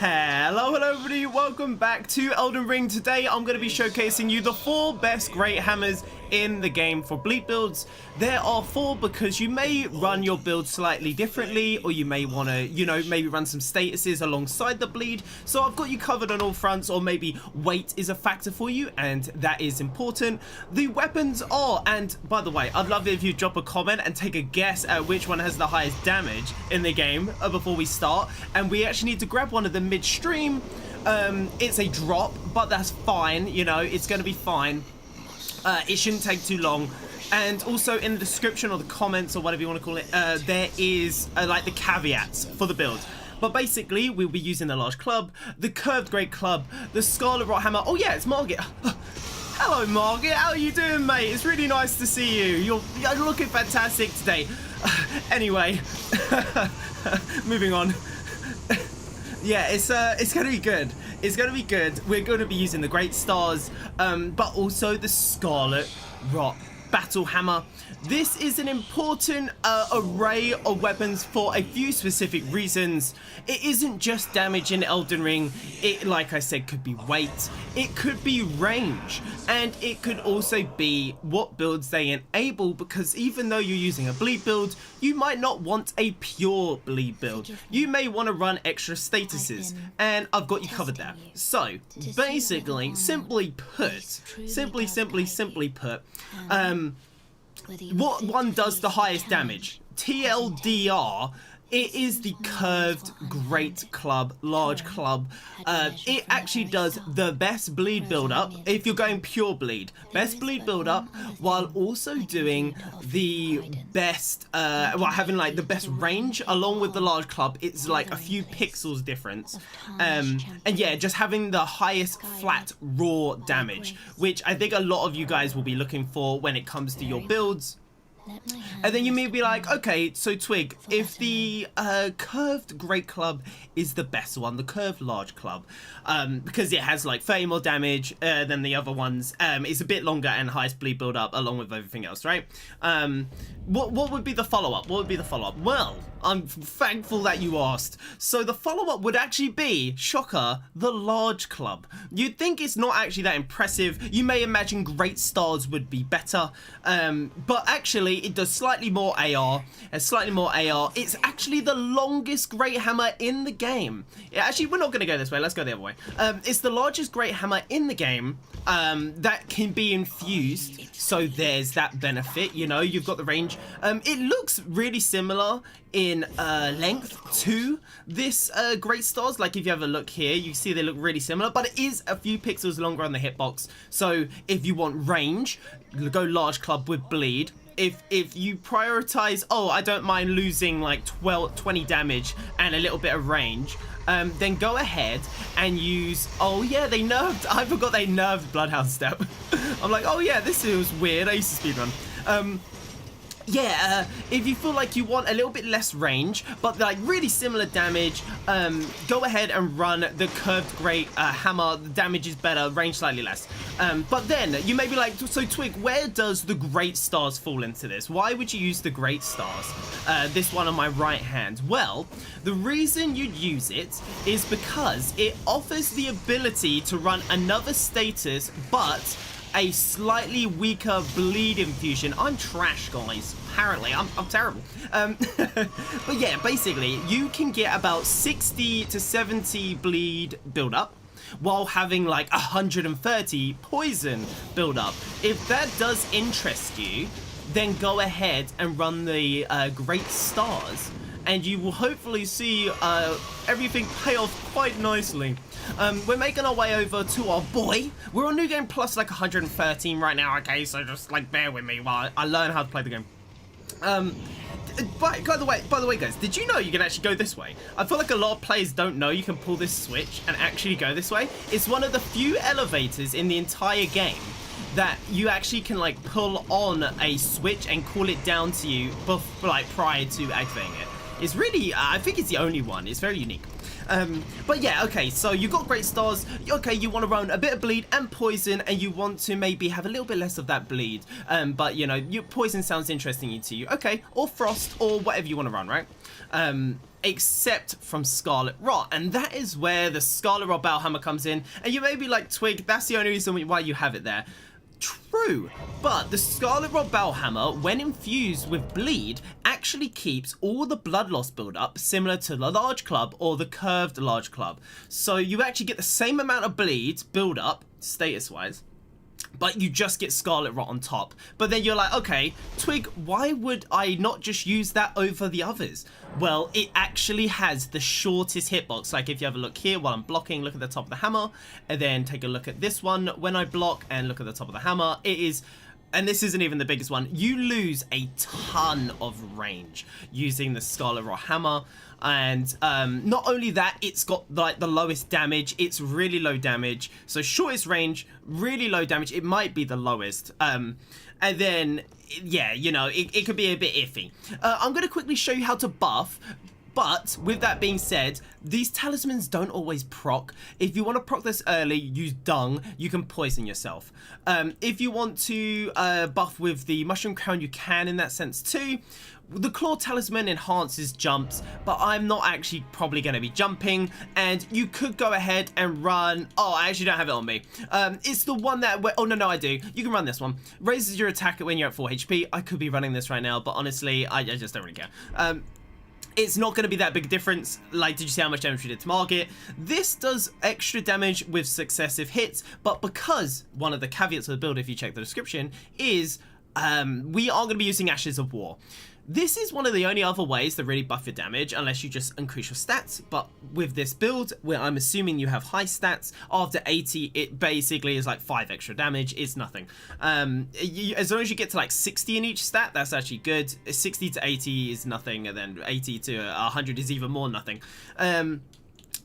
Hello everybody, welcome back to Elden Ring. Today I'm going to be showcasing you the 4 best great hammers in the game for bleed builds. There are 4 because you may run your build slightly differently, or you may want to, maybe run some statuses alongside the bleed. So I've got you covered on all fronts, or maybe weight is a factor for you, and that is important. The weapons are, and by the way, I'd love it if you drop a comment and take a guess at which one has the highest damage in the game before we start. And we actually need to grab one of them midstream. It's a drop, but that's fine, it's going to be fine. It shouldn't take too long. And also in the description or the comments or whatever you want to call it, there is like the caveats for the build. But basically, we'll be using the large club, the curved great club, the scarlet rot hammer. Oh yeah, it's Margaret. Hello Margaret, how are you doing, mate? It's really nice to see you. You're looking fantastic today. Anyway, moving on. Yeah, it's gonna be good. It's gonna be good. We're gonna be using the great stars, but also the scarlet rot battle hammer. This is an important array of weapons for a few specific reasons. It isn't just damage in Elden Ring. It, like I said, could be weight, it could be range, and it could also be what builds they enable, because even though you're using a bleed build, you might not want a pure bleed build. You may want to run extra statuses, and I've got you covered there. So basically, simply put, what one does the highest damage? TLDR, it is the curved great club, large club. It actually does the best bleed build up if you're going pure bleed. Best bleed build up while also doing the best, having like the best range along with the large club. It's like a few pixels difference. And yeah, just having the highest flat raw damage, which I think a lot of you guys will be looking for when it comes to your builds. And then you may be like, okay, so Twig, if the curved great club is the best one, the curved large club, because it has like 30 more damage than the other ones, it's a bit longer and highest bleed build up along with everything else, right? What would be the follow-up? What would be the follow-up? Well, I'm thankful that you asked. So the follow-up would actually be, shocker, the large club. You'd think it's not actually that impressive. You may imagine great stars would be better, but actually it does slightly more AR, It's actually the longest great hammer in the game. Yeah, actually, we're not going to go this way. Let's go the other way. It's the largest great hammer in the game that can be infused. So there's that benefit, you've got the range. It looks really similar in length to this great stars. Like if you have a look here, you see they look really similar, but it is a few pixels longer on the hitbox. So if you want range, go large club with bleed. If you prioritize, I don't mind losing like 20 damage and a little bit of range, then go ahead and use, I forgot they nerfed Bloodhound Step. I'm like, oh yeah, this was weird, I used to speedrun. If you feel like you want a little bit less range, but like really similar damage, go ahead and run the curved great hammer. The damage is better, range slightly less. But then you may be like, so Twig, where does the great stars fall into this? Why would you use the great stars? This one on my right hand. Well, the reason you'd use it is because it offers the ability to run another status, but a slightly weaker bleed infusion. I'm trash, guys. Apparently, I'm terrible. But yeah, basically, you can get about 60 to 70 bleed build up while having like 130 poison build up. If that does interest you, then go ahead and run the great stars, and you will hopefully see everything pay off quite nicely. We're making our way over to our boy. We're on New Game Plus like 113 right now, okay? So just like bear with me while I learn how to play the game. By the way, guys, did you know you can actually go this way? I feel like a lot of players don't know you can pull this switch and actually go this way. It's one of the few elevators in the entire game that you actually can like pull on a switch and call it down to you prior to activating it. It's really, I think it's the only one. It's very unique. But yeah, okay, so you got great stars. Okay, you want to run a bit of bleed and poison, and you want to maybe have a little bit less of that bleed. But your poison sounds interesting to you. Okay, or frost, or whatever you want to run, right? except from Scarlet Rot, and that is where the Scarlet Rot Bowhammer comes in. And you may be like, Twig, that's the only reason why you have it there. True, but the Scarlet Rot Bowhammer, when infused with Bleed, actually keeps all the blood loss build-up similar to the large club or the curved large club. So you actually get the same amount of bleed build-up, status-wise, but you just get Scarlet Rot on top. But then you're like, okay, Twig, why would I not just use that over the others? Well, it actually has the shortest hitbox. Like if you have a look here while I'm blocking, look at the top of the hammer, and then take a look at this one when I block and look at the top of the hammer. It is, and this isn't even the biggest one, you lose a ton of range using the Scarlet Rot hammer. And not only that, it's got like the lowest damage. It's really low damage, so shortest range, really low damage. It might be the lowest, and then yeah, you know, it could be a bit iffy. I'm gonna quickly show you how to buff. But with that being said, these talismans don't always proc. If you want to proc this early, use dung. You can poison yourself. If you want to buff with the mushroom crown, you can in that sense too. The claw talisman enhances jumps, but I'm not actually probably going to be jumping, and you could go ahead and run. Oh, I actually don't have it on me. It's the one that, oh no, I do. You can run this one. Raises your attack when you're at 4 HP. I could be running this right now, but honestly, I just don't really care. It's not going to be that big difference. Like, did you see how much damage we did to Margit? This does extra damage with successive hits, but because one of the caveats of the build, if you check the description, is we are going to be using Ashes of War. This is one of the only other ways to really buff your damage, unless you just increase your stats. But with this build, where I'm assuming you have high stats, after 80, it basically is like 5 extra damage. It's nothing. As long as you get to like 60 in each stat, that's actually good. 60 to 80 is nothing, and then 80 to 100 is even more nothing.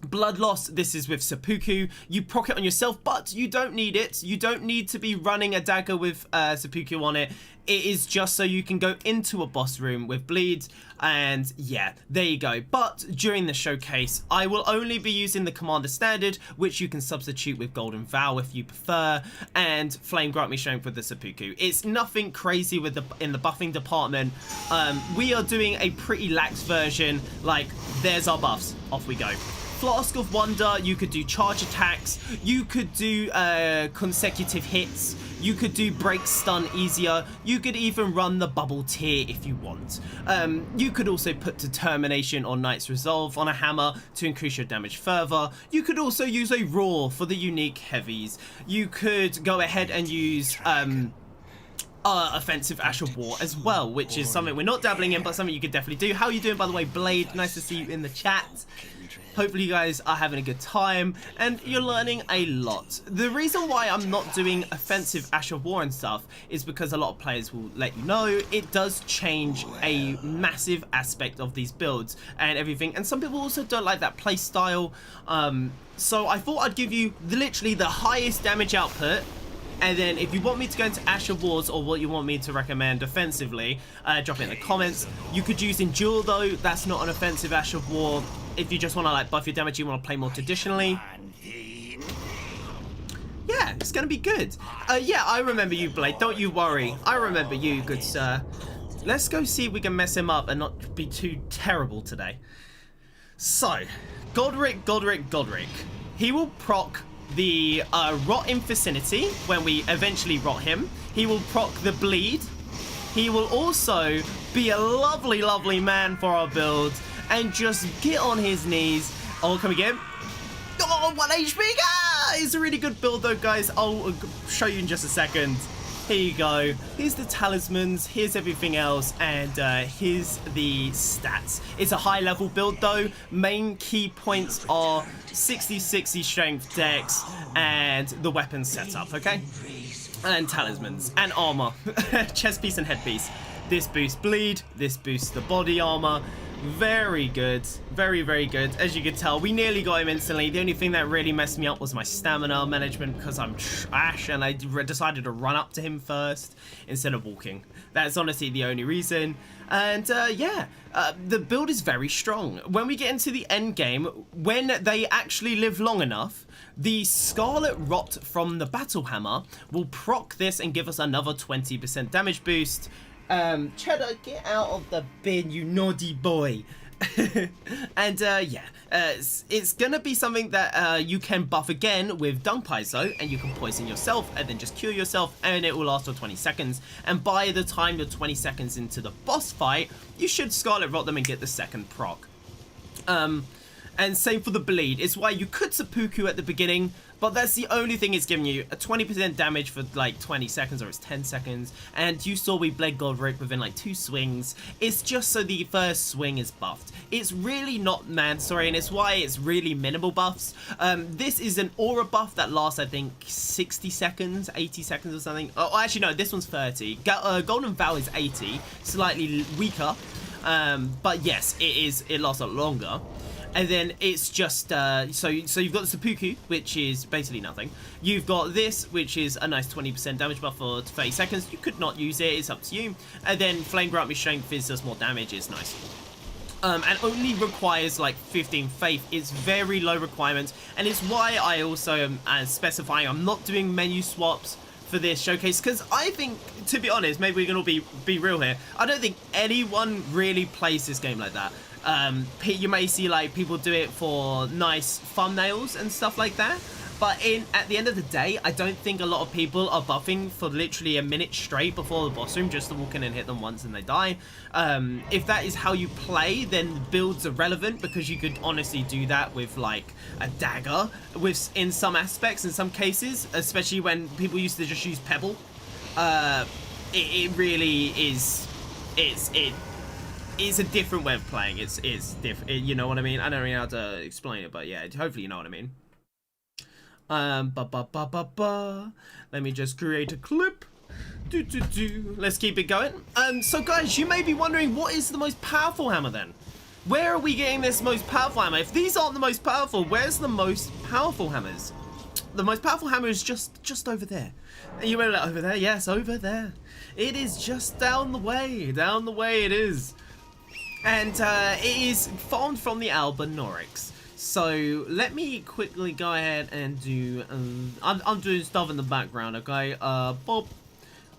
Blood loss, this is with Seppuku. You proc it on yourself, but you don't need it. You don't need to be running a dagger with Seppuku on it. It is just so you can go into a boss room with bleed, and yeah, there you go. But during the showcase, I will only be using the Commander Standard, which you can substitute with Golden Vow if you prefer, and Flame Grant Me Strength with the Seppuku. It's nothing crazy with in the buffing department. We are doing a pretty lax version. Like, there's our buffs. Off we go. Flask of Wonder, you could do charge attacks, you could do consecutive hits, you could do break stun easier, you could even run the bubble tier if you want. You could also put Determination or Knight's Resolve on a hammer to increase your damage further. You could also use a Roar for the unique heavies. You could go ahead and use offensive Ash of War as well, which is something we're not dabbling in, but something you could definitely do. How are you doing, by the way, Blade? Nice to see you in the chat. Hopefully you guys are having a good time and you're learning a lot. The reason why I'm not doing offensive Ash of War and stuff is because a lot of players will let you know it does change a massive aspect of these builds and everything, and some people also don't like that play style. So I thought I'd give you literally the highest damage output. And then if you want me to go into Ash of Wars or what you want me to recommend offensively, drop it in the comments. You could use Endure though, that's not an offensive Ash of War. If you just want to like buff your damage, you want to play more traditionally. Yeah, it's going to be good. Yeah, I remember you, Blade, don't you worry. I remember you, good sir. Let's go see if we can mess him up and not be too terrible today. So, Godric. He will proc the Rot in Vicinity when we eventually rot him. He will proc the Bleed. He will also be a lovely, lovely man for our build and just get on his knees. Oh, can we get him? Oh, 1 HP! Ah, it's a really good build though, guys. I'll show you in just a second. Here you go. Here's the talismans, here's everything else, and here's the stats. It's a high level build though. Main key points are 60-60 strength, dex, and the weapon setup, okay? And talismans, and armor. Chest piece and headpiece. This boosts bleed, this boosts the body armor. Very good, very, very good. As you can tell, we nearly got him instantly. The only thing that really messed me up was my stamina management because I'm trash and I decided to run up to him first instead of walking. That's honestly the only reason. And yeah, the build is very strong. When we get into the end game, when they actually live long enough, the Scarlet Rot from the Battle Hammer will proc this and give us another 20% damage boost. Cheddar, get out of the bin, you naughty boy. And yeah, it's gonna be something that you can buff again with Dung Paizo, and you can poison yourself and then just cure yourself, and it will last for 20 seconds. And by the time you're 20 seconds into the boss fight, you should Scarlet Rot them and get the second proc. And same for the bleed. It's why you could seppuku at the beginning, but that's the only thing it's giving you. A 20% damage for like 20 seconds, or it's 10 seconds. And you saw we bled Godric within like 2 swings. It's just so the first swing is buffed. It's really not mandatory, and it's why it's really minimal buffs. This is an aura buff that lasts, I think, 60 seconds, 80 seconds or something. Oh, actually, no, this one's 30. Golden Vow is 80, slightly weaker. But yes, it lasts a lot longer. And then it's just, so you've got the seppuku, which is basically nothing. You've got this, which is a nice 20% damage buff for 30 seconds. You could not use it, it's up to you. And then Flame Grant Me Strength does more damage, it's nice. And only requires like 15 faith. It's very low requirements, and it's why I also am specifying I'm not doing menu swaps for this showcase, because I think, to be honest, maybe we can all be real here, I don't think anyone really plays this game like that. You may see like people do it for nice thumbnails and stuff like that, but at the end of the day, I don't think a lot of people are buffing for literally a minute straight before the boss room just to walk in and hit them once and they die. If that is how you play, then builds are relevant, because you could honestly do that with like a dagger in some aspects, in some cases, especially when people used to just use Pebble. It really is, it's a different way of playing. It's different, you know what I mean? I don't really know how to explain it, but yeah, hopefully you know what I mean. Let me just create a clip. Let's keep it going. So guys, you may be wondering, what is the most powerful hammer then? Where are we getting this most powerful hammer? If these aren't the most powerful, where's the most powerful hammers? The most powerful hammer is just over there. You remember that over there? Yes, over there. It is just down the way it is. And it is farmed from the Albinorix. So let me quickly go ahead and do, I'm doing stuff in the background, okay? Bob,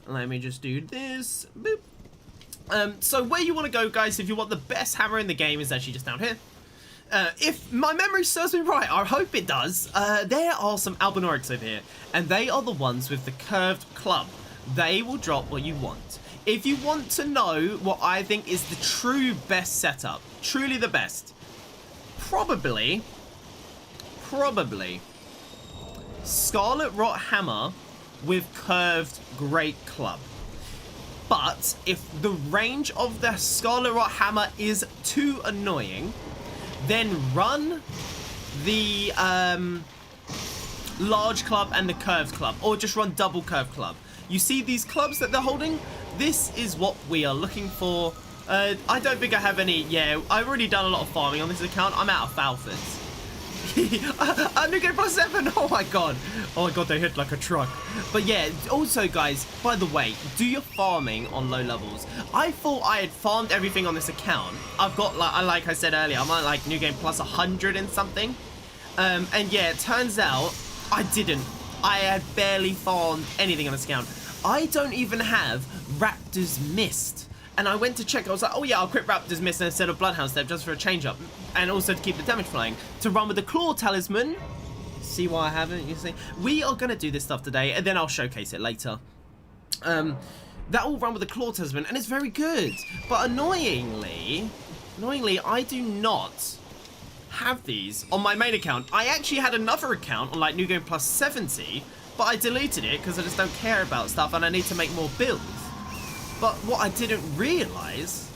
let me just do this, boop. So where you want to go, guys, if you want the best hammer in the game, is actually just down here. If my memory serves me right, I hope it does, there are some Albinorix over here, and they are the ones with the curved club. They will drop what you want. If you want to know what I think is the true best setup, truly the best, probably Scarlet Rot hammer with curved great club. But if the range of the Scarlet Rot hammer is too annoying, then run the large club and the curved club, or just run double curved club. You see these clubs that they're holding? This is what we are looking for. I don't think I have any. Yeah, I've already done a lot of farming on this account. I'm out of Falfords. I'm gonna get +7. Oh my god. Oh my god, they hit like a truck. But yeah, also guys, by the way, do your farming on low levels. I thought I had farmed everything on this account. I've got, like I said earlier, I'm at like new game +100 and something. And yeah, it turns out I didn't. I had barely farmed anything on this account. I don't even have Raptor's Mist. And I went to check, I was like, oh yeah, I'll quit Raptor's Mist instead of Bloodhound Step just for a change up. And also to keep the damage flying. To run with the Claw Talisman. See why I haven't, you see? We are going to do this stuff today, and then I'll showcase it later. That will run with the Claw Talisman, and it's very good. But annoyingly, I do not have these on my main account. I actually had another account on like New Game Plus 70, but I deleted it because I just don't care about stuff and I need to make more builds. But what I didn't realise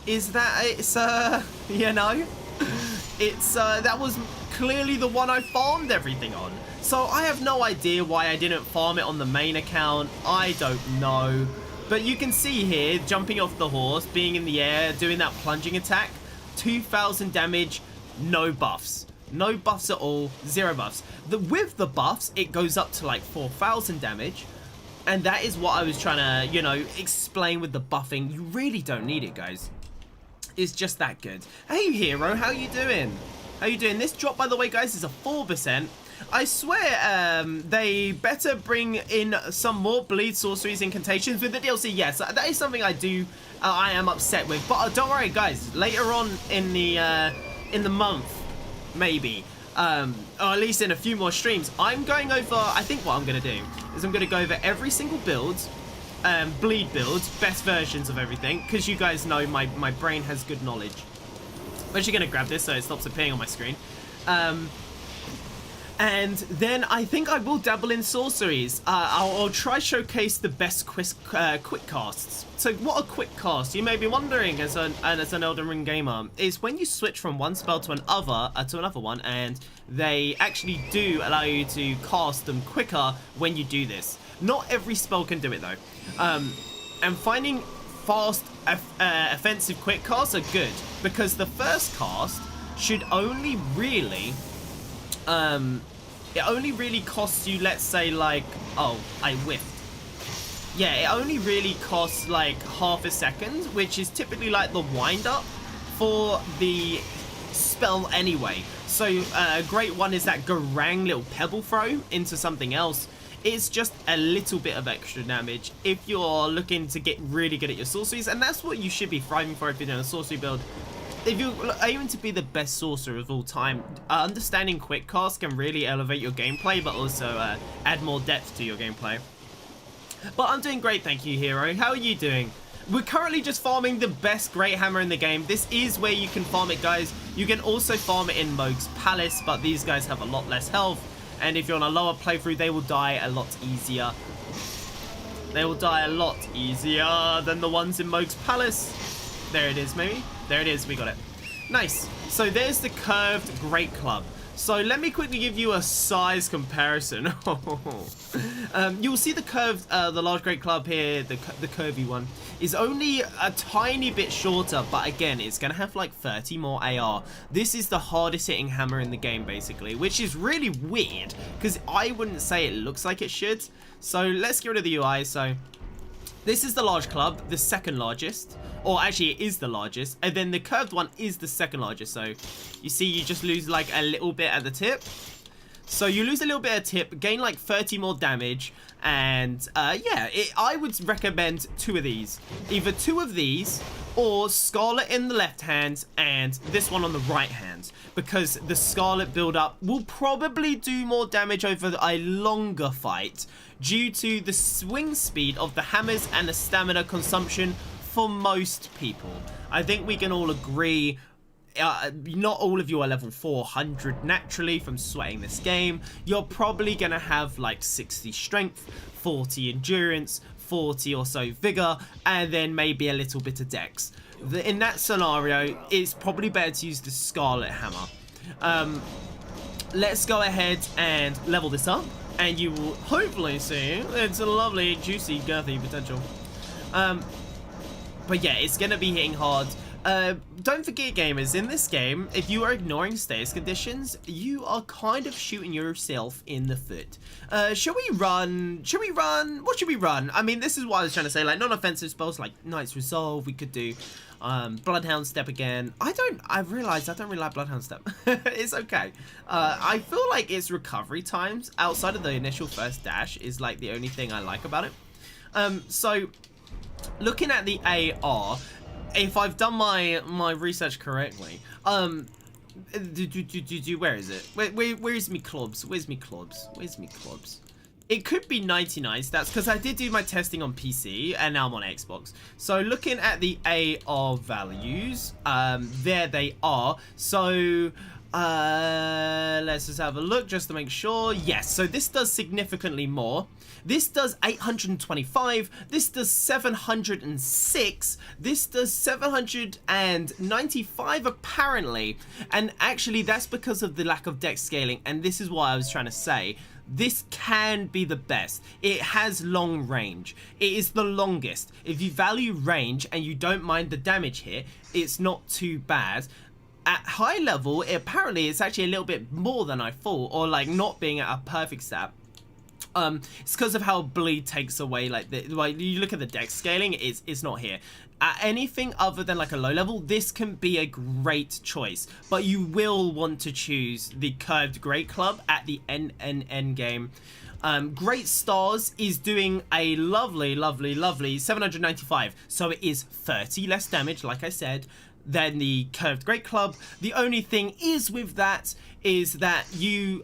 is that it's, you know, it's, that was clearly the one I farmed everything on. So I have no idea why I didn't farm it on the main account. I don't know. But you can see here, jumping off the horse, being in the air, doing that plunging attack, 2,000 damage, no buffs. No buffs at all, 0 buffs. With the buffs, it goes up to like 4,000 damage. And that is what I was trying to, you know, explain with the buffing. You really don't need it, guys. It's just that good. Hey, Hero, how you doing? How you doing? This drop, by the way, guys, is a 4%. I swear, they better bring in some more bleed sorceries incantations with the DLC. Yes, that is something I do I am upset with. But don't worry, guys. Later on in the month, maybe, or at least in a few more streams, I'm going over. I think what I'm gonna do is I'm gonna go over every single build, bleed builds, best versions of everything, because you guys know my brain has good knowledge. I'm actually gonna grab this so it stops appearing on my screen. And then I think I will dabble in sorceries. I'll try showcase the best quick casts. So what a quick cast, you may be wondering as an Elden Ring gamer, is when you switch from one spell to another one, and they actually do allow you to cast them quicker when you do this. Not every spell can do it though. And finding fast offensive quick casts are good, because the first cast should only really it only really costs you, let's say, like, oh, I whiffed. Yeah, it only really costs like half a second, which is typically like the wind up for the spell anyway. So a great one is that Garang little pebble throw into something else. It's just a little bit of extra damage if you're looking to get really good at your sorceries, and that's what you should be thriving for if you're doing a sorcery build. If you're aiming to be the best sorcerer of all time, understanding quick cast can really elevate your gameplay, but also add more depth to your gameplay. But I'm doing great, thank you, Hero. How are you doing? We're currently just farming the best great hammer in the game. This is where you can farm it, guys. You can also farm it in Mohg's Palace, but these guys have a lot less health. And if you're on a lower playthrough, they will die a lot easier. They will die a lot easier than the ones in Mohg's Palace. There it is, maybe? There it is, we got it. Nice. So there's the curved Great Club. So let me quickly give you a size comparison. You'll see the curved, the large Great Club here, the curvy one, is only a tiny bit shorter, but again, it's going to have like 30 more AR. This is the hardest hitting hammer in the game, basically, which is really weird, because I wouldn't say it looks like it should. So let's get rid of the UI. So this is the large club, the second largest. Or actually, it is the largest. And then the curved one is the second largest. So you see, you just lose like a little bit at the tip. So you lose a little bit of tip, gain like 30 more damage. And yeah, I would recommend 2 of these. Either 2 of these or Scarlet in the left hand and this one on the right hand. Because the Scarlet build up will probably do more damage over a longer fight due to the swing speed of the hammers and the stamina consumption for most people. I think we can all agree, not all of you are level 400 naturally from sweating this game. You're probably gonna have like 60 strength, 40 endurance, 40 or so vigor, and then maybe a little bit of dex. In that scenario, it's probably better to use the Scarlet Hammer. Let's go ahead and level this up, and you will hopefully see it's a lovely, juicy, girthy potential. But yeah, it's going to be hitting hard. Don't forget, gamers, in this game, if you are ignoring status conditions, you are kind of shooting yourself in the foot. Should we run? Should we run? What should we run? I mean, this is what I was trying to say, like non-offensive spells like Knight's Resolve. We could do Bloodhound Step again. I realized I don't really like Bloodhound Step. It's okay. I feel like its recovery times outside of the initial first dash is like the only thing I like about it. So looking at the AR, if I've done my research correctly, where is it? Where's me clubs? Where's me clubs? Where's me clubs? It could be 99 stats, because I did do my testing on PC and now I'm on Xbox. So looking at the AR values, there they are. So let's just have a look just to make sure. Yes, so this does significantly more. This does 825, this does 706, this does 795 apparently, and actually that's because of the lack of dex scaling, and this is what I was trying to say. This can be the best. It has long range. It is the longest. If you value range and you don't mind the damage hit, it's not too bad. At high level, apparently it's actually a little bit more than I thought, or like not being at a perfect stat. It's because of how bleed takes away, like you look at the dex scaling, it's not here. At anything other than like a low level, this can be a great choice, but you will want to choose the curved great club at the end game. Great Stars is doing a lovely 795, so it is 30 less damage, like I said, than the curved great club. The only thing is with that is that you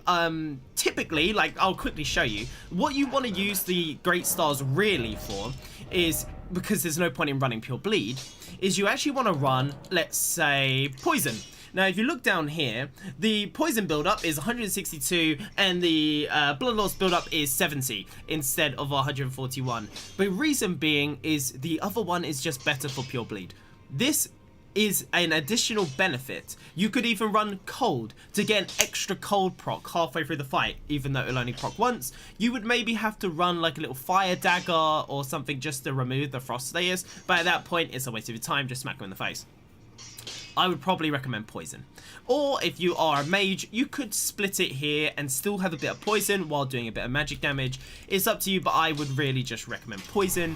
typically, like I'll quickly show you what you want to use the Great Stars really for, is because there's no point in running pure bleed, is you actually want to run, let's say, poison. Now, if you look down here, the poison build-up is 162 and the blood loss build-up is 70 instead of 141. The reason being is the other one is just better for pure bleed. This is an additional benefit. You could even run cold to get an extra cold proc halfway through the fight, even though it'll only proc once. You would maybe have to run like a little fire dagger or something just to remove the frost layers, but at that point it's a waste of your time, just smack them in the face. I would probably recommend poison. Or if you are a mage, you could split it here and still have a bit of poison while doing a bit of magic damage. It's up to you, but I would really just recommend poison.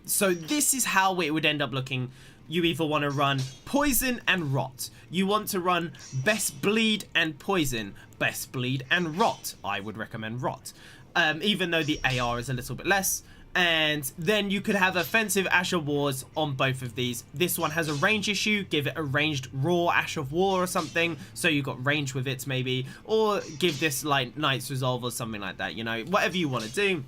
So this is how it would end up looking. You either want to run poison and rot. You want to run best bleed and poison. Best bleed and rot. I would recommend rot. Even though the AR is a little bit less. And then you could have offensive Ash of Wars on both of these. This one has a range issue, give it a ranged raw Ash of War or something, so you got range with it maybe, or give this like Knight's Resolve or something like that, you know, whatever you want to do.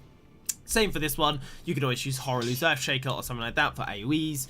Same for this one, you could always use Horrorloo's Earthshaker or something like that for AoEs.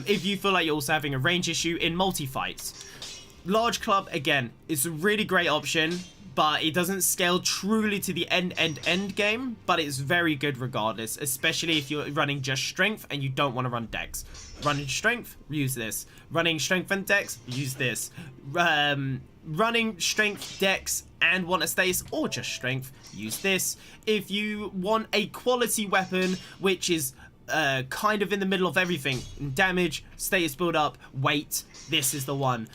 If you feel like you're also having a range issue in multi-fights. Large Club, again, is a really great option, but it doesn't scale truly to the end game, but it's very good regardless, especially if you're running just strength and you don't want to run dex. Running strength, use this. Running strength and dex, use this. Running strength, dex, and want a status, or just strength, use this. If you want a quality weapon, which is kind of in the middle of everything, damage, status build up, weight, this is the one.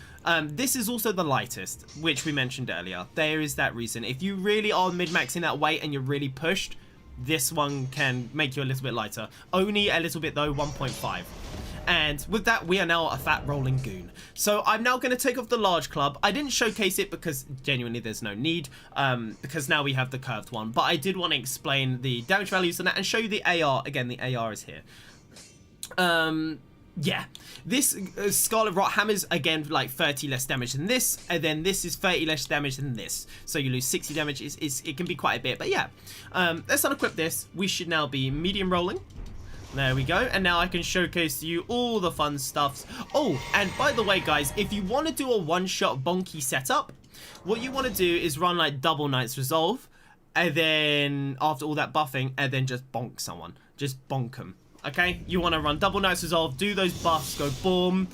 This is also the lightest, which we mentioned earlier. There is that reason. If you really are mid-maxing that weight and you're really pushed, this one can make you a little bit lighter. Only a little bit though, 1.5. And with that, we are now a fat rolling goon. So I'm now going to take off the large club. I didn't showcase it because genuinely there's no need, because now we have the curved one. But I did want to explain the damage values on that and show you the AR. Again, the AR is here. Yeah, this Scarlet Rot hammers, again, like 30 less damage than this, and then this is 30 less damage than this, so you lose 60 damage. It can be quite a bit, but yeah. Let's unequip this. We should now be medium rolling. There we go, and now I can showcase to you all the fun stuffs. Oh, and by the way, guys, if you want to do a one-shot bonky setup, what you want to do is run like double Knight's Resolve, and then after all that buffing, and then just bonk someone. Just bonk them. Okay, you want to run double Knight's Resolve, do those buffs, go boom,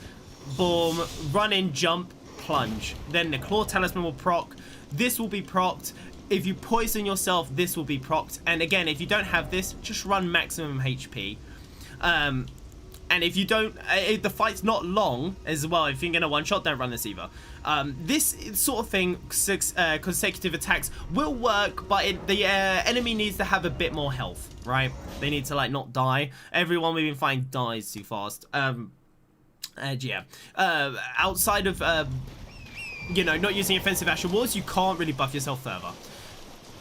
boom, run in, jump, plunge. Then the Claw Talisman will proc. This will be procced. If you poison yourself, this will be procced. And again, if you don't have this, just run maximum HP. And if you don't, if the fight's not long as well, if you're going to one-shot, don't run this either. This sort of thing, consecutive attacks, will work, but the enemy needs to have a bit more health, right? They need to, like, not die. Everyone we've been fighting dies too fast. And yeah. Outside of, you know, not using offensive Ash of Wars, you can't really buff yourself further.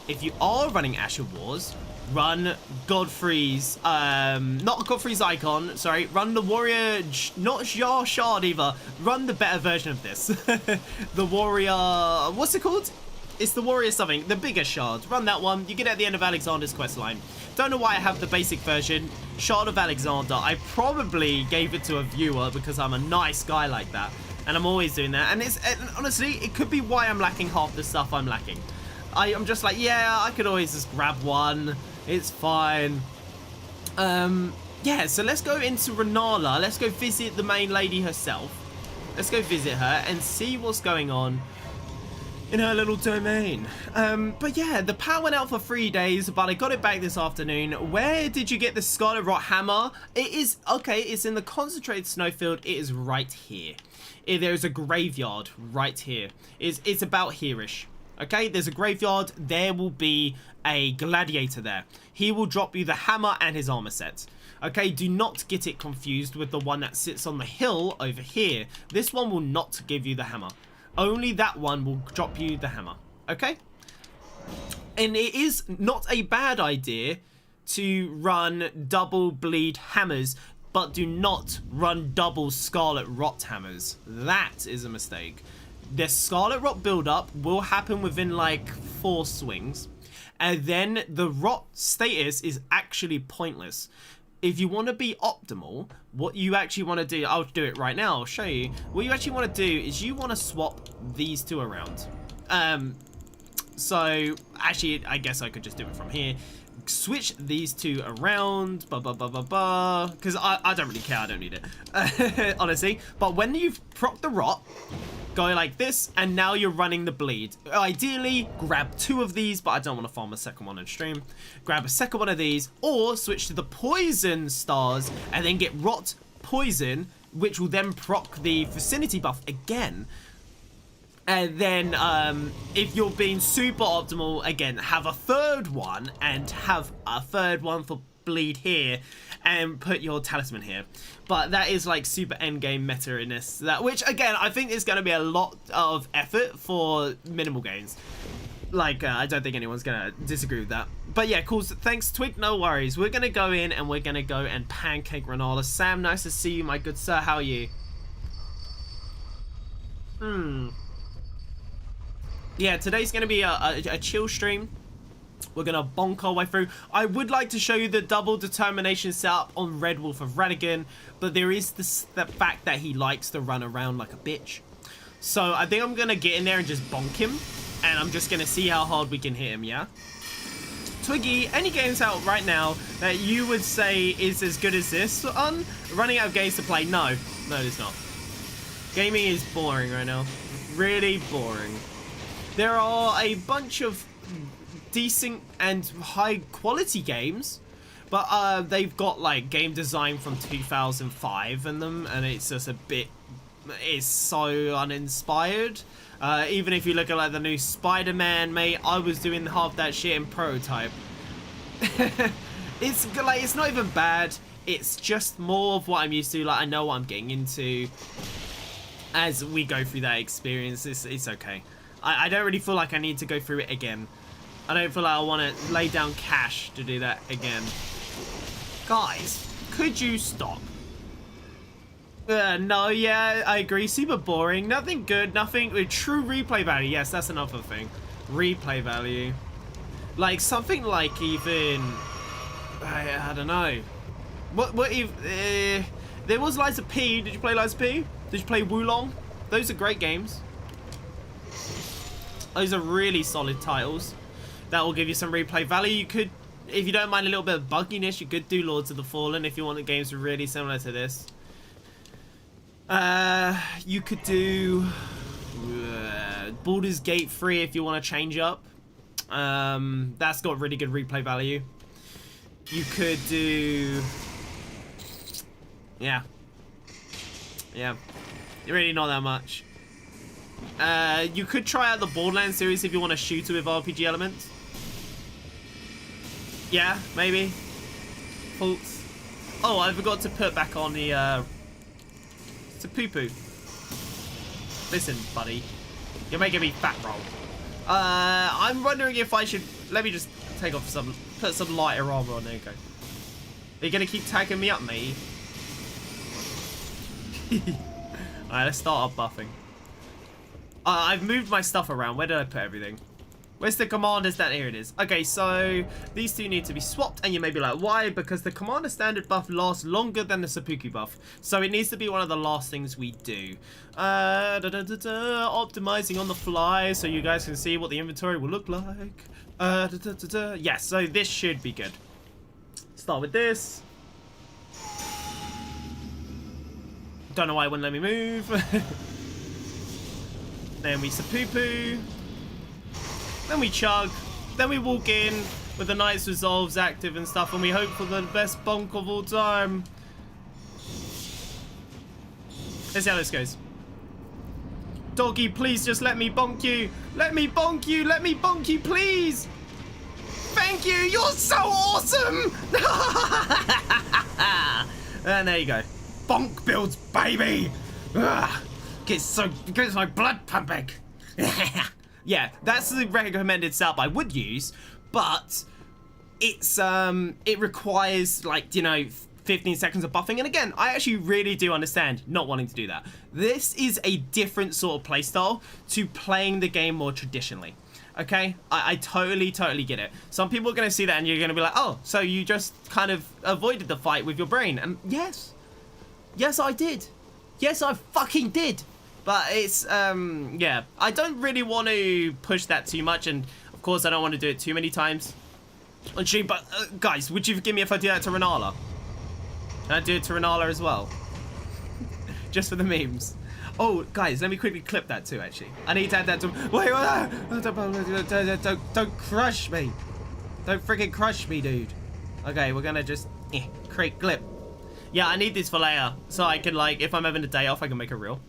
If you are running Ash of Wars, run Godfrey's, not Godfrey's icon, sorry, run the warrior, not Jar Shard either, run the better version of this. The warrior, what's it called? It's the warrior something, the bigger shard, run that one, you get it at the end of Alexander's questline. Don't know why I have the basic version, Shard of Alexander. I probably gave it to a viewer because I'm a nice guy like that, and I'm always doing that, and honestly, it could be why I'm lacking half the stuff I'm lacking. I'm just like, yeah, I could always just grab one. It's fine. Yeah, so let's go into Renala. Let's go visit the main lady herself. Let's go visit her and see what's going on in her little domain. But yeah, the power went out for 3 days, but I got it back this afternoon. Where did you get the Scarlet Rot Hammer? It is, okay, it's in the concentrated snowfield. It is right here. There's a graveyard right here. It's about here-ish. Okay, there's a graveyard. There will be a gladiator there. He will drop you the hammer and his armor set. Okay, do not get it confused with the one that sits on the hill over here. This one will not give you the hammer. Only that one will drop you the hammer. Okay? And it is not a bad idea to run double bleed hammers, but do not run double scarlet rot hammers. That is a mistake. The scarlet rot build-up will happen within like 4 swings, and then the rot status is actually pointless. If you want to be optimal, what you actually want to do, I'll do it right now, I'll show you. What you actually want to do is you want to swap these 2 around. So, actually, I guess I could just do it from here. Switch these 2 around, because I don't really care, I don't need it, honestly. But when you've procced the rot, go like this, and now you're running the bleed. Ideally, grab 2 of these, but I don't want to farm a second one on stream. Grab a second one of these, or switch to the poison stars, and then get rot poison, which will then proc the vicinity buff again. And then, if you're being super optimal, again, have a 3rd one, and have a 3rd one for bleed here, and put your talisman here. But that is like super endgame meta in this, which again, I think is going to be a lot of effort for minimal gains. Like, I don't think anyone's going to disagree with that. But yeah, cool. Thanks, Twig. No worries. We're going to go in and we're going to go and pancake Renala. Sam, nice to see you, my good sir. How are you? Yeah, today's going to be a chill stream. We're going to bonk our way through. I would like to show you the double determination setup on Red Wolf of Radigan, but there is the fact that he likes to run around like a bitch. So I think I'm going to get in there and just bonk him, and I'm just going to see how hard we can hit him, yeah? Twiggy, any games out right now that you would say is as good as this one? Running out of games to play? No, it's not. Gaming is boring right now. Really boring. There are a bunch of decent and high quality games, but they've got like game design from 2005 in them, and it's just a bit, it's so uninspired. Even if you look at like the new Spider-Man, mate, I was doing half that shit in prototype. It's like, it's not even bad, it's just more of what I'm used to. Like, I know what I'm getting into as we go through that experience. It's okay. I don't really feel like I need to go through it again. I don't feel like I want to lay down cash to do that again. Guys, could you stop? No, yeah, I agree. Super boring. Nothing good. Nothing with true replay value. Yes, that's another thing. Replay value. Like, something like even... I don't know. What if... there was Lies of P. Did you play Lies of P? Did you play Wulong? Those are great games. Those are really solid titles. That will give you some replay value. You could, if you don't mind a little bit of bugginess, you could do Lords of the Fallen if you want the games really similar to this. You could do Baldur's Gate 3 if you want to change up. That's got really good replay value. You could do... Yeah. Really not that much. You could try out the Borderlands series if you want to shoot it with RPG elements. Yeah, maybe. Faults. Oh, I forgot to put back on the it's a poo-poo. Listen, buddy, you're making me fat roll. I'm wondering if I should, let me just take off put some lighter armor on. There you go. Are you gonna keep tagging me up, mate? Alright, let's start our buffing. I've moved my stuff around. Where did I put everything? Where's the commander stand? Here it is. Okay, so these 2 need to be swapped, and you may be like, why? Because the commander standard buff lasts longer than the seppuku buff, so it needs to be one of the last things we do. Optimizing on the fly so you guys can see what the inventory will look like. Yes, so this should be good. Start with this. Don't know why it wouldn't let me move. Then we seppuku. Then we chug. Then we walk in with the nice resolves active and stuff, and we hope for the best bonk of all time. Let's see how this goes. Doggy, please just let me bonk you. Let me bonk you. Let me bonk you, please. Thank you. You're so awesome. And there you go. Bonk builds, baby. Ugh. Gets my blood pumping. Yeah, that's the recommended setup I would use, but it's it requires, like, you know, 15 seconds of buffing. And again, I actually really do understand not wanting to do that. This is a different sort of playstyle to playing the game more traditionally. Okay, I totally get it. Some people are going to see that and you're going to be like, oh, so you just kind of avoided the fight with your brain. And yes, I did. Yes, I fucking did. But it's, yeah, I don't really want to push that too much. And of course, I don't want to do it too many times on stream. But guys, would you forgive me if I do that to Renala? Can I do it to Renala as well? Just for the memes. Oh, guys, let me quickly clip that too, actually. I need to add that to... Wait, don't crush me. Don't freaking crush me, dude. Okay, we're gonna just create clip. Yeah, I need this for later, so I can, like, if I'm having a day off, I can make a reel.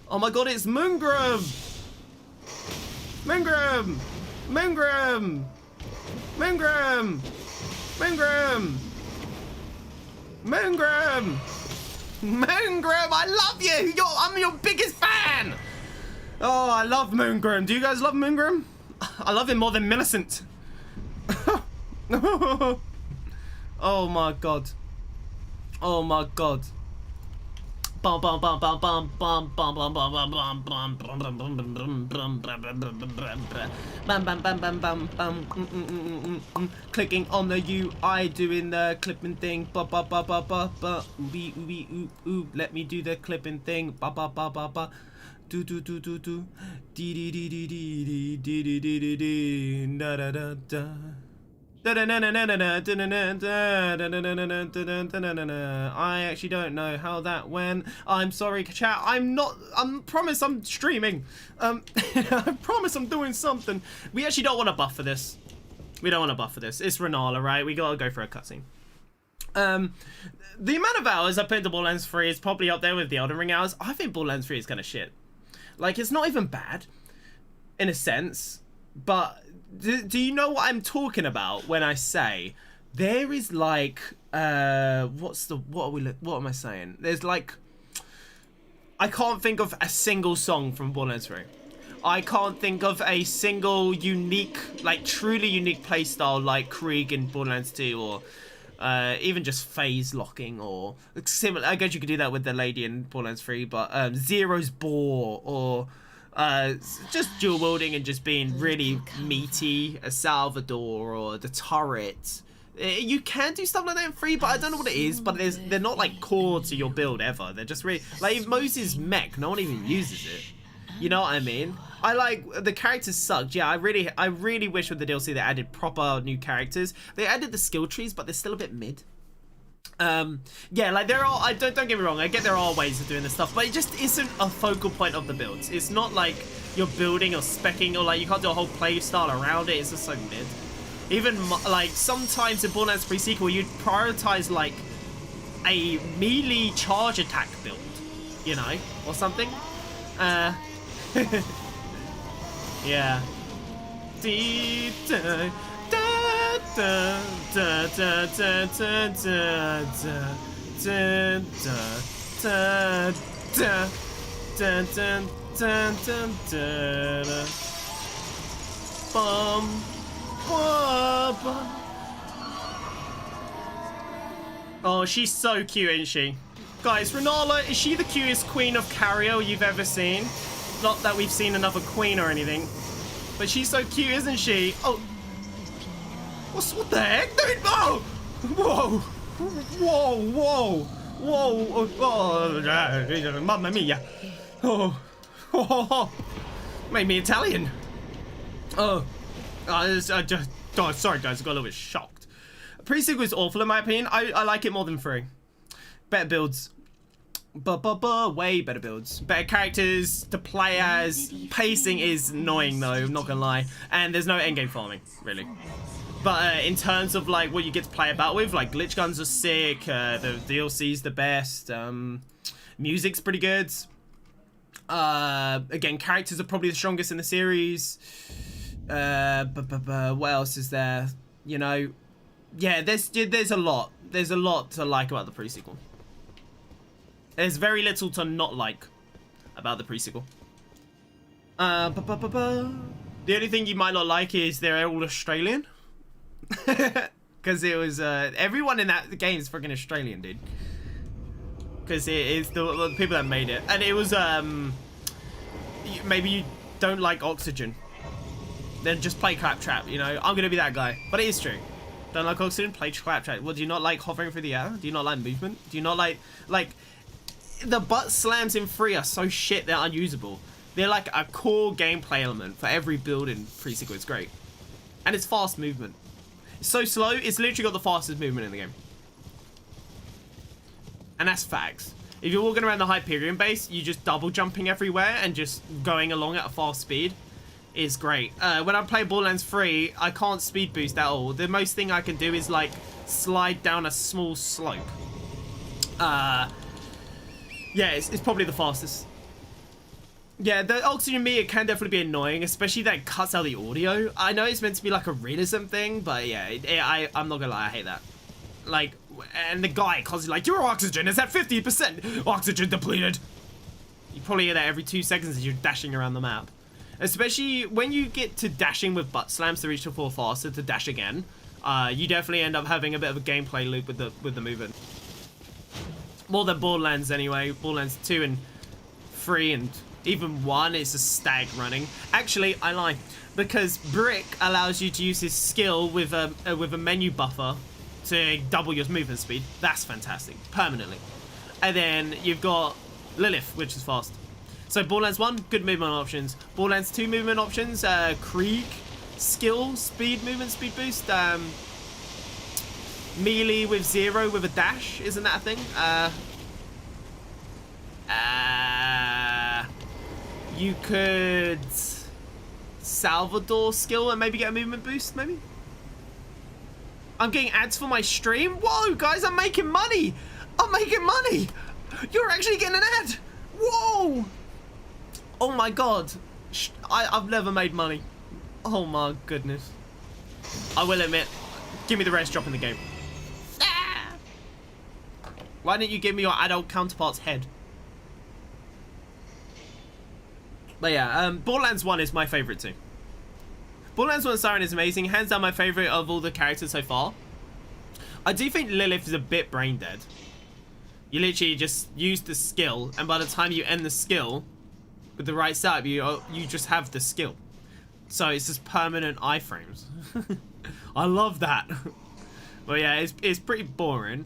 Oh my god, it's Moongram! Moongram! Moongram! Moongram! Moongram! Moongram! Moongram, I love you! I'm your biggest fan! Oh, I love Moongram. Do you guys love Moongram? I love him more than Millicent. Oh my god. Oh my god. Bum bum bum bum bum bum bum bum bum bum bum bum bum bum bum bum bum. Clicking on the UI, doing the clipping thing. Ba ba ba ba ba ba. Ooby ooby oo oo. Let me do the clipping thing. Ba ba ba ba ba. Do do do do do. Dee dee dee dee dee dee dee dee dee dee. Da da da da. I actually don't know how that went. I'm sorry, chat. I promise I'm streaming. I promise I'm doing something. We actually don't want to buff for this. We don't want to buff for this. It's Renala, right? We gotta go for a cutscene. The amount of hours I put into Borderlands 3 is probably up there with the Elden Ring hours. I think Borderlands 3 is kind of shit. Like, it's not even bad, in a sense, but do you know what I'm talking about when I say there is like what am I saying? There's like, I can't think of a single song from Borderlands 3. I can't think of a single unique, like truly unique playstyle like Krieg in Borderlands 2, or even just phase locking, or similar. I guess you could do that with the lady in Borderlands 3, but Zero's Boar, or just dual wielding and just being really meaty, a Salvador or the turret. You can do stuff like that in 3, but I don't know what it is. But they're not like core to your build ever. They're just really like Moses' mech. No one even uses it. You know what I mean? I like the characters sucked. Yeah, I really wish with the DLC they added proper new characters. They added the skill trees, but they're still a bit mid. Yeah, like there are, don't get me wrong, I get there are ways of doing this stuff, but it just isn't a focal point of the builds. It's not like you're building or speccing, or like you can't do a whole play style around it. It's just so mid. Even like sometimes in Borderlands pre-sequel you'd prioritize like a melee charge attack build, you know, or something. Yeah. Oh, she's so cute, isn't she? Guys, Renala, is she the cutest queen of Cario you've ever seen? Not that we've seen another queen or anything, but she's so cute, isn't she? Oh, what the heck, dude? Oh, whoa, whoa, whoa, whoa, oh, mamma mia. Oh, made me Italian. Oh, sorry guys, I got a little bit shocked. Pre-sequel is awful in my opinion. I like it more than 3. Better builds. Way better builds. Better characters to play as. Pacing is annoying though, I'm not gonna lie. And there's no endgame farming, really. But in terms of like what you get to play about with, like glitch guns are sick, the DLC's the best, music's pretty good. Again, characters are probably the strongest in the series. What else is there? You know, yeah, there's a lot. There's a lot to like about the pre-sequel. There's very little to not like about the pre-sequel. The only thing you might not like is they're all Australian. Because it was, everyone in that game is freaking Australian, dude. Because it is the people that made it. And it was, maybe you don't like Oxygen. Then just play Claptrap, you know? I'm gonna be that guy. But it is true. Don't like Oxygen? Play Claptrap. Well, do you not like hovering through the air? Do you not like movement? Do you not like, the butt slams in 3 are so shit they're unusable. They're like a core gameplay element for every build in pre-sequel. It's great. And it's fast movement. It's so slow, it's literally got the fastest movement in the game. And that's facts. If you're walking around the Hyperion base, you just double jumping everywhere and just going along at a fast speed is great. When I play Borderlands 3, I can't speed boost at all. The most thing I can do is like slide down a small slope. Yeah, it's probably the fastest. Yeah, the oxygen meter can definitely be annoying, especially that it cuts out the audio. I know it's meant to be like a realism thing, but yeah, I'm not gonna lie, I hate that. Like, and the guy constantly like, your oxygen is at 50%, oxygen depleted. You probably hear that every 2 seconds as you're dashing around the map. Especially when you get to dashing with butt slams to reach the floor faster to dash again, you definitely end up having a bit of a gameplay loop with the movement. More than Borderlands anyway. Borderlands 2 and 3 and even 1 is a stag running. Actually, I lie, because Brick allows you to use his skill with a menu buffer to double your movement speed. That's fantastic, permanently. And then you've got Lilith, which is fast. So Borderlands 1, good movement options. Borderlands 2 movement options, Krieg, skill, speed, movement, speed boost. Melee with 0 with a dash, isn't that a thing? You could Salvador skill and maybe get a movement boost, maybe? I'm getting ads for my stream? Whoa, guys, I'm making money! I'm making money! You're actually getting an ad! Whoa! Oh my god. I've never made money. Oh my goodness. I will admit, give me the rest drop in the game. Ah! Why didn't you give me your adult counterpart's head? But yeah, Borderlands 1 is my favourite too. Borderlands 1 Siren is amazing. Hands down my favourite of all the characters so far. I do think Lilith is a bit brain dead. You literally just use the skill, and by the time you end the skill, with the right setup, you just have the skill. So it's just permanent iframes. I love that. But yeah, it's pretty boring.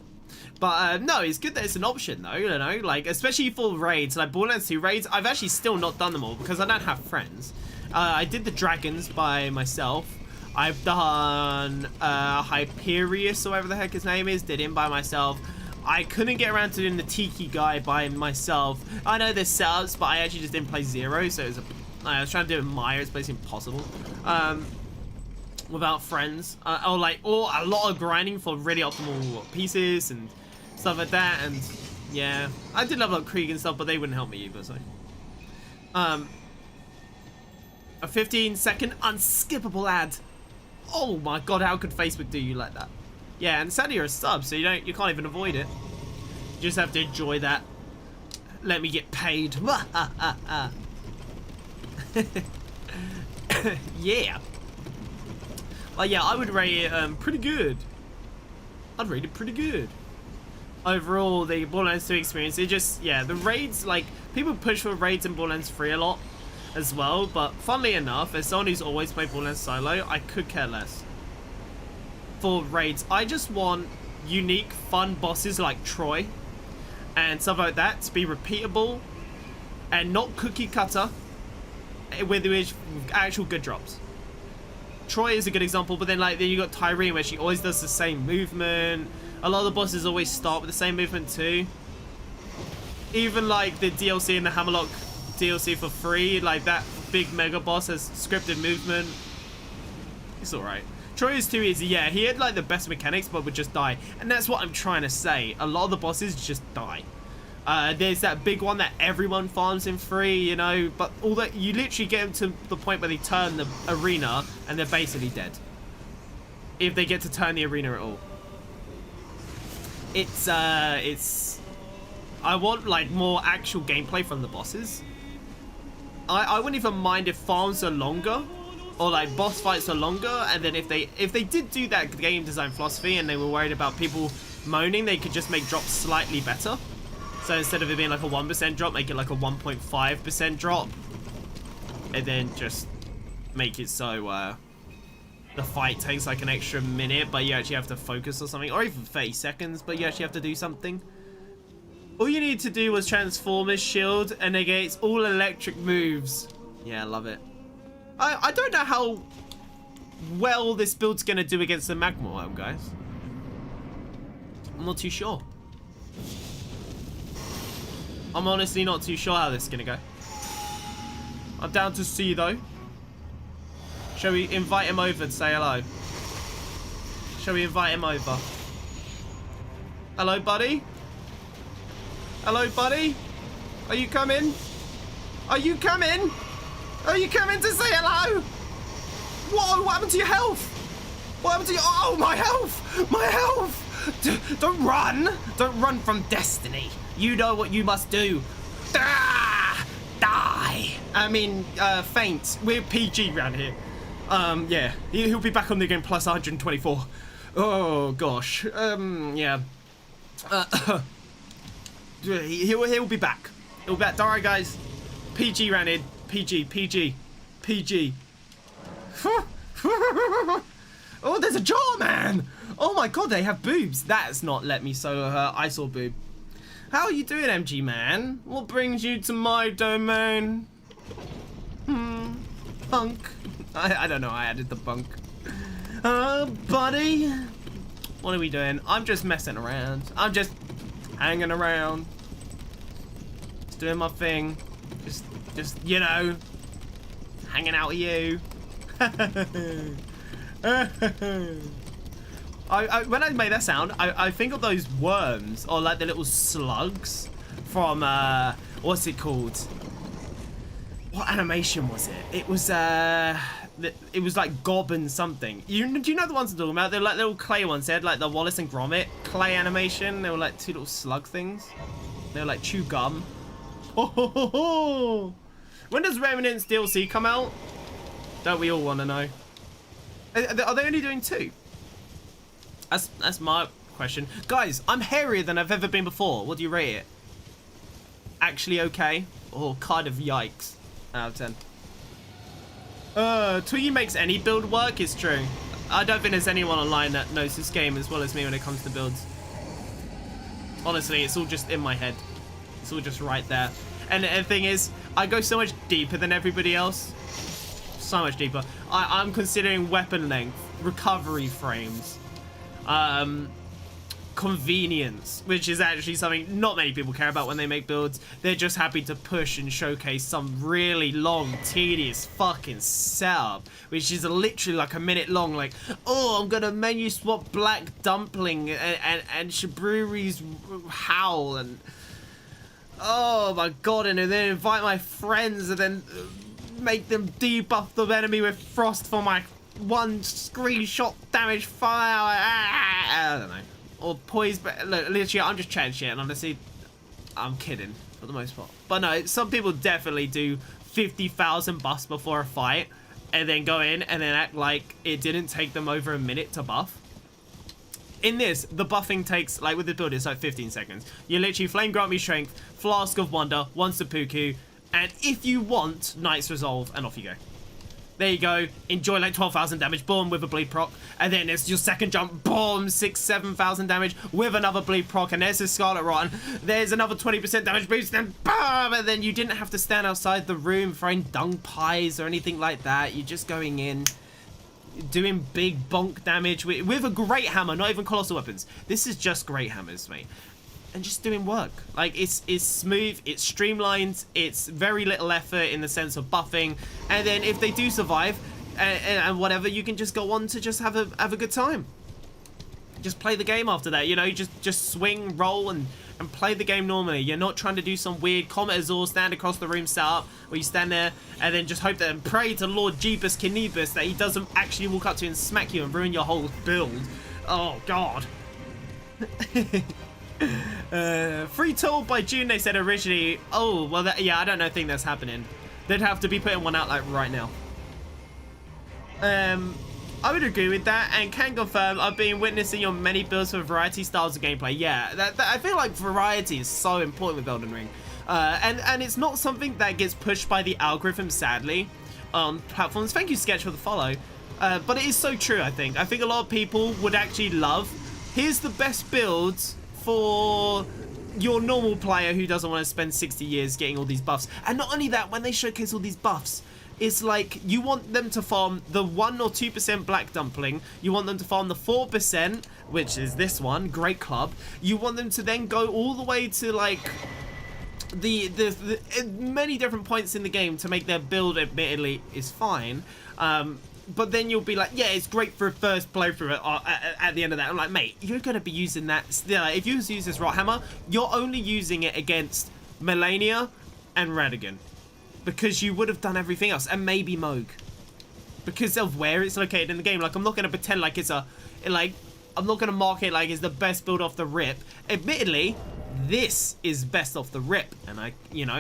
But no, it's good that it's an option though, you know, like especially for raids, like Borderlands 2 raids. I've actually still not done them all because I don't have friends. I did the dragons by myself. I've done Hyperius or whatever the heck his name is, did him by myself. I couldn't get around to doing the Tiki guy by myself. I know there's setups, but I actually just didn't play 0, so it was I was trying to do it with Maya, it's basically impossible. Without friends. Or a lot of grinding for really optimal pieces and stuff like that, and yeah. I did level up Krieg and stuff, but they wouldn't help me either, so. A 15-second unskippable ad. Oh my god, how could Facebook do you like that? Yeah, and sadly you're a sub, so you can't even avoid it. You just have to enjoy that. Let me get paid. Yeah. Yeah, I would rate it pretty good. I'd rate it pretty good. Overall, the Borderlands 2 experience, it just, yeah, the raids, like, people push for raids in Borderlands 3 a lot as well, but funnily enough, as someone who's always played Borderlands solo, I could care less for raids. I just want unique, fun bosses like Troy and stuff like that to be repeatable and not cookie cutter with actual good drops. Troy is a good example, but then you got Tyrene where she always does the same movement. A lot of the bosses always start with the same movement too. Even like the DLC and the Hammerlock DLC for free, like that big mega boss has scripted movement. It's alright. Troy is too easy, yeah, he had like the best mechanics but would just die. And that's what I'm trying to say. A lot of the bosses just die. There's that big one that everyone farms in free, you know, but all that you literally get them to the point where they turn the arena and they're basically dead. If they get to turn the arena at all. I I want like more actual gameplay from the bosses. I wouldn't even mind if farms are longer, or like boss fights are longer, and then if they did do that game design philosophy and they were worried about people moaning, they could just make drops slightly better. So instead of it being like a 1% drop, make it like a 1.5% drop, and then just make it so the fight takes like an extra minute, but you actually have to focus or something, or even 30 seconds, but you actually have to do something. All you need to do was transform his shield and negates all electric moves. Yeah, I love it. I don't know how well this build's gonna do against the magma worm, guys. I'm not too sure. I'm honestly not too sure how this is gonna go. I'm down to see though. Shall we invite him over to say hello? Shall we invite him over? Hello, buddy? Hello, buddy? Are you coming? Are you coming? Are you coming to say hello? Whoa, what happened to your health? What happened to your... Oh, my health! My health! Don't run! Don't run from destiny. You know what you must do. Die! I mean, faint. We're PG around here. Yeah. He'll be back on the game plus 124. Oh, gosh. Yeah. He'll be back. He'll be back. Don't worry, guys. PG ran in. PG. Oh, there's a jar, man. Oh my god, they have boobs. That's not let me solo her. I saw boob. How are you doing, MG man? What brings you to my domain? Punk. I don't know. I added the punk. Buddy. What are we doing? I'm just messing around. I'm just hanging around. Just doing my thing. Just you know, hanging out with you. When I made that sound, I think of those worms, or like the little slugs from what's it called? What animation was it? It was like Goblin something. Do you know the ones I'm talking about? They're like little clay ones. They had like the Wallace and Gromit clay animation. They were like two little slug things. They were like chew gum. Oh. When does Remnants DLC come out? Don't we all want to know? Are they only doing 2? That's my question. Guys, I'm hairier than I've ever been before. What do you rate it? Actually okay? Or kind of yikes out of 10? Twiggy makes any build work, it's true. I don't think there's anyone online that knows this game as well as me when it comes to builds. Honestly, it's all just in my head. It's all just right there. And the thing is, I go so much deeper than everybody else. So much deeper. I'm considering weapon length, recovery frames, convenience, which is actually something not many people care about when they make builds. They're just happy to push and showcase some really long, tedious fucking setup, which is literally like a minute long. Like, oh, I'm gonna menu swap Black Dumpling and Shabruri's Howl, and oh my god, and then invite my friends and then make them debuff the enemy with frost for my 1 screenshot damage fire. I don't know. Or poise, but look, literally, I'm just chatting shit, and honestly, I'm kidding for the most part. But no, some people definitely do 50,000 buffs before a fight, and then go in and then act like it didn't take them over a minute to buff. In this, the buffing takes, like with the build, it's like 15 seconds. You literally Flame Grant Me Strength, Flask of Wonder, 1 Seppuku, and if you want, Knight's Resolve, and off you go. There you go. Enjoy like 12,000 damage, boom, with a bleed proc. And then there's your second jump, boom, 6,000-7,000 damage with another bleed proc. And there's the Scarlet Rot. There's another 20% damage boost, and boom! And then you didn't have to stand outside the room throwing dung pies or anything like that. You're just going in, doing big bonk damage with a great hammer, not even colossal weapons. This is just great hammers, mate. And just doing work. Like, it's smooth, it's streamlined, it's very little effort in the sense of buffing, and then if they do survive and whatever, you can just go on to just have a good time. Just play the game after that, you know, just swing, roll, and play the game normally. You're not trying to do some weird Comet Azor stand across the room setup where you stand there and then just hope that and pray to Lord Jeebus Knieebus that he doesn't actually walk up to you and smack you and ruin your whole build. Oh god. Free tool by June, they said originally. Oh, well, yeah, I don't think that's happening. They'd have to be putting one out like right now. I would agree with that, and can confirm I've been witnessing your many builds for variety styles of gameplay. Yeah, I feel like variety is so important with Elden Ring. And it's not something that gets pushed by the algorithm, sadly, on platforms. Thank you, Sketch, for the follow. But it is so true, I think. I think a lot of people would actually love, here's the best builds for your normal player who doesn't want to spend 60 years getting all these buffs. And not only that, when they showcase all these buffs, it's like you want them to farm the 1 or 2% black dumpling. You want them to farm the 4%, which is this one, Great Club. You want them to then go all the way to like the many different points in the game to make their build, admittedly, is fine. But then you'll be like, yeah, it's great for a first playthrough at the end of that. I'm like, mate, you're going to be using that. If you use this Rot Hammer, you're only using it against Melania and Radagon. Because you would have done everything else, and maybe Moog, because of where it's located in the game. Like, I'm not going to pretend like it's I'm not going to mark it like it's the best build off the rip. Admittedly, this is best off the rip, and I,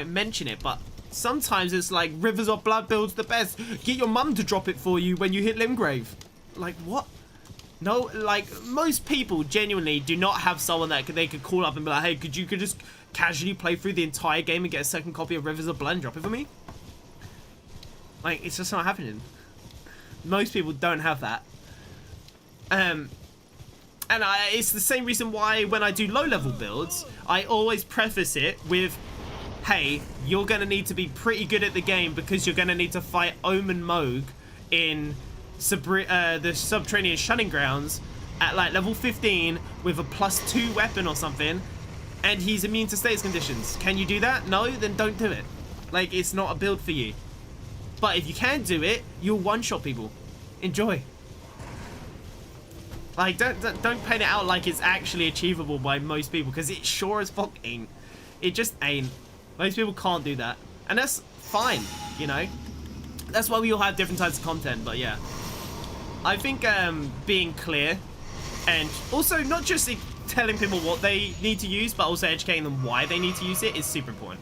mention it, but sometimes it's like Rivers of Blood builds the best. Get your mum to drop it for you when you hit Limgrave. Like, what? No, like, most people genuinely do not have someone that they could call up and be like, hey, could you just casually play through the entire game and get a second copy of Rivers of Blood and drop it for me? Like, it's just not happening. Most people don't have that. It's the same reason why when I do low-level builds, I always preface it with, hey, you're going to need to be pretty good at the game because you're going to need to fight Omen Moog in the Subterranean Shunning Grounds at like level 15 with a +2 weapon or something, and he's immune to status conditions. Can you do that? No? Then don't do it. Like, it's not a build for you. But if you can do it, you'll one-shot people. Enjoy. Like, don't paint it out like it's actually achievable by most people, because it sure as fuck ain't. It just ain't. Most people can't do that. And that's fine, That's why we all have different types of content, but yeah. I think being clear, and also not just telling people what they need to use, but also educating them why they need to use it is super important.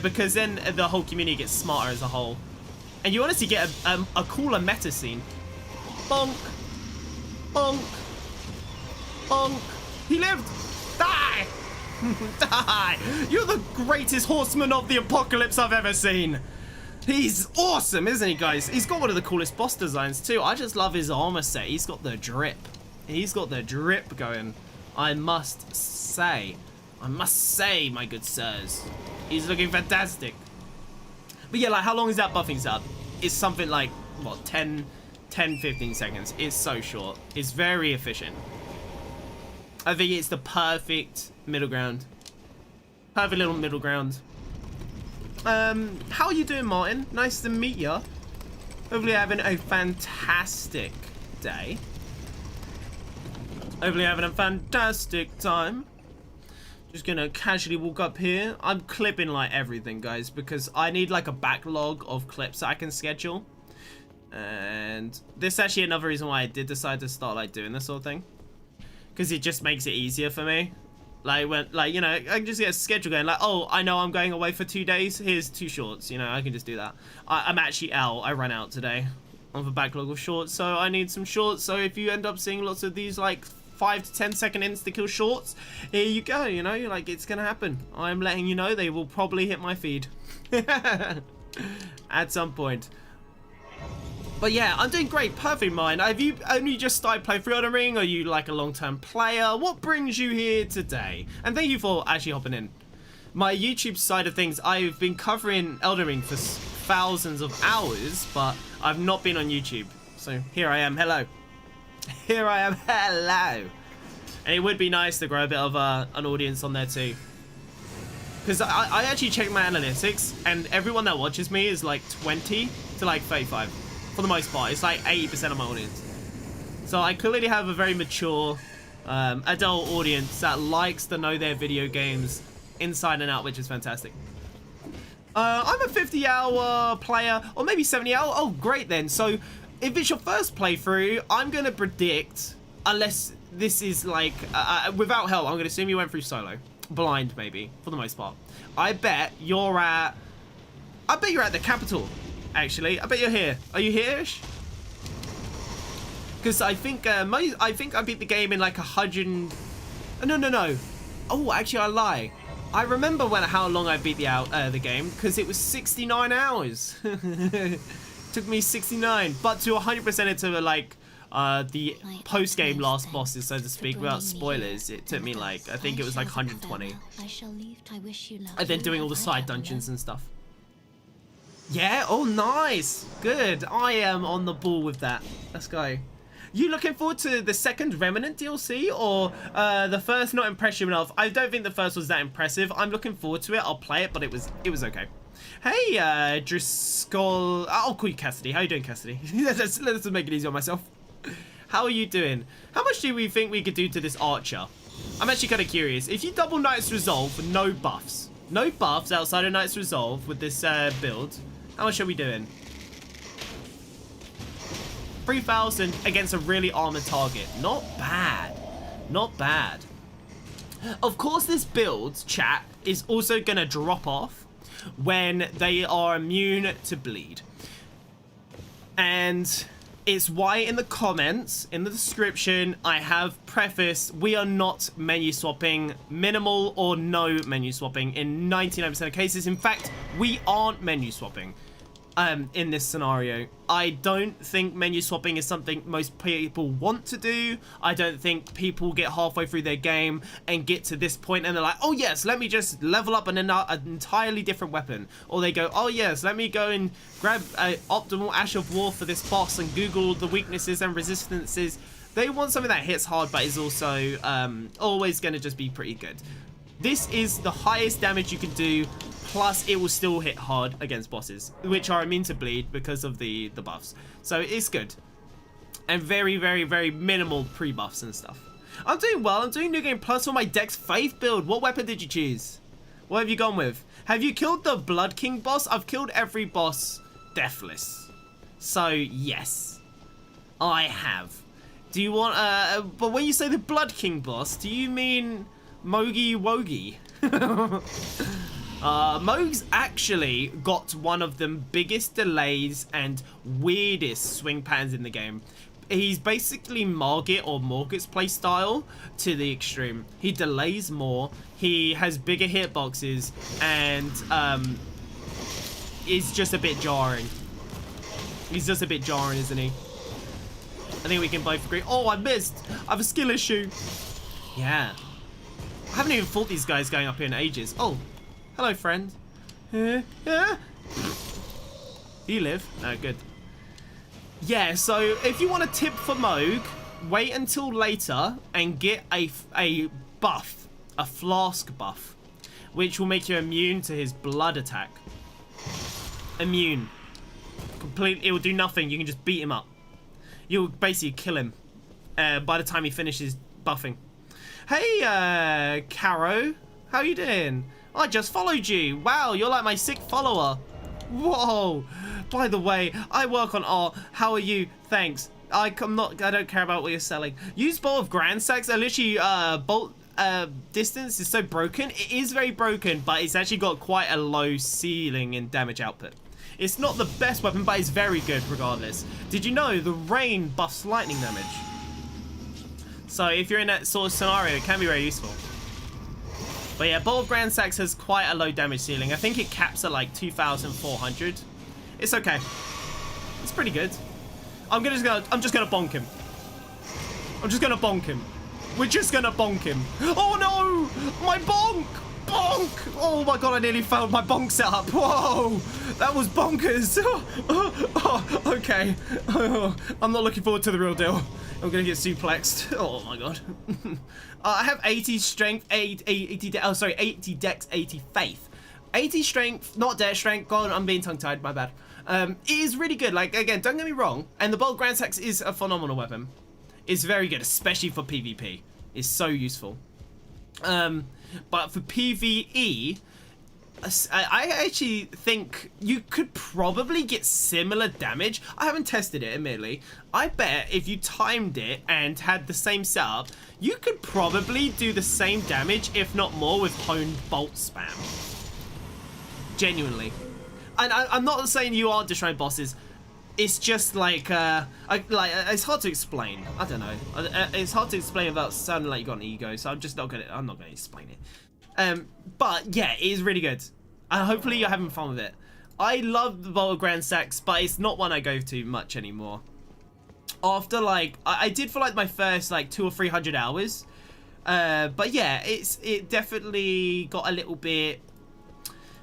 Because then the whole community gets smarter as a whole. And you honestly get a cooler meta scene. Bonk. Bonk. Bonk. He lived. Die. Die. You're the greatest horseman of the apocalypse I've ever seen. He's awesome, isn't he, guys? He's got one of the coolest boss designs, too. I just love his armor set. He's got the drip. He's got the drip going. I must say, my good sirs. He's looking fantastic. But yeah, like, how long is that buffing setup? It's something like, what, 10, 15 seconds. It's so short. It's very efficient. I think it's the perfect middle ground. Perfect little middle ground. How are you doing, Martin? Nice to meet you. Hopefully you're having a fantastic day. Hopefully you're having a fantastic time. Just gonna casually walk up here. I'm clipping like everything, guys, because I need like a backlog of clips that I can schedule. And this is actually another reason why I did decide to start like doing this sort of thing, because it just makes it easier for me. Like, when, like, I can just get a schedule going. Like, oh, I know I'm going away for 2 days. Here's 2 shorts. I can just do that. I'm actually out. I ran out today of a backlog of shorts, so I need some shorts. So if you end up seeing lots of these, like, 5 to 10 second insta-kill shorts, here you go, like, it's gonna happen. I'm letting you know they will probably hit my feed. At some point. But yeah, I'm doing great. Perfect, mine. Have you only just started playing through Elden Ring? Or are you like a long-term player? What brings you here today? And thank you for actually hopping in. My YouTube side of things, I've been covering Elden Ring for thousands of hours, but I've not been on YouTube. So here I am. Hello. Here I am. Hello. And it would be nice to grow a bit of an audience on there too. Because I actually check my analytics, and everyone that watches me is like 20 to like 35. For the most part, it's like 80% of my audience. So I clearly have a very mature adult audience that likes to know their video games inside and out, which is fantastic. I'm a 50-hour player, or maybe 70-hour. Oh, great then. So if it's your first playthrough, I'm going to predict, unless this is like, without help, I'm going to assume you went through solo. Blind, maybe, for the most part. I bet you're at the capital, actually. I bet you're here. Are you here-ish? Because I think I beat the game in like 100... No. Oh, actually, I lie. I remember how long I beat the game, because it was 69 hours. Took me 69, but to 100% it to like the post-game last bosses, so to speak, without spoilers, it took me like, I think it was like 120. And then doing all the side dungeons and stuff. Yeah, oh nice, good. I am on the ball with that. Let's go. You looking forward to the second Remnant DLC, or the first not impressive enough? I don't think the first was that impressive. I'm looking forward to it. I'll play it, but it was okay. Hey, Driscoll. I'll call you Cassidy. How you doing, Cassidy? let's make it easy on myself. How are you doing? How much do we think we could do to this archer? I'm actually kind of curious. If you double Knight's Resolve with no buffs outside of Knight's Resolve with this build, how much are we doing? 3,000 against a really armored target. Not bad. Not bad. Of course, this build, chat, is also going to drop off when they are immune to bleed. And it's why in the comments, in the description, I have prefaced, we are not menu swapping, minimal or no menu swapping in 99% of cases. In fact, we aren't menu swapping. In this scenario, I don't think menu swapping is something most people want to do. I don't think people get halfway through their game and get to this point and they're like, oh yes, let me just level up an entirely different weapon. Or they go, oh yes, let me go and grab an optimal Ash of War for this boss and Google the weaknesses and resistances. They want something that hits hard but is also always going to just be pretty good. This is the highest damage you can do, plus it will still hit hard against bosses, which are immune to bleed because of the buffs. So it's good. And very, very, very minimal pre-buffs and stuff. I'm doing well. I'm doing New Game Plus for my Dex Faith build. What weapon did you choose? What have you gone with? Have you killed the Blood King boss? I've killed every boss deathless. So, yes. I have. Do you want... but when you say the Blood King boss, do you mean... Mogi Wogi? Moog's actually got one of the biggest delays and weirdest swing patterns in the game. He's basically Margit or Morgit's playstyle to the extreme. He delays more, he has bigger hitboxes, and is just a bit jarring. He's just a bit jarring, isn't he? I think we can both agree. Oh, I missed! I have a skill issue. Yeah. I haven't even fought these guys going up here in ages. Oh, hello, friend. Do you live? No, good. Yeah, so if you want a tip for Moog, wait until later and get a buff, a flask buff, which will make you immune to his blood attack. Immune. Completely, it will do nothing. You can just beat him up. You'll basically kill him by the time he finishes buffing. Hey, Caro. How you doing? I just followed you. Wow, you're like my 6th follower. Whoa. By the way, I work on art. How are you? Thanks. I don't care about what you're selling. Use Bolt of Grand Sacks. Literally, bolt distance is so broken. It is very broken, but it's actually got quite a low ceiling and damage output. It's not the best weapon, but it's very good regardless. Did you know the rain buffs lightning damage? So if you're in that sort of scenario, it can be very useful. But yeah, Bolt of Grand Sacks has quite a low damage ceiling. I think it caps at like 2,400. It's okay. It's pretty good. I'm just gonna bonk him. I'm just gonna bonk him. We're just gonna bonk him. Oh no! My bonk! Bonk! Oh my god, I nearly failed my bonk setup. Whoa! That was bonkers. Okay. I'm not looking forward to the real deal. I'm gonna get suplexed. Oh my god. I have 80 strength, 80 dex, 80 faith. 80 strength, not dex strength. God, I'm being tongue-tied, my bad. It is really good. Like, again, don't get me wrong. And the Bolt of Grand Sacks is a phenomenal weapon. It's very good, especially for PvP. It's so useful. But for PvE, I actually think you could probably get similar damage. I haven't tested it, admittedly. I bet if you timed it and had the same setup, you could probably do the same damage, if not more, with honed bolt spam. Genuinely. And I'm not saying you are destroying bosses. It's just like, it's hard to explain. I don't know. It's hard to explain without sounding like you got an ego, so I'm not gonna explain it. But yeah, it is really good. And hopefully you're having fun with it. I love the Vault of Grand Stacks, but it's not one I go to much anymore. After like, I did for like my first like 200 or 300 hours. But yeah, it definitely got a little bit,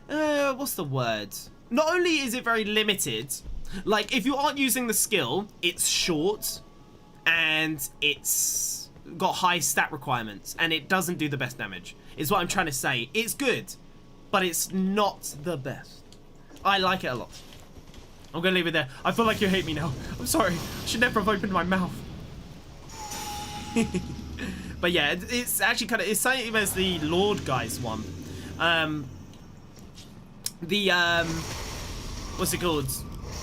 what's the word? Not only is it very limited, like if you aren't using the skill, it's short and it's got high stat requirements and it doesn't do the best damage, is what I'm trying to say. It's good, but it's not the best. I like it a lot. I'm gonna leave it there. I feel like you hate me now. I'm sorry. I should never have opened my mouth. But yeah, it's actually kind of, it's same as the Lord Guys one. What's it called?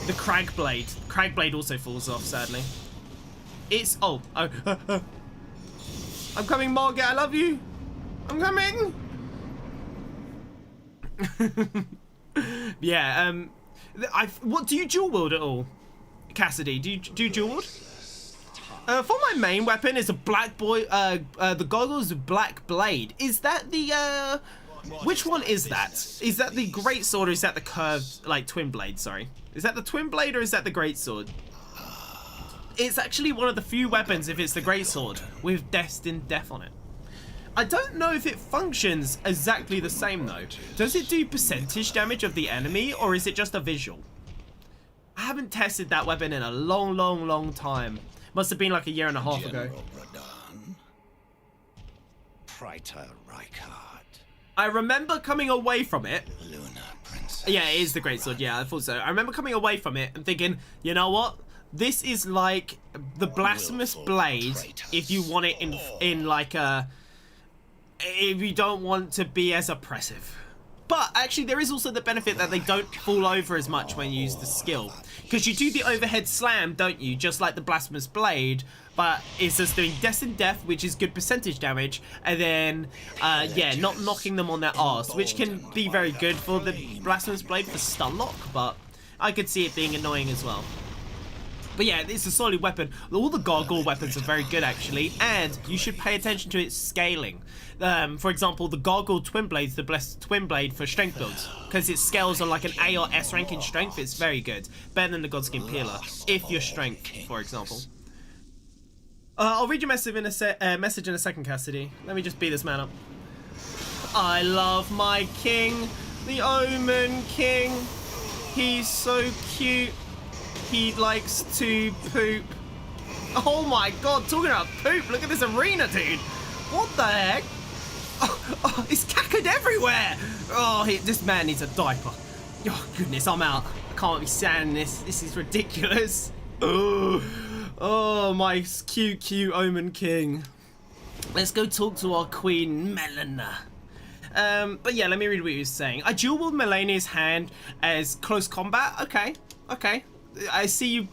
The Crag Blade. Crag Blade also falls off, sadly. It's, I'm coming, Margaret, I love you. I'm coming. Yeah, what, do you dual wield at all? Cassidy, do you dual wield? For my main weapon is a the goggles black blade. Is that the, which one is that? Is that the great sword or is that the curved, like, twin blade, sorry? Is that the twin blade or is that the great sword? It's actually one of the few weapons, if it's the great sword, with destined death on it. I don't know if it functions exactly the same though. Does it do percentage damage of the enemy or is it just a visual? I haven't tested that weapon in a long time. Must have been like a year and a half ago. I remember coming away from it. Yeah, it is the great sword. Yeah, I thought so. I remember coming away from it and thinking, you know what? This is like the blasphemous blade if you want it in like a, if you don't want to be as oppressive. But actually there is also the benefit that they don't fall over as much when you use the skill. Because you do the overhead slam, don't you? Just like the blasphemous blade, but it's just doing destined death, which is good percentage damage, and then, yeah, not knocking them on their arse, which can be very good for the blasphemous blade for stun lock, but I could see it being annoying as well. But yeah, it's a solid weapon. All the gargoyle weapons are very good actually, and you should pay attention to its scaling. For example, the gargoyle twin blade's the blessed twin blade for strength builds, because it scales on like an A or S rank in strength. It's very good, better than the Godskin Peeler if you're strength, for example. I'll read your message in a second, Cassidy. Let me just beat this man up. I love my king, the Omen King. He's so cute. He likes to poop. Oh my god, talking about poop, look at this arena, dude. What the heck? Oh, it's cackered everywhere. Oh, this man needs a diaper. Oh, goodness, I'm out. I can't be standing this. This is ridiculous. Oh, my cute Omen King. Let's go talk to our queen, Melina. But yeah, let me read what he was saying. I dual wield Melina's hand as close combat. Okay. I see you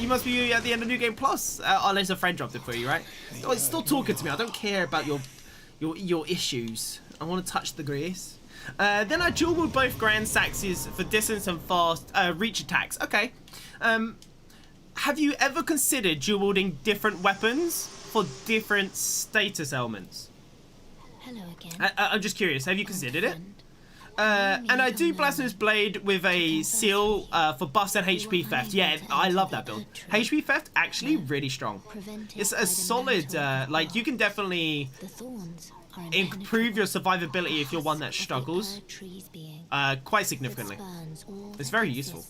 must be at the end of New Game Plus. Unless a friend dropped it for you, right? Oh, it's still talking to me. I don't care about your issues. I want to touch the grease. Then I dual wield both Grand Saxes for distance and fast reach attacks. Okay. Have you ever considered dual wielding different weapons for different status elements? Hello again. I'm just curious. Have you considered it? And I do Blasphemous Blade with a seal for buffs and HP theft. Yeah, I love that build. HP theft, actually really strong. It's a solid, like you can definitely improve your survivability if you're one that struggles quite significantly. It's very useful.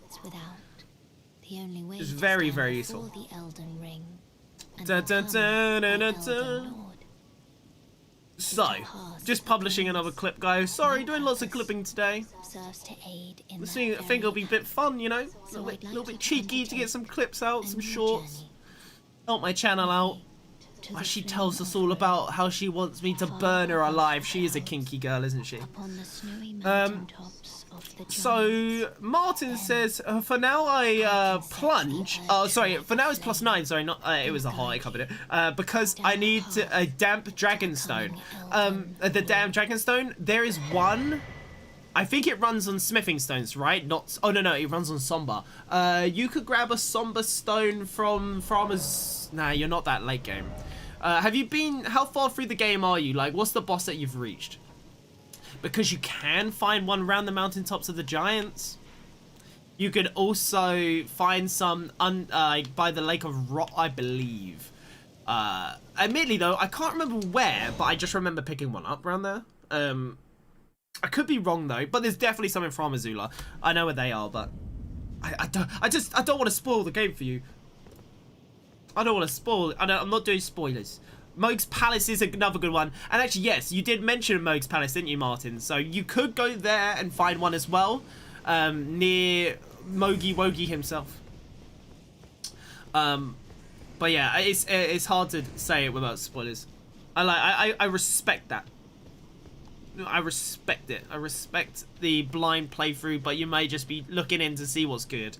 It's very, very useful. So, just publishing another clip, guys. Sorry, doing lots of clipping today. I think it'll be a bit fun, you know? A little bit cheeky to get some clips out, some shorts. Help my channel out. Why she tells us all about how she wants me to burn her alive. She is a kinky girl, isn't she? So Martin says, for now I plunge. Oh, sorry. For now it's +9. Sorry, not. It was a hole. I covered it. Because I need a damp dragonstone. The damp dragonstone. There is one. I think it runs on smithing stones, right? Not. Oh no, it runs on somber. You could grab a somber stone from farmers. Nah, you're not that late game. Have you been? How far through the game are you? Like, what's the boss that you've reached? Because you can find one around the mountaintops of the giants. You could also find some by the Lake of Rot, I believe. Admittedly though, I can't remember where, but I just remember picking one up around there. I could be wrong though, but there's definitely some in Framazula. I know where they are, but I don't want to spoil the game for you. I don't want to spoil. I'm not doing spoilers. Moog's Palace is another good one. And actually, yes, you did mention Moog's Palace, didn't you, Martin? So you could go there and find one as well, near Mogi Wogi himself. But yeah, it's hard to say it without spoilers. I respect that. I respect it. I respect the blind playthrough, but you may just be looking in to see what's good.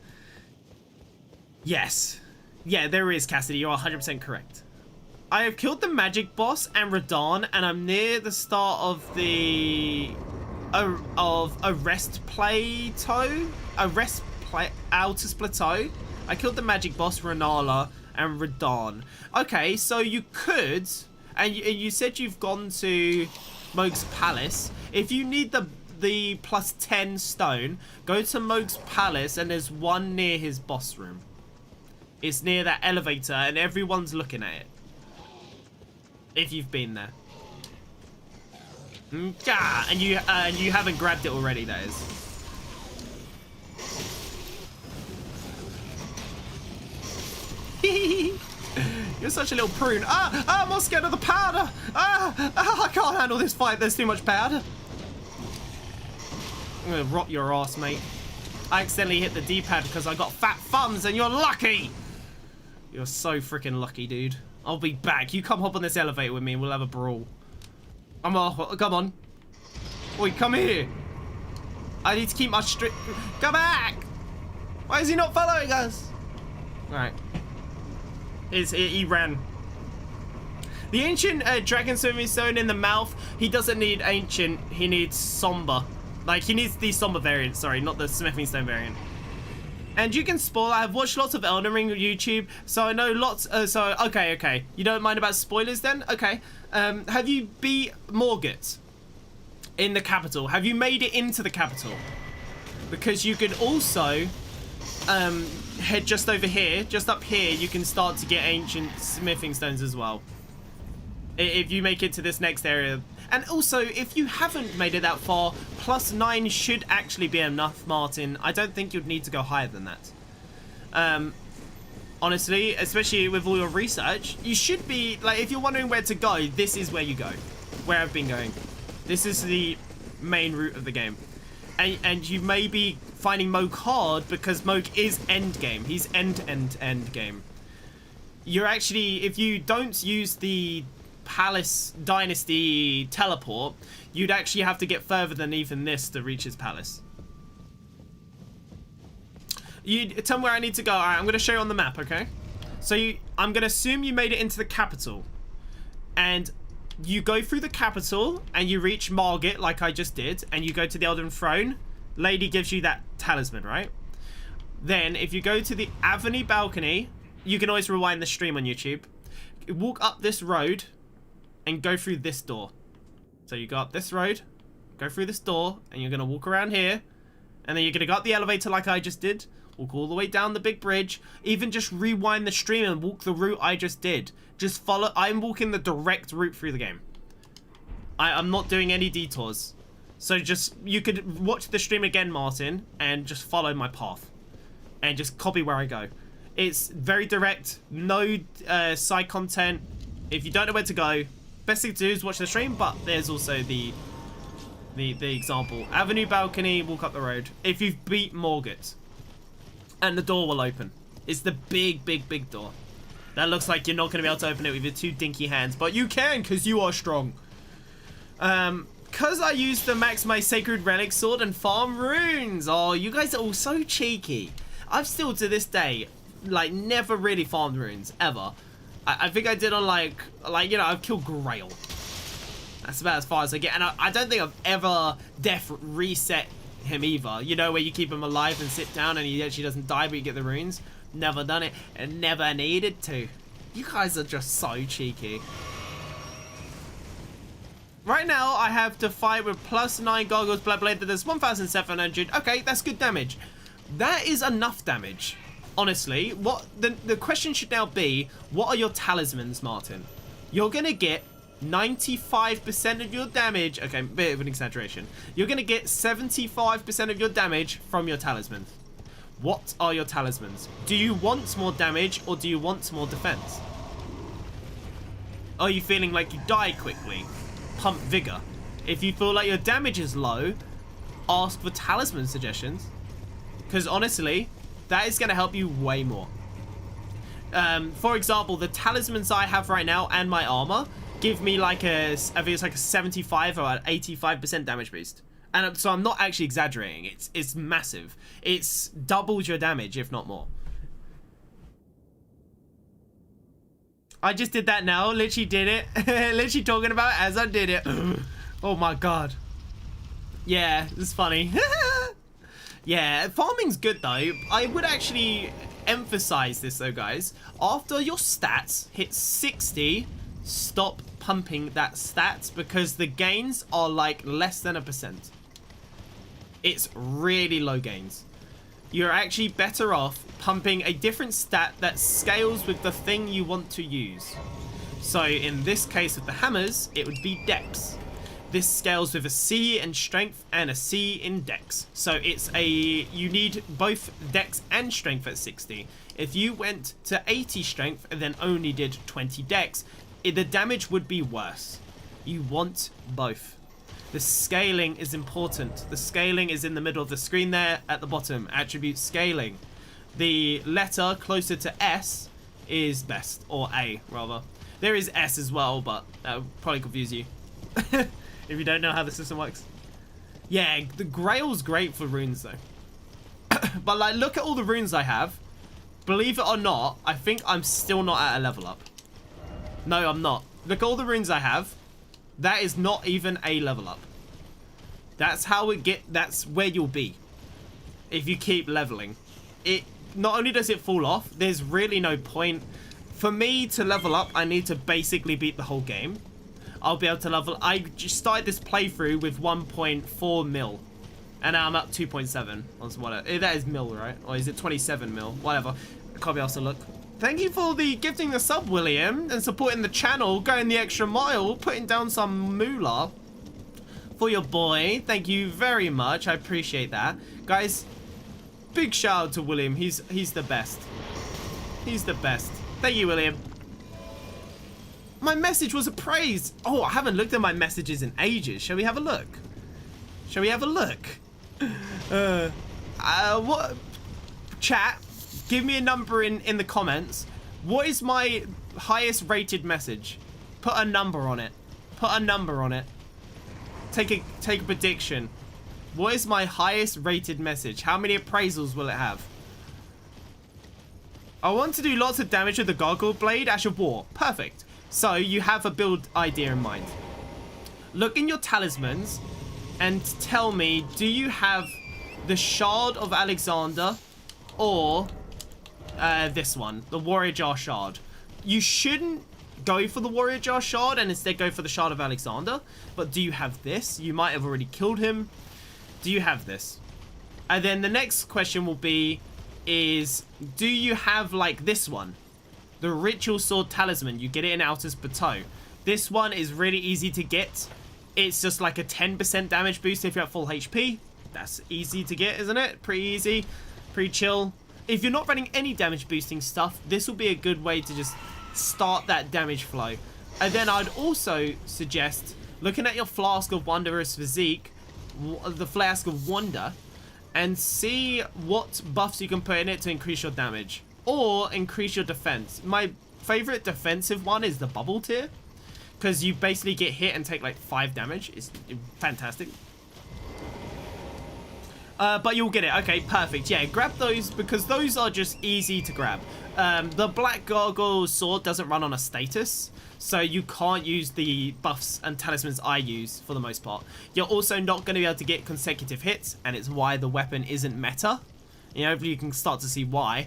Yes. Yeah, there is, Cassidy. You're 100% correct. I have killed the magic boss and Radahn, and I'm near the start of the Altus Plateau. I killed the magic boss, Renala, and Radahn. Okay, so you could, and you said you've gone to Moog's Palace. If you need the +10 stone, go to Moog's Palace, and there's one near his boss room. It's near that elevator, and everyone's looking at it. If you've been there. And you haven't grabbed it already, that is. You're such a little prune. I'm more scared of the powder. I can't handle this fight. There's too much powder. I'm gonna rot your ass, mate. I accidentally hit the D-pad because I got fat thumbs, and you're lucky. You're so freaking lucky, dude. I'll be back. You come hop on this elevator with me and we'll have a brawl. Come on. Wait, come here. I need to keep my strict. Come back! Why is he not following us? Alright. He ran. The ancient dragon swimming stone in the mouth. He doesn't need ancient. He needs somber. Like, he needs the somber variant. Sorry, not the smithing stone variant. And you can spoil. I've watched lots of Elden Ring on YouTube, so I know lots. Okay. You don't mind about spoilers then? Okay. Have you beat Morgott in the capital? Have you made it into the capital? Because you can also head just over here, just up here. You can start to get ancient smithing stones as well. If you make it to this next area. And also, if you haven't made it that far, +9 should actually be enough, Martin. I don't think you'd need to go higher than that. Honestly, especially with all your research, you should be, like, if you're wondering where to go, this is where you go. Where I've been going. This is the main route of the game. And you may be finding Moog hard because Moog is end game. He's end game. You're actually, if you don't use the Palace Dynasty teleport, you'd actually have to get further than even this to reach his palace. You tell me where I need to go. Alright, I'm going to show you on the map, okay? So I'm going to assume you made it into the capital. And you go through the capital and you reach Margit like I just did, and you go to the Elden Throne. Lady gives you that talisman, right? Then if you go to the Avenue balcony, you can always rewind the stream on YouTube. Walk up this road and go through this door. So you go up this road, go through this door, and you're going to walk around here, and then you're going to go up the elevator like I just did, walk all the way down the big bridge, even just rewind the stream and walk the route I just did. Just follow. I'm walking the direct route through the game. I'm not doing any detours. So just, you could watch the stream again, Martin, and just follow my path. And just copy where I go. It's very direct, no side content. If you don't know where to go, best thing to do is watch the stream, but there's also the example. Avenue balcony, walk up the road. If you've beat Morgott. And the door will open. It's the big door. That looks like you're not going to be able to open it with your 2 dinky hands, but you can because you are strong. Because I used to max my Sacred Relic Sword and farm runes. Oh, you guys are all so cheeky. I've still, to this day, like, never really farmed runes, ever. I think I did on, like, you know, I've killed Grail. That's about as far as I get. And I don't think I've ever death reset him either. You know, where you keep him alive and sit down and he actually doesn't die, but you get the runes. Never done it and never needed to. You guys are just so cheeky. Right now, I have to fight with +9 Gargoyles, Bloodblade, that does 1,700. Okay, that's good damage. That is enough damage. Honestly, what the question should now be, what are your talismans, Martin? You're going to get 95% of your damage. Okay, bit of an exaggeration. You're going to get 75% of your damage from your talismans. What are your talismans? Do you want more damage or do you want more defense? Are you feeling like you die quickly? Pump vigor. If you feel like your damage is low, ask for talisman suggestions. Because honestly, that is going to help you way more. For example, the talismans I have right now and my armor give me like I think it's like a 75 or an 85% damage boost. And so I'm not actually exaggerating. It's massive. It's doubled your damage, if not more. I just did that now. Literally did it. Literally talking about it as I did it. Oh my god. Yeah, it's funny. Yeah, farming's good though. I would actually emphasize this though, guys. After your stats hit 60, stop pumping that stats because the gains are like less than 1%. It's really low gains. You're actually better off pumping a different stat that scales with the thing you want to use. So in this case with the hammers, it would be dex. This scales with a C in strength and a C in dex. So you need both dex and strength at 60. If you went to 80 strength and then only did 20 dex, the damage would be worse. You want both. The scaling is important. The scaling is in the middle of the screen there at the bottom. Attribute scaling. The letter closer to S is best, or A rather. There is S as well, but that would probably confuse you if you don't know how the system works. Yeah, the Grail's great for runes though. But like, look at all the runes I have. Believe it or not, I think I'm still not at a level up. No, I'm not. Look at all the runes I have. That is not even a level up. That's that's where you'll be if you keep leveling. It not only does it fall off, there's really no point. For me to level up, I need to basically beat the whole game. I'll be able to level. I just started this playthrough with 1.4 mil. And now I'm up 2.7. That is mil, right? Or is it 27 mil? Whatever. I can't be asked to look. Thank you for gifting the sub, William, and supporting the channel, going the extra mile, putting down some moolah for your boy. Thank you very much. I appreciate that. Guys, big shout out to William. He's the best. He's the best. Thank you, William. My message was appraised. Oh, I haven't looked at my messages in ages. Shall we have a look? Shall we have a look? What? Chat. Give me a number in the comments. What is my highest rated message? Put a number on it. Put a number on it. Take a prediction. What is my highest rated message? How many appraisals will it have? I want to do lots of damage with the Gargoyle Blade, Ash of War. Perfect. So you have a build idea in mind. Look in your talismans and tell me, do you have the Shard of Alexander or this one, the Warrior Jar Shard? You shouldn't go for the Warrior Jar Shard and instead go for the Shard of Alexander. But do you have this? You might have already killed him. Do you have this? And then the next question will be, do you have like this one? The Ritual Sword Talisman. You get it in Altus Bateau. This one is really easy to get. It's just like a 10% damage boost if you're at full HP. That's easy to get, isn't it? Pretty easy. Pretty chill. If you're not running any damage boosting stuff, this will be a good way to just start that damage flow. And then I'd also suggest looking at your Flask of Wondrous Physique, the Flask of Wonder, and see what buffs you can put in it to increase your damage or increase your defense. My favorite defensive one is the bubble tier, because you basically get hit and take like 5 damage. It's fantastic. But you'll get it. Okay, perfect. Yeah, grab those because those are just easy to grab. The Black Gargoyle sword doesn't run on a status, so you can't use the buffs and talismans I use for the most part. You're also not going to be able to get consecutive hits, and it's why the weapon isn't meta. You know, hopefully you can start to see why.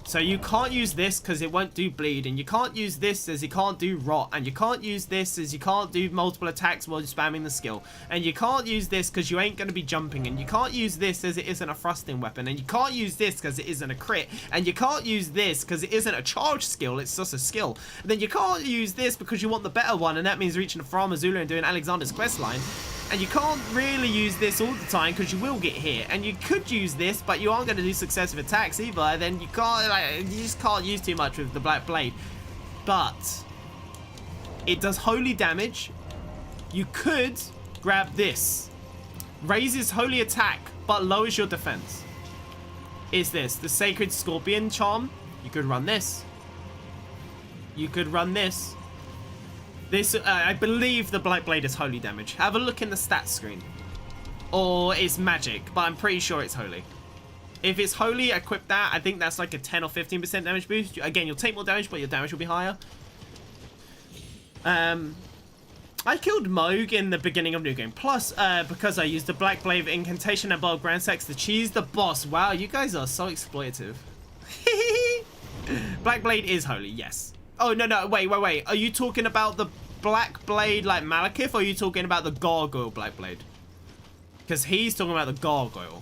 So you can't use this because it won't do bleed, and you can't use this as you can't do rot, and you can't use this as you can't do multiple attacks while you're spamming the skill, and you can't use this because you ain't going to be jumping, and you can't use this as it isn't a thrusting weapon, and you can't use this because it isn't a crit, and you can't use this because it isn't a charge skill, it's just a skill. And then you can't use this because you want the better one, and that means reaching the Farm Azula and doing Alexander's questline. And you can't really use this all the time because you will get hit. And you could use this, but you aren't going to do successive attacks either. And then you can't, like, you just can't use too much with the Black Blade. But it does holy damage. You could grab this. Raises holy attack, but lowers your defense. Is this the Sacred Scorpion Charm? You could run this. You could run this. This, I believe the Black Blade is holy damage. Have a look in the stats screen. Or it's magic, but I'm pretty sure it's holy. If it's holy, equip that. I think that's like a 10 or 15% damage boost. Again, you'll take more damage, but your damage will be higher. I killed Moog in the beginning of New Game Plus because I used the Black Blade Incantation and Bold Grand Sex to cheese the boss. Wow, you guys are so exploitative. Black Blade is holy, yes. Oh, no, wait. Are you talking about the Black Blade like Malekith, or are you talking about the Gargoyle Black Blade? Because he's talking about the Gargoyle.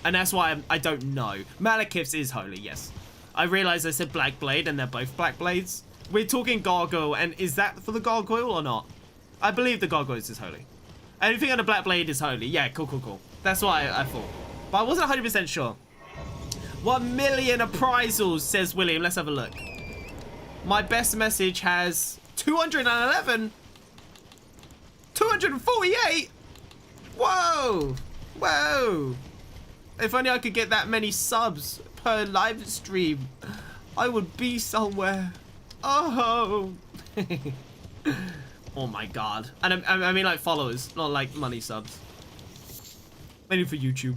And that's why I don't know. Malekith's is holy, yes. I realized I said Black Blade, and they're both Black Blades. We're talking Gargoyle, and is that for the Gargoyle or not? I believe the Gargoyles is holy. Anything on the Black Blade is holy. Yeah, cool. That's what I thought. But I wasn't 100% sure. 1 million appraisals, says William. Let's have a look. My best message has 211. 248. Whoa. If only I could get that many subs per live stream, I would be somewhere. Oh. Oh my god. And I mean like followers, not like money subs. Mainly for YouTube.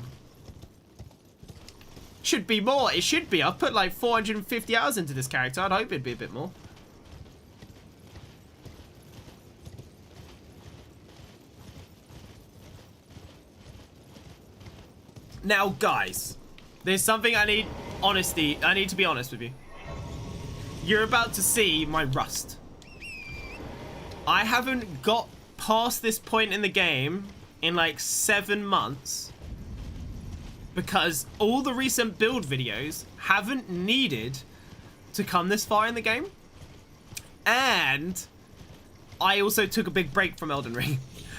Should be more. It should be. I've put like 450 hours into this character. I'd hope it'd be a bit more. Now, guys, there's something I need honesty. I need to be honest with you. You're about to see my rust. I haven't got past this point in the game in like 7 months. Because all the recent build videos haven't needed to come this far in the game. And I also took a big break from Elden Ring.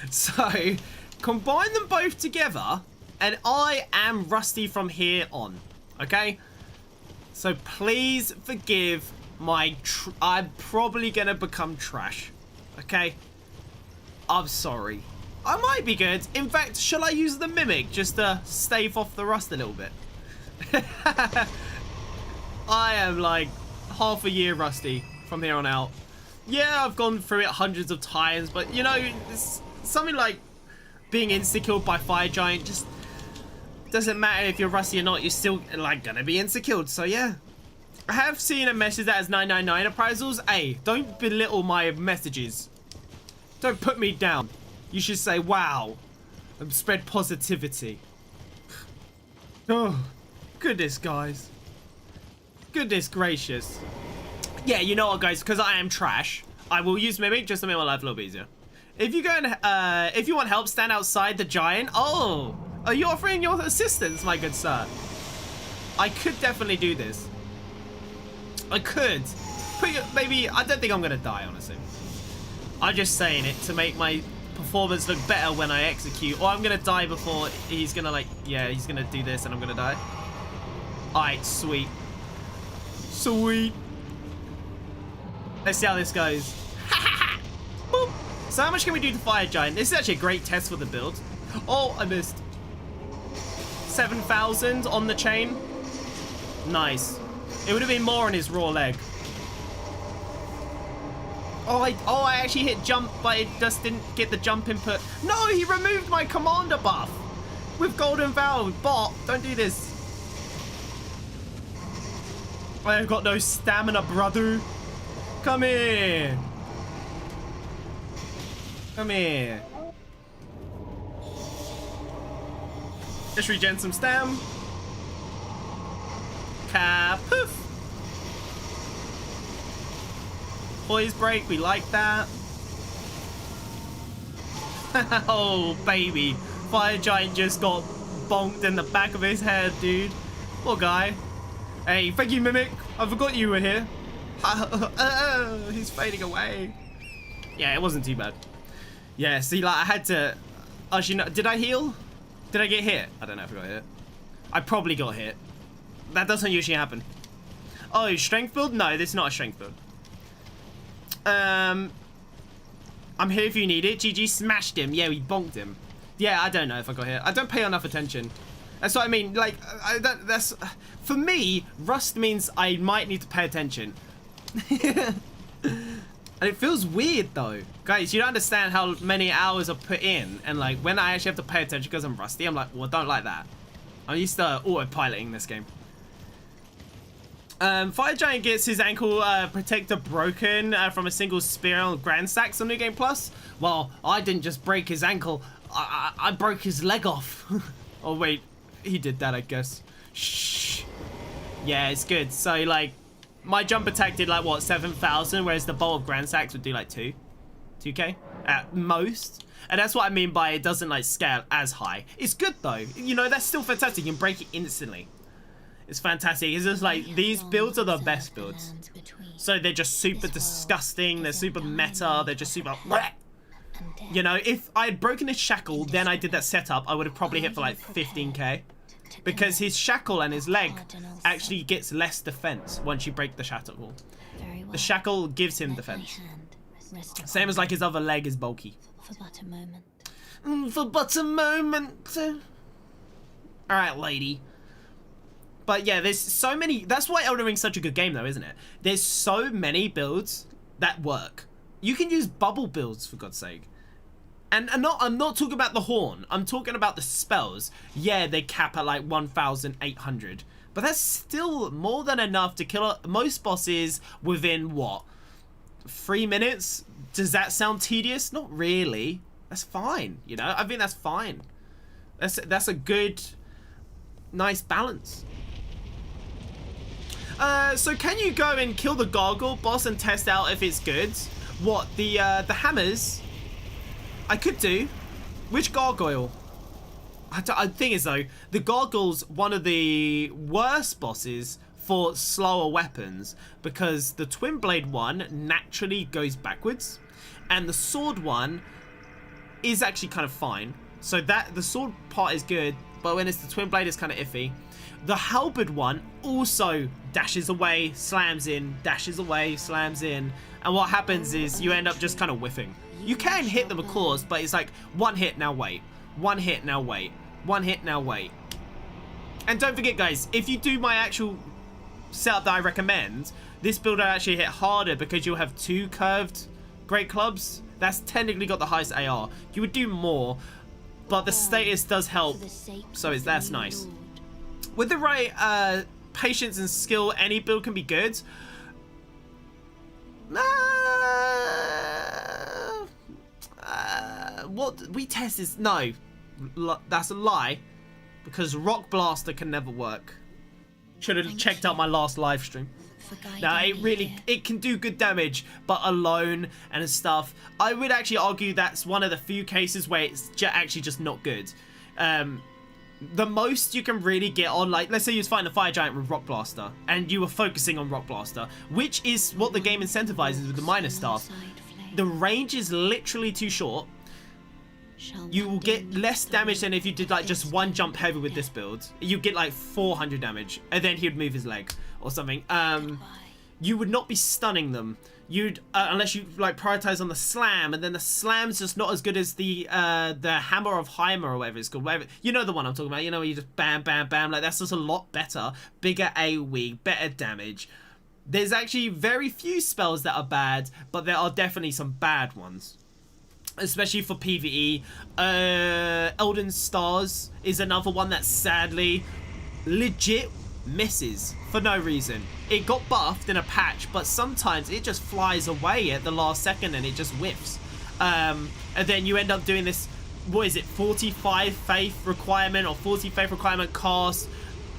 So, combine them both together, and I am rusty from here on. Okay? So please forgive my... I'm probably going to become trash. Okay? I'm sorry. I might be good. In fact, shall I use the Mimic just to stave off the rust a little bit? I am like half a year rusty from here on out. Yeah, I've gone through it hundreds of times, but you know, it's something like being insta-killed by Fire Giant just doesn't matter if you're rusty or not, you're still like gonna be insta-killed. So yeah. I have seen a message that has 999 appraisals. Hey, don't belittle my messages. Don't put me down. You should say, wow, and spread positivity. Oh, goodness, guys. Goodness gracious. Yeah, you know what, guys, because I am trash, I will use Mimic just to make my life a little bit easier. If you go and, if you want help, stand outside the giant. Oh, are you offering your assistance, my good sir? I could definitely do this. I could. Maybe, I don't think I'm going to die, honestly. I'm just saying it to make my performance look better when I execute, or I'm gonna die before he's gonna like, yeah, he's gonna do this and I'm gonna die. Alright, sweet. Let's see how this goes. Boop. So how much can we do to Fire Giant? This is actually a great test for the build. Oh, I missed. 7,000 on the chain. Nice. It would have been more on his raw leg. I actually hit jump, but it just didn't get the jump input. No, he removed my commander buff with Golden Valve. Bot, don't do this. I've got no stamina, brother. Come here. Come here. Let's regen some stam. Poof. Poise break, we like that. Oh, baby. Fire Giant just got bonked in the back of his head, dude. Poor guy. Hey, thank you, Mimic. I forgot you were here. He's fading away. Yeah, it wasn't too bad. Yeah, see, like, I had to... Actually, no, did I heal? Did I get hit? I don't know if I got hit. I probably got hit. That doesn't usually happen. Oh, strength build? No, this is not a strength build. I'm here if you need it. GG smashed him. Yeah, we bonked him. Yeah, I don't know if I got hit. I don't pay enough attention. That's what I mean. Like, that's for me. Rust means I might need to pay attention. And it feels weird though, guys. You don't understand how many hours I put in, and like when I actually have to pay attention because I'm rusty, I'm like, well, I don't like that. I'm used to autopiloting this game. Fire Giant gets his ankle protector broken from a single spear on Grand Stacks on New Game Plus. Well, I didn't just break his ankle, I broke his leg off. Oh wait, he did that, I guess. Shh. Yeah, it's good. So like, my jump attack did like what, 7,000, whereas the bolt of Grand Stacks would do like 2k at most. And that's what I mean by it doesn't like scale as high. It's good though. You know, that's still fantastic. You can break it instantly. It's fantastic. It's just like, these builds are the best builds. So they're just super disgusting. They're super meta. They're just super... You know, if I had broken his shackle, then I did that setup, I would have probably hit for like 15k. Because his shackle and his leg actually gets less defense once you break the shackle. The shackle gives him defense. Same as like his other leg is bulky. For but a moment. For but a moment. Alright, lady. But yeah, there's so many... That's why Elden Ring's such a good game though, isn't it? There's so many builds that work. You can use bubble builds, for God's sake. And I'm not talking about the horn. I'm talking about the spells. Yeah, they cap at like 1,800. But that's still more than enough to kill most bosses within, what, 3 minutes? Does that sound tedious? Not really. That's fine, you know? I think that's fine. That's a good, nice balance. So can you go and kill the gargoyle boss and test out if it's good? What, the hammers? I could do. Which gargoyle? I think is though, the gargoyle's one of the worst bosses for slower weapons because the twin blade one naturally goes backwards and the sword one is actually kind of fine. So that the sword part is good, but when it's the twin blade, it's kind of iffy. The halberd one also dashes away, slams in, dashes away, slams in, and what happens is you end up just kind of whiffing. You can hit them, of course, but it's like one hit, now wait. One hit, now wait. One hit, now wait. And don't forget, guys, if you do my actual setup that I recommend, this build will actually hit harder because you'll have 2 curved great clubs. That's technically got the highest AR. You would do more, but the status does help, so that's nice. With the right patience and skill, any build can be good. What we test is no, that's a lie, because Rock Blaster can never work. Should have checked out my last live stream. Now it can do good damage, but alone and stuff, I would actually argue that's one of the few cases where it's actually just not good. The most you can really get on, like, let's say you was fighting a fire giant with Rock Blaster, and you were focusing on Rock Blaster, which is what the game incentivizes with the minor stuff. The range is literally too short. You will get less damage than if you did like just one jump heavy with this build. You get like 400 damage, and then he would move his leg or something. You would not be stunning them. You'd unless you like prioritize on the slam, and then the slam's just not as good as the hammer of Heimer or whatever it's called. Whatever, you know the one I'm talking about. You know where you just bam, bam, bam. Like that's just a lot better, bigger AoE, better damage. There's actually very few spells that are bad, but there are definitely some bad ones. Especially for PvE. Elden Stars is another one that sadly legit misses for no reason. It got buffed in a patch, but sometimes it just flies away at the last second and it just whiffs. And then you end up doing this, what is it, 45 faith requirement or 40 faith requirement cast,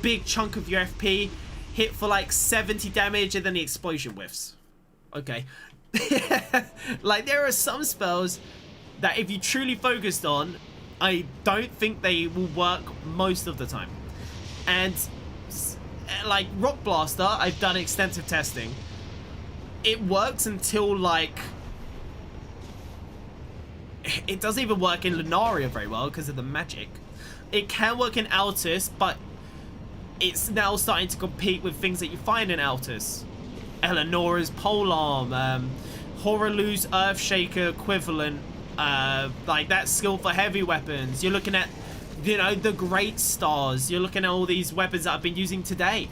big chunk of your FP, hit for like 70 damage, and then the explosion whiffs. Okay. Like, there are some spells that if you truly focused on, I don't think they will work most of the time. And like Rock Blaster, I've done extensive testing. It works until like, it doesn't even work in Lunaria very well because of the magic. It can work in Altus, but it's now starting to compete with things that you find in Altus. Eleonora's Polearm, Horaloo's Earthshaker equivalent, like that skill for heavy weapons. You're looking at, you know, the Great Stars. You're looking at all these weapons that I've been using today.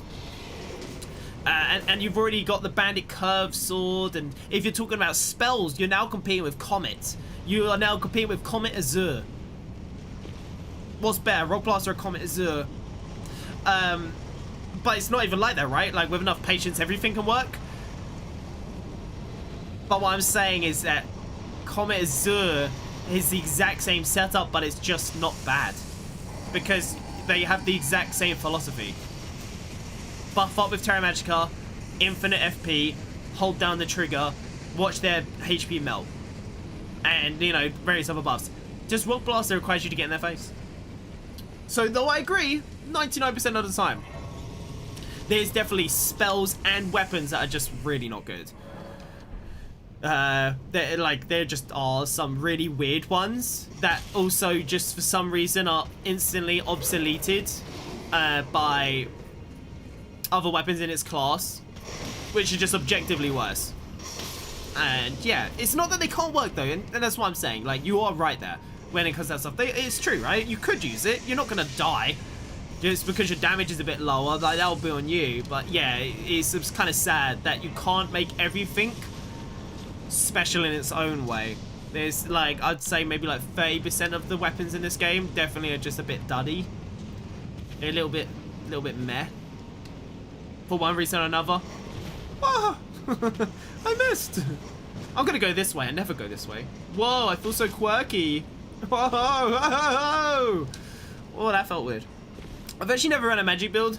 And you've already got the Bandit Curve Sword, and if you're talking about spells, you're now competing with Comet. You are now competing with Comet Azure. What's better, Rock Blaster or Comet Azure? But it's not even like that, right? Like, with enough patience, everything can work. But what I'm saying is that Comet Azure is the exact same setup, but it's just not bad. Because they have the exact same philosophy. Buff up with Terra Magica, infinite FP, hold down the trigger, watch their HP melt. And, you know, various other buffs. Just Rock Blaster requires you to get in their face. So, though I agree, 99% of the time, there's definitely spells and weapons that are just really not good. There just are some really weird ones that also just for some reason are instantly obsoleted by other weapons in its class, which are just objectively worse. And yeah, it's not that they can't work though, and that's what I'm saying. Like, you are right there when it comes to that stuff. It's true, right? You could use it. You're not gonna die just because your damage is a bit lower. Like, that'll be on you. But yeah, it's kind of sad that you can't make everything special in its own way. There's like, I'd say maybe like 30% of the weapons in this game definitely are just a bit duddy, a little bit meh for one reason or another. Ah, I missed. I'm gonna go this way. I never go this way. Whoa, I feel so quirky. Whoa, whoa. Oh, that felt weird. I've actually never run a magic build,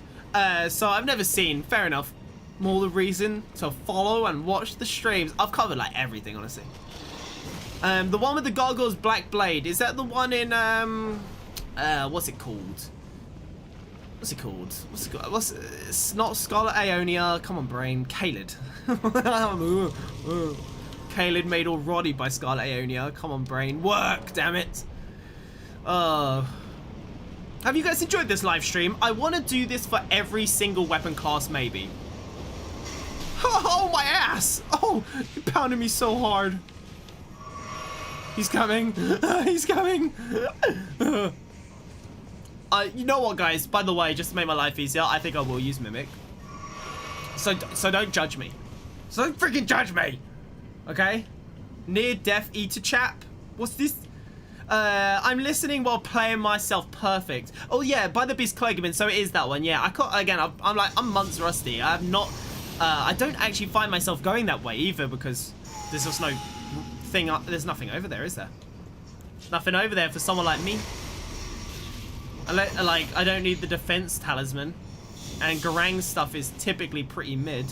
so I've never seen. Fair enough. More the reason to follow and watch the streams. I've covered like everything, honestly. The one with the Gargoyle's Black Blade, is that the one in what's it called? It's not Scarlet Aeonia. Come on, brain. Caelid. Caelid made all roddy by Scarlet Aeonia. Come on, brain. Work, damn it. Have you guys enjoyed this live stream? I want to do this for every single weapon class, maybe. Oh, my ass! Oh, you pounded me so hard. He's coming. He's coming. You know what, guys? By the way, just to make my life easier, I think I will use Mimic. So don't judge me. So don't freaking judge me. Okay? Near Death Eater chap. What's this? I'm listening while playing myself perfect. Oh yeah, by the Beast Clergyman. So it is that one. Yeah, I can't. Again, I'm months rusty. I have not. I don't actually find myself going that way either because there's just no thing. There's nothing over there, is there? Nothing over there for someone like me. I don't need the defense talisman, and Garang's stuff is typically pretty mid.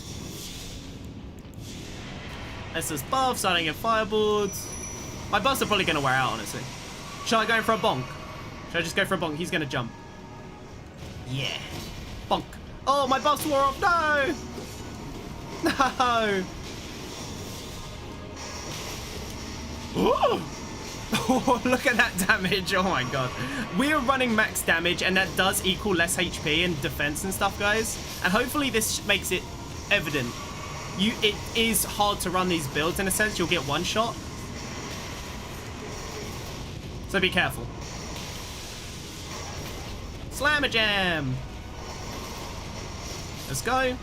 This is buff, so I don't get fireboards. My buffs are probably going to wear out, honestly. Shall I go in for a bonk? Should I just go for a bonk? He's going to jump. Yeah. Bonk. Oh, my buffs wore off. No! No! Oh, look at that damage. Oh my god. We are running max damage, and that does equal less HP and defense and stuff, guys. And hopefully this makes it evident. It is hard to run these builds in a sense. You'll get one shot. So be careful. Slam-a-jam. Let's go.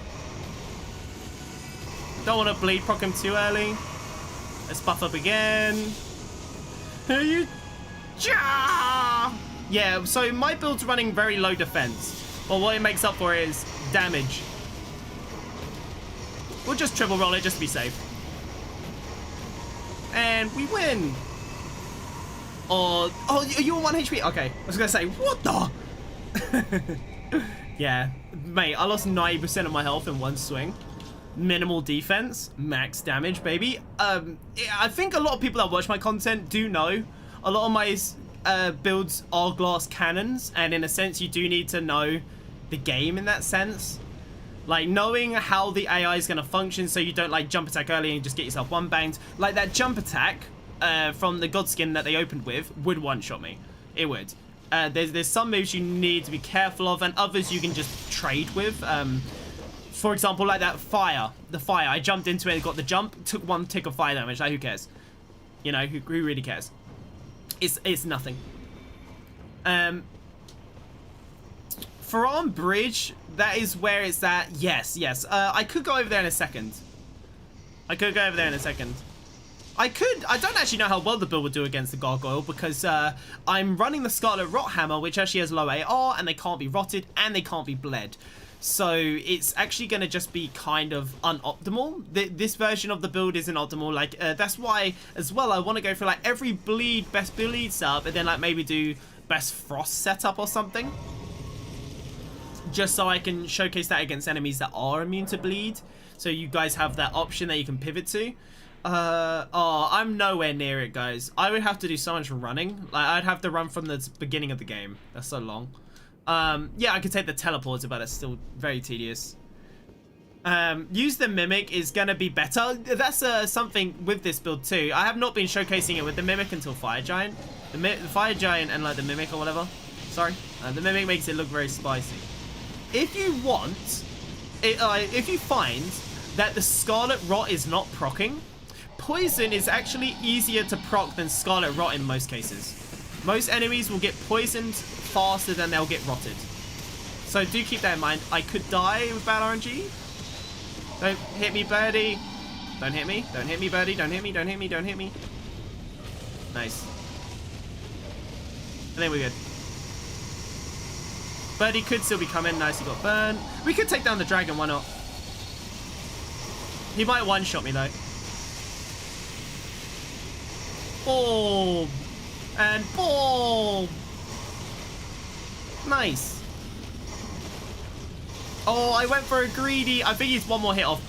Don't want to bleed proc him too early. Let's buff up again. Yeah, so my build's running very low defense. But what it makes up for is damage. We'll just triple roll it just to be safe. And we win. Oh, you were 1 HP? Okay. I was going to say, what the? Yeah. Mate, I lost 90% of my health in one swing. Minimal defense. Max damage, baby. I think a lot of people that watch my content do know. A lot of my builds are glass cannons. And in a sense, you do need to know the game in that sense. Like, knowing how the AI is going to function so you don't, like, jump attack early and just get yourself one-banged. Like, that jump attack from the God Skin that they opened with would one-shot me. It would. There's some moves you need to be careful of, and others you can just trade with. For example, like that fire. The fire. I jumped into it and got the jump. Took 1 tick of fire damage. Like, who cares? You know, who really cares? It's nothing. For Arm Bridge, that is where it's at. Yes. I could go over there in a second. I don't actually know how well the build would do against the Gargoyle because I'm running the Scarlet Rot Hammer, which actually has low AR, and they can't be rotted, and they can't be bled. So it's actually going to just be kind of unoptimal. This version of the build isn't optimal. Like, that's why, as well, I want to go for, like, every best bleed setup, and then, like, maybe do best frost setup or something. Just so I can showcase that against enemies that are immune to bleed. So you guys have that option that you can pivot to. Oh, I'm nowhere near it, guys. I would have to do so much running. Like, I'd have to run from the beginning of the game. That's so long. Yeah, I could take the teleporter, but it's still very tedious. Use the Mimic is gonna be better. That's something with this build too. I have not been showcasing it with the Mimic until Fire Giant. The Fire Giant and, like, the Mimic or whatever. Sorry. The Mimic makes it look very spicy. If you want, if you find that the Scarlet Rot is not proccing, Poison is actually easier to proc than Scarlet Rot in most cases. Most enemies will get poisoned faster than they'll get rotted. So do keep that in mind. I could die with bad RNG. Don't hit me, birdie. Don't hit me. Don't hit me, birdie. Don't hit me. Don't hit me. Don't hit me. Nice. I think we're good. Birdie could still be coming. Nice, he got burned. We could take down the dragon, why not? He might one-shot me, though. Boom! And boom! Nice. Oh, I went for a greedy... I think he's one more hit off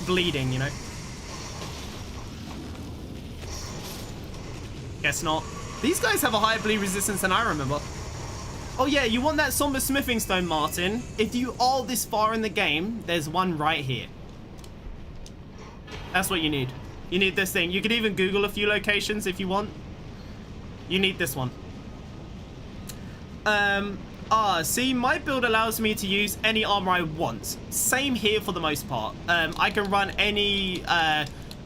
bleeding, you know? Guess not. These guys have a higher bleed resistance than I remember. Oh yeah, you want that Somber Smithing Stone, Martin. If you are this far in the game, there's one right here. That's what you need. You need this thing. You could even Google a few locations if you want. You need this one. See, my build allows me to use any armor I want. Same here for the most part. I can run any,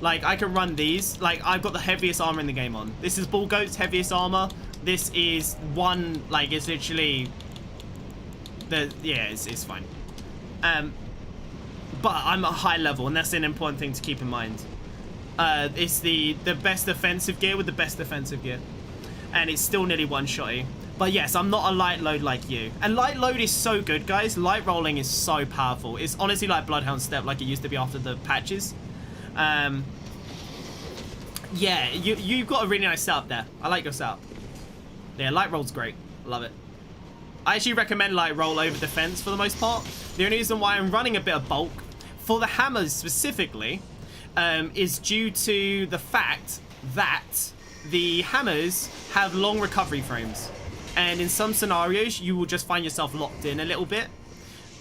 like, I can run these. Like, I've got the heaviest armor in the game on. This is Bull Goat's heaviest armor. This is one, like, it's literally, yeah, it's fine. But I'm at high level, and that's an important thing to keep in mind. It's the best offensive gear with the best defensive gear. And it's still nearly one-shotty. But yes, I'm not a light load like you. And light load is so good, guys. Light rolling is so powerful. It's honestly like Bloodhound Step, like it used to be after the patches. Yeah, you've got a really nice setup there. I like your setup. Yeah, light roll's great. Love it. I actually recommend light roll over defense for the most part. The only reason why I'm running a bit of bulk for the hammers specifically is due to the fact that the hammers have long recovery frames. And in some scenarios, you will just find yourself locked in a little bit.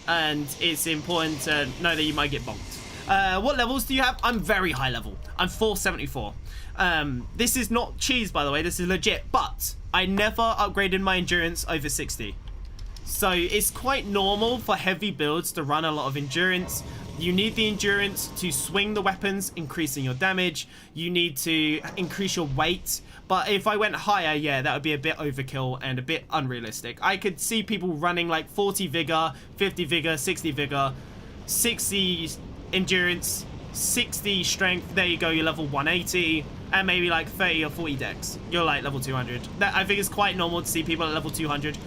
And it's important to know that you might get bonked. What levels do you have? I'm very high level. I'm 474. This is not cheese, by the way. This is legit. But I never upgraded my endurance over 60. So it's quite normal for heavy builds to run a lot of endurance. You need the endurance to swing the weapons, increasing your damage. You need to increase your weight. But if I went higher, yeah, that would be a bit overkill and a bit unrealistic. I could see people running like 40 vigor, 50 vigor, 60 vigor. 60 endurance, 60 strength. There you go, you're level 180, and maybe like 30 or 40 dex. You're like level 200. That, I think it's quite normal to see people at level 200.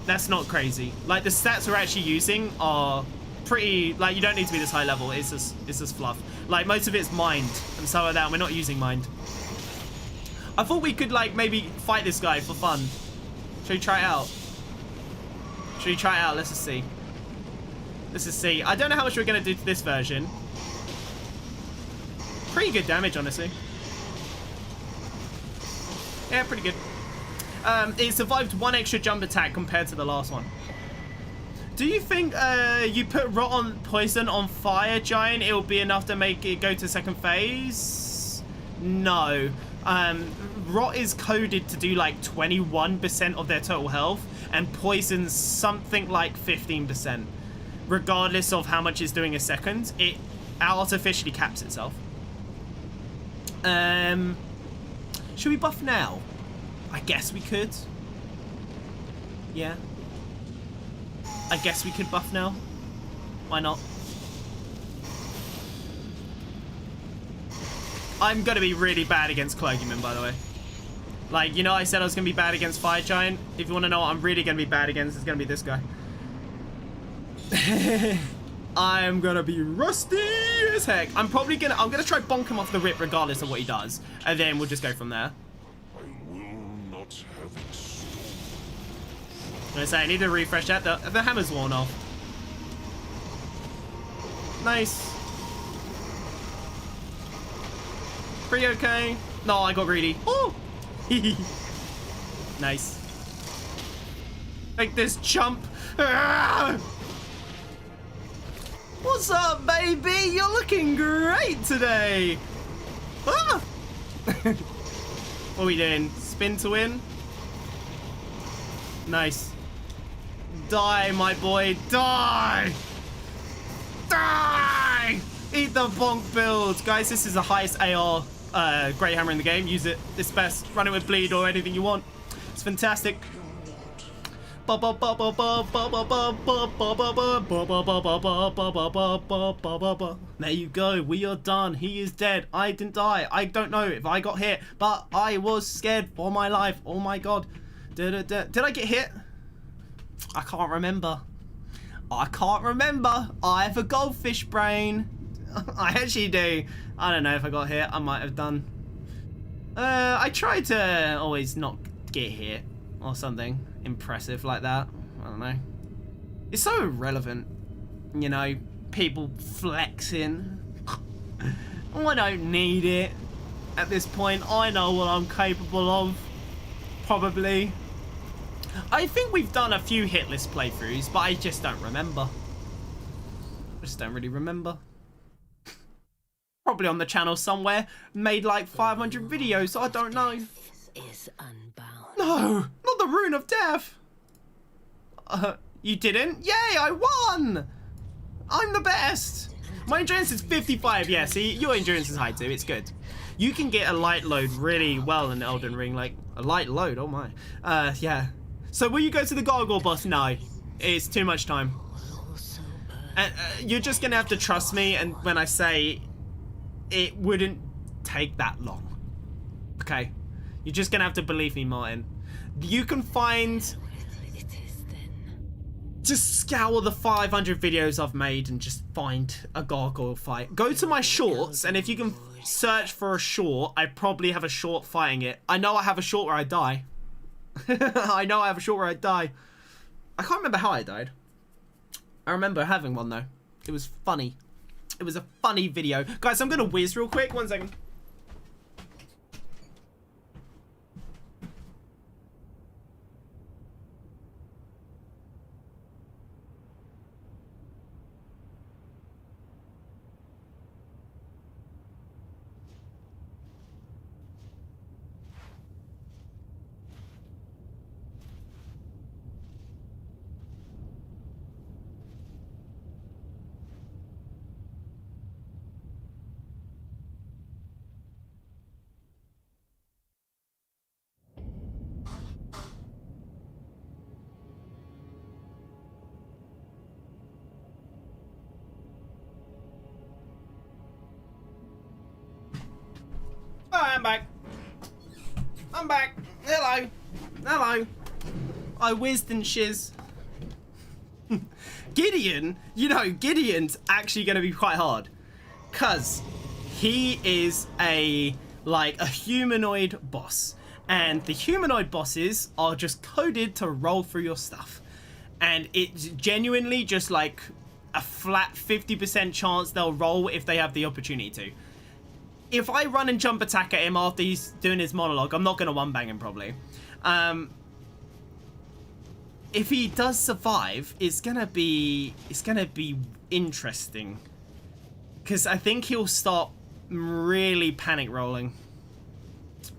That's not crazy. Like, the stats we're actually using are pretty, like, you don't need to be this high level. It's just fluff. Like, most of it's mind and stuff like that, and we're not using mind. I thought we could, like, maybe fight this guy for fun. Should we try it out? Should we try it out? Let's just see. Let's just see. I don't know how much we're going to do to this version. Pretty good damage, honestly. Yeah, pretty good. It survived 1 extra jump attack compared to the last one. Do you think you put Rot on Poison on Fire Giant, it will be enough to make it go to second phase? No. Rot is coded to do like 21% of their total health, and Poison's something like 15%. Regardless of how much it's doing a second, it artificially caps itself. Should we buff now? I guess we could. Yeah. I guess we could buff now. Why not? I'm gonna be really bad against Clergyman, by the way. Like, you know, I said I was gonna be bad against Fire Giant. If you want to know what I'm really gonna be bad against, it's gonna be this guy. I'm gonna be rusty as heck. I'm gonna try bonk him off the rip regardless of what he does, and then we'll just go from there. I'm gonna say I need to refresh that. The hammer's worn off. Nice. Pretty okay. No, I got greedy. Oh! Nice. Make this jump. Ah! What's up, baby? You're looking great today. Ah! What are we doing? Spin to win? Nice. Die, my boy. Die! Die! Eat the bonk build. Guys, this is the highest AR Great Hammer in the game. Use it. It's best. Run it with bleed or anything you want. It's fantastic. There you go. We are done. He is dead. I didn't die. I don't know if I got hit, but I was scared for my life. Oh my god. Did I get hit? I can't remember. I can't remember. I have a goldfish brain. I actually do. I don't know if I got hit. I might have done. I try to always not get hit or something impressive like that. I don't know. It's so irrelevant. You know, people flexing. I don't need it. At this point, I know what I'm capable of. Probably. I think we've done a few hitless playthroughs, but I just don't remember. I just don't really remember. Probably on the channel somewhere. Made like 500 videos, I don't know. Is unbound. No, not the Rune of Death. You didn't? Yay, I won! I'm the best. My endurance is 55. Yeah, see, your endurance is high too. It's good. You can get a light load really well in Elden Ring. Like, a light load, oh my. Yeah. So will you go to the Gargoyle boss? No. It's too much time. You're just gonna have to trust me, and when I say it wouldn't take that long. Okay? You're just gonna have to believe me, Martin. You can find... Just scour the 500 videos I've made and just find a gargoyle fight. Go to my shorts, and if you can search for a short, I probably have a short fighting it. I know I have a short where I die. I know I have a short where I die. I can't remember how I died. I remember having one though. It was funny. It was a funny video. Guys, I'm gonna whiz real quick. 1 second. I'm back. I'm back. Hello. Hello. I whizzed and shiz. Gideon, you know, Gideon's actually going to be quite hard. Because he is a humanoid boss. And the humanoid bosses are just coded to roll through your stuff. And it's genuinely just like a flat 50% chance they'll roll if they have the opportunity to. If I run and jump attack at him after he's doing his monologue, I'm not going to one-bang him probably. If he does survive, it's gonna be interesting. Because I think he'll start really panic rolling.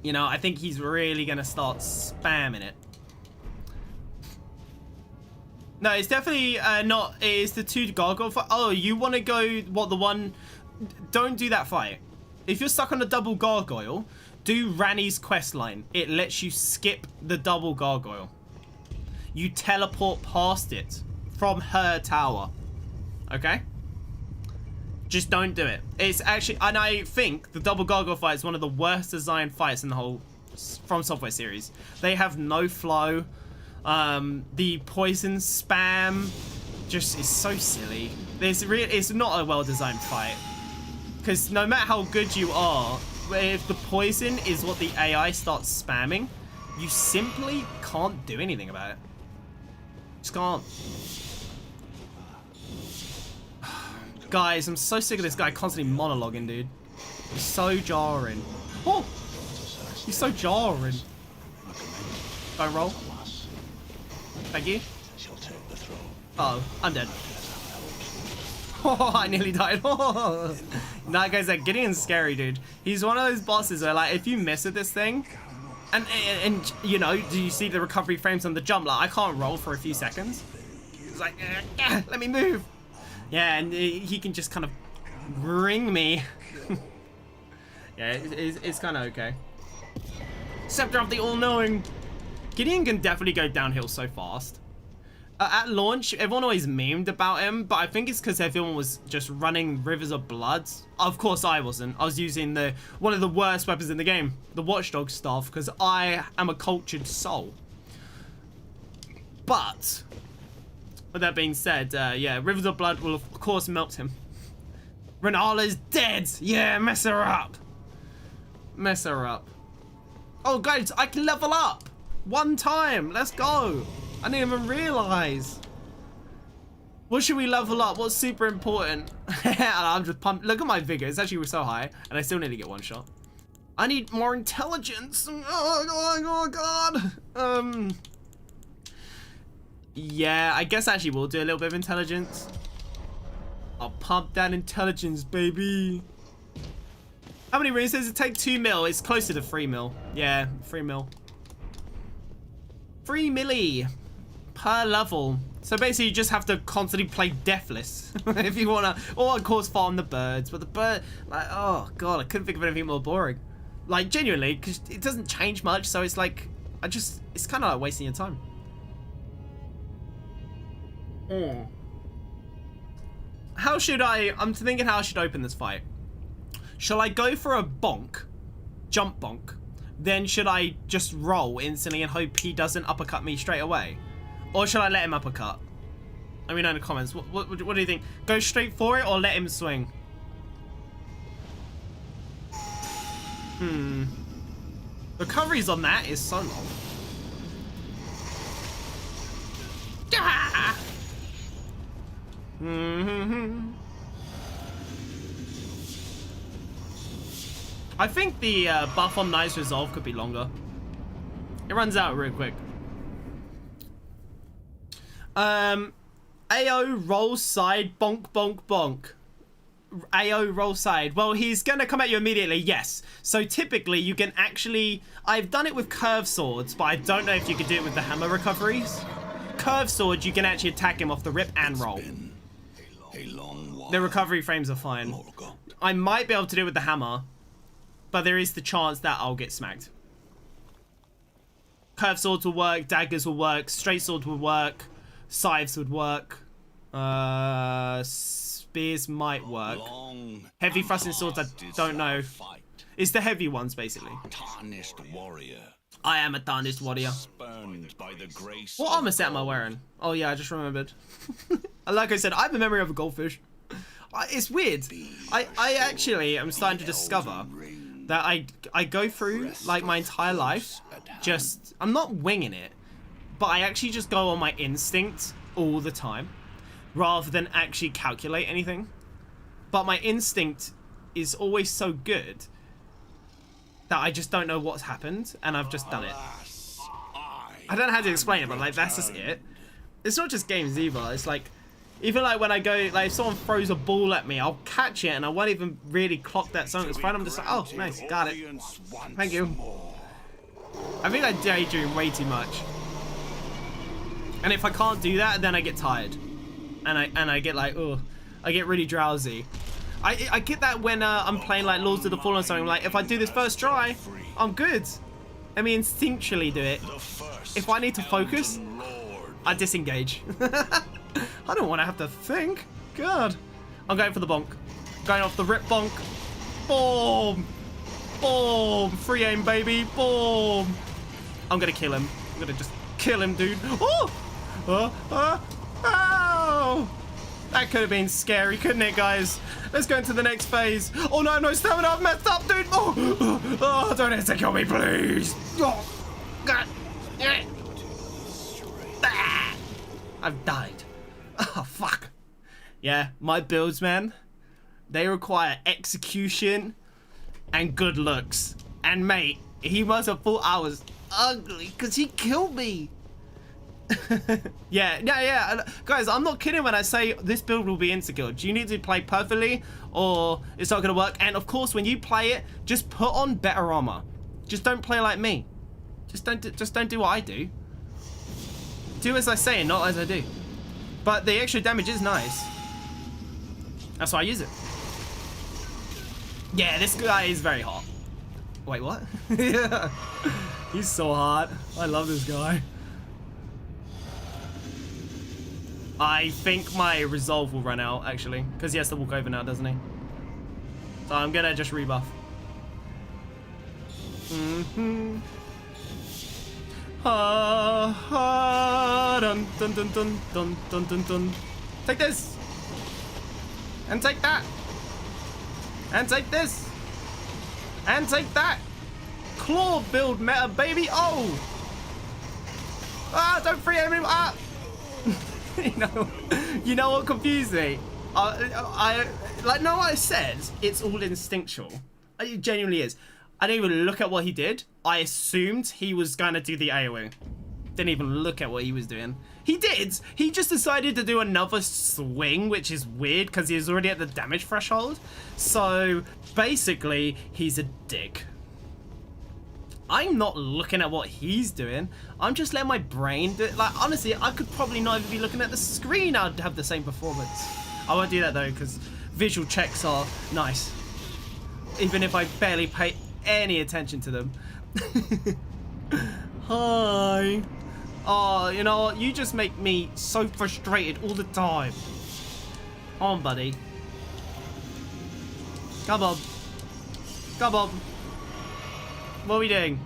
You know, I think he's really gonna start spamming it. No, it's definitely not. It's the 2 gargoyle fight. Oh, you want to go, what, the one? Don't do that fight. If you're stuck on a double gargoyle, do Ranni's quest line. It lets you skip the double gargoyle. You teleport past it from her tower. Okay? Just don't do it. It's actually, and I think the double gargoyle fight is one of the worst designed fights in the whole From Software series. They have no flow. The poison spam just is so silly. It's not a well-designed fight. Because no matter how good you are, if the poison is what the AI starts spamming, you simply can't do anything about it. Just can't. Guys, I'm so sick of this guy constantly monologuing, dude. He's so jarring. Oh! He's so jarring. Don't roll. Thank you. Uh oh, I'm dead. Oh, I nearly died. Oh. Nah, guys, like, Gideon's scary, dude. He's one of those bosses where, like, if you mess with this thing, and you know, do you see the recovery frames on the jump? Like, I can't roll for a few seconds. It's like, let me move. Yeah, and he can just kind of ring me. Yeah, it's kind of okay. Scepter of the All-Knowing. Gideon can definitely go downhill so fast. At launch, everyone always memed about him, but I think it's because everyone was just running rivers of blood. Of course I wasn't. I was using one of the worst weapons in the game, the Watchdog staff, because I am a cultured soul. But, with that being said, yeah, rivers of blood will of course melt him. Renala's dead! Yeah, mess her up! Mess her up. Oh guys, I can level up! One time, let's go! I didn't even realize. What should we level up? What's super important? I'm just pumped. Look at my vigor. It's actually so high, and I still need to get one shot. I need more intelligence. Oh God. Yeah, I guess actually we'll do a little bit of intelligence. I'll pump that intelligence, baby. How many rings does it take? 2 mil. It's closer to 3 mil. Yeah, 3 mil. 3 milli per level. So basically you just have to constantly play Deathless if you wanna, or of course farm the birds, but the bird, like, oh God, I couldn't think of anything more boring. Like, genuinely, because it doesn't change much, so it's like, it's kind of like wasting your time. How should I'm thinking how I should open this fight. Shall I go for a bonk, jump bonk? Then should I just roll instantly and hope he doesn't uppercut me straight away? Or should I let him uppercut? Let me know in the comments. What do you think? Go straight for it or let him swing? Recoveries on that is so long. Ah! I think the buff on Nice Resolve could be longer. It runs out real quick. AO roll side, bonk, bonk, bonk. AO roll side. Well, he's gonna come at you immediately, yes. So typically you can actually, I've done it with curved swords, but I don't know if you could do it with the hammer recoveries. Curved swords, you can actually attack him off the rip and roll. The recovery frames are fine. I might be able to do it with the hammer, but there is the chance that I'll get smacked. Curved swords will work, daggers will work, straight swords will work, scythes would work, spears might work. Heavy thrusting swords, I don't know. It's the heavy ones, basically. Tarnished warrior. I am a tarnished warrior. Spurned by the grace. What armor set am I wearing? Oh yeah, I just remembered. Like I said, I have a memory of a goldfish. It's weird. I actually am starting to discover that I go through like my entire life just, I'm not winging it, but I actually just go on my instinct all the time rather than actually calculate anything. But my instinct is always so good that I just don't know what's happened and I've just done it. I don't know how to explain it, but like that's just it. It's not just games either. It's like, even like when I go, like if someone throws a ball at me, I'll catch it and I won't even really clock that something's fine. I'm just like, oh, nice, got it. Thank you. I think I daydream way too much. And if I can't do that, then I get tired. And I get like, oh, I get really drowsy. I get that when I'm playing like Lords of the Fallen or something. Like if I do this first try, I'm good. Let me instinctually do it. If I need to focus, I disengage. I don't want to have to think. God. I'm going for the bonk. Going off the rip bonk. Boom. Boom. Free aim, baby. Boom. I'm going to kill him. I'm going to just kill him, dude. Oh. Oh. That could have been scary, couldn't it, guys? Let's go into the next phase. Oh, no, no stamina. I've messed up, dude. Oh, don't hit to kill me, please. Oh, God. I've died. Oh, fuck. Yeah, my builds, man. They require execution and good looks. And, mate, he must have thought I was ugly because he killed me. Yeah. Guys, I'm not kidding when I say this build will be insta-killed. You need to play perfectly or it's not going to work. And, of course, when you play it, just put on better armor. Just don't play like me. Just don't do what I do. Do as I say and not as I do. But the extra damage is nice. That's why I use it. Yeah, this guy is very hot. Wait, what? Yeah. He's so hot. I love this guy. I think my resolve will run out, actually. Because he has to walk over now, doesn't he? So I'm going to just rebuff. Dun, dun, dun, dun, dun, dun, dun, dun. Take this. And take that. And take this. And take that. Claw build meta, baby. Oh. Ah, don't free aim him. Ah. You know what confused me? I like, know what I said? It's all instinctual. It genuinely is. I didn't even look at what he did. I assumed he was going to do the AoE. Didn't even look at what he was doing. He did. He just decided to do another swing, which is weird because he was already at the damage threshold. So basically, he's a dick. I'm not looking at what he's doing. I'm just letting my brain do it. Like, honestly, I could probably not even be looking at the screen. I'd have the same performance. I won't do that though, because visual checks are nice. Even if I barely pay any attention to them. Hi. Oh, you know what? You just make me so frustrated all the time. Come on, buddy. Come on. Come on. What are we doing?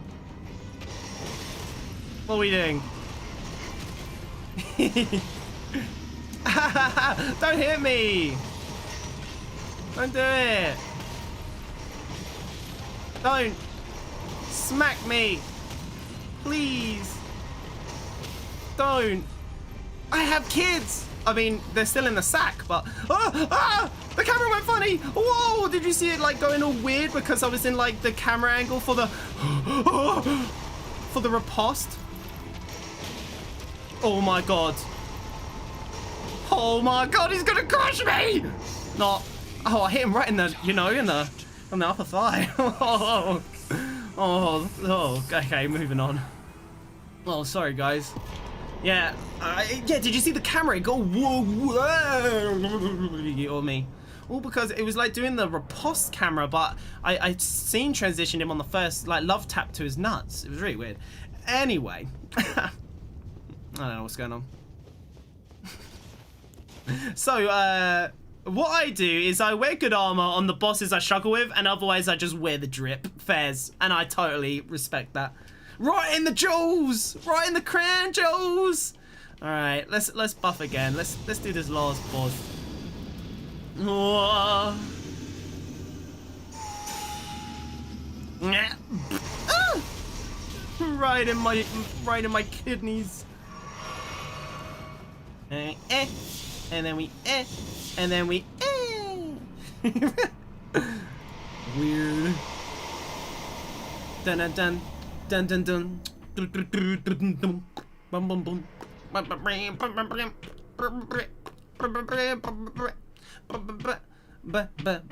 What are we doing? Don't hit me! Don't do it! Don't! Smack me! Please! Don't! I have kids! I mean, they're still in the sack, but... The camera went funny! Whoa! Did you see it, like, going all weird because I was in, like, the camera angle for the... for the riposte? Oh, my God. Oh, my God, he's gonna crush me! Not... Oh, I hit him right in the, you know, on the upper thigh. Okay, moving on. Oh, sorry, guys. Yeah, did you see the camera? It go whoa, whoa, or me. All because it was like doing the riposte camera, but I seen transitioned him on the first, like, love tap to his nuts. It was really weird. Anyway, I don't know what's going on. So, What I do is I wear good armor on the bosses I struggle with, and otherwise I just wear the drip. Fairs. And I totally respect that. Right in the jewels! Right in the crown jewels! Alright, let's buff again. Let's do this last boss. Whoa. Ah! Right in my kidneys. And then we and then we weird. Dun dun dun dun dun dun. Bum bum bum.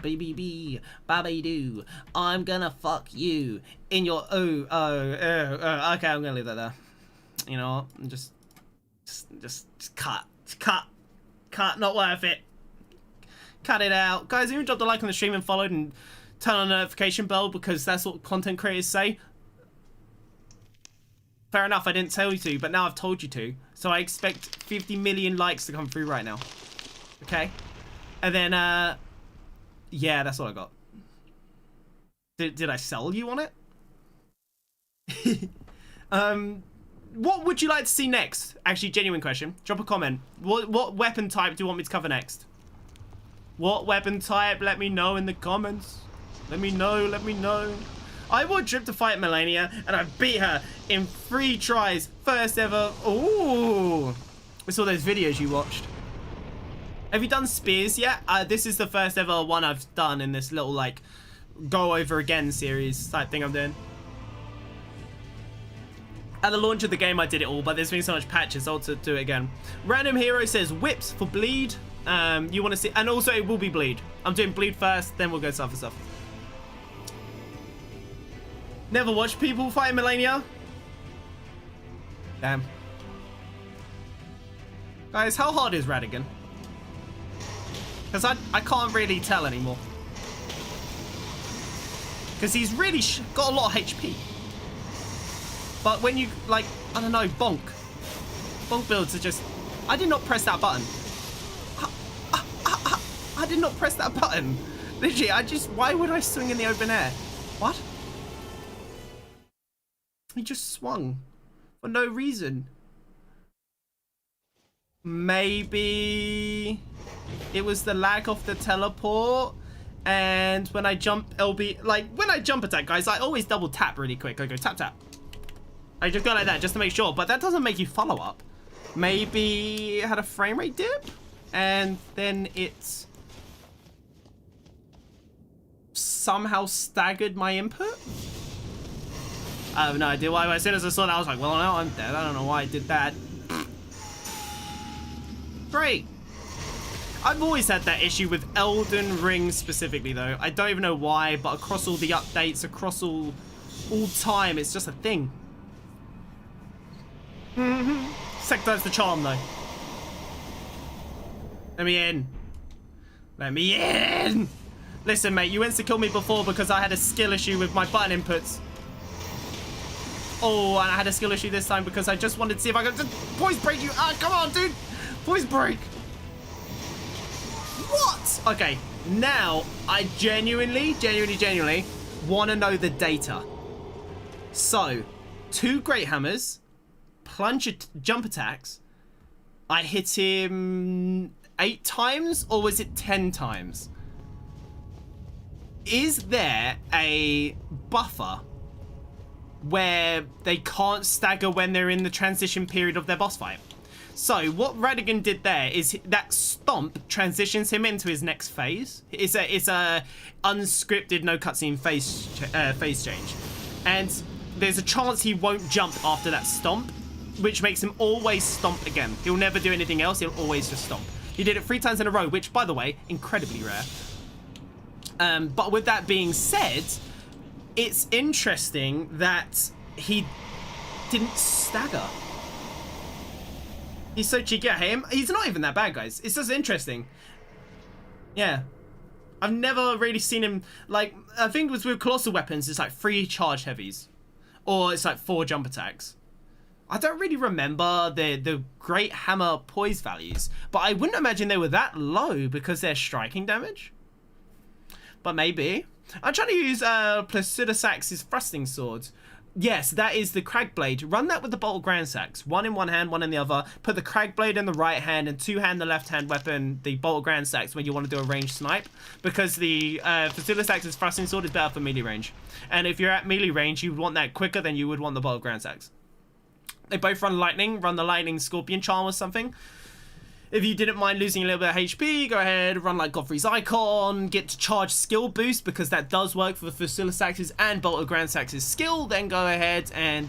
Baby, babby do. I'm gonna fuck you in your okay, I'm gonna leave that there. You know what? Just cut. Not worth it. Cut it out, guys. Even drop the like on the stream and followed and turn on the notification bell because that's what content creators say. Fair enough, I didn't tell you to, but now I've told you to. So I expect 50 million likes to come through right now. Okay? And then, yeah, that's all I got. Did I sell you on it? What would you like to see next? Actually, genuine question. Drop a comment. What weapon type do you want me to cover next? What weapon type? Let me know in the comments. Let me know. I will Drip to fight Melania, and I beat her in 3 tries. First ever. Ooh. It's all those videos you watched. Have you done spears yet? This is the first ever one I've done in this little, like, go over again series type thing I'm doing. At the launch of the game, I did it all, but there's been so much patches, I'll to do it again. Random Hero says whips for bleed. You want to see, and also it will be bleed. I'm doing bleed first, then we'll go stuff for stuff. Never watched people fight Melania. Damn. Guys, how hard is Radigan? Because I can't really tell anymore. Because he's really got a lot of HP. But when you, like, I don't know, bonk. Bonk builds are just... I did not press that button. I did not press that button. Literally, why would I swing in the open air? What? He just swung. For no reason. Maybe... it was the lag of the teleport. And when I jump LB... like, when I jump attack, guys, I always double tap really quick. I go tap, tap. I just go like that just to make sure, but that doesn't make you follow up. Maybe it had a frame rate dip, and then it somehow staggered my input. I have no idea why. As soon as I saw that, I was like, well, now I'm dead. I don't know why I did that. Great. I've always had that issue with Elden Ring specifically, though. I don't even know why, but across all the updates, across all time, it's just a thing. Sector's the charm, though. Let me in. Let me in. Listen, mate, you went to kill me before because I had a skill issue with my button inputs. Oh, and I had a skill issue this time because I just wanted to see if I could just poise break you. Ah, come on, dude. Poise break. What? Okay, now I genuinely want to know the data. So, 2 Great Hammers, jump attacks. I hit him 8 times, or was it 10 times? Is there a buffer where they can't stagger when they're in the transition period of their boss fight? So what Radigan did there is that stomp transitions him into his next phase. It's a unscripted, no cutscene phase change, and there's a chance he won't jump after that stomp, which makes him always stomp again. He'll never do anything else. He'll always just stomp. He did it 3 times in a row, which, by the way, incredibly rare. But with that being said, it's interesting that he didn't stagger. He's so cheeky. I hate him. He's not even that bad, guys. It's just interesting. Yeah. I've never really seen him, like, I think it was with colossal weapons, it's like 3 charged heavies. Or it's like 4 jump attacks. I don't really remember the great hammer poise values, but I wouldn't imagine they were that low because they're striking damage. But maybe. I'm trying to use Placidusax's thrusting swords. Yes, that is the Cragblade. Run that with the Bolt of Grandsax. One in one hand, one in the other. Put the Cragblade in the right hand and two-hand the left-hand weapon, the Bolt of Grandsax, when you want to do a ranged snipe. Because the Placidusax's thrusting sword is better for melee range. And if you're at melee range, you would want that quicker than you would want the Bolt of Grandsax. They both run lightning. Run the lightning Scorpion Charm or something. If you didn't mind losing a little bit of HP, go ahead, run like Godfrey's Icon, get to charge skill boost, because that does work for the Placidusax's and Bolt of Grandsax's skill. Then go ahead and,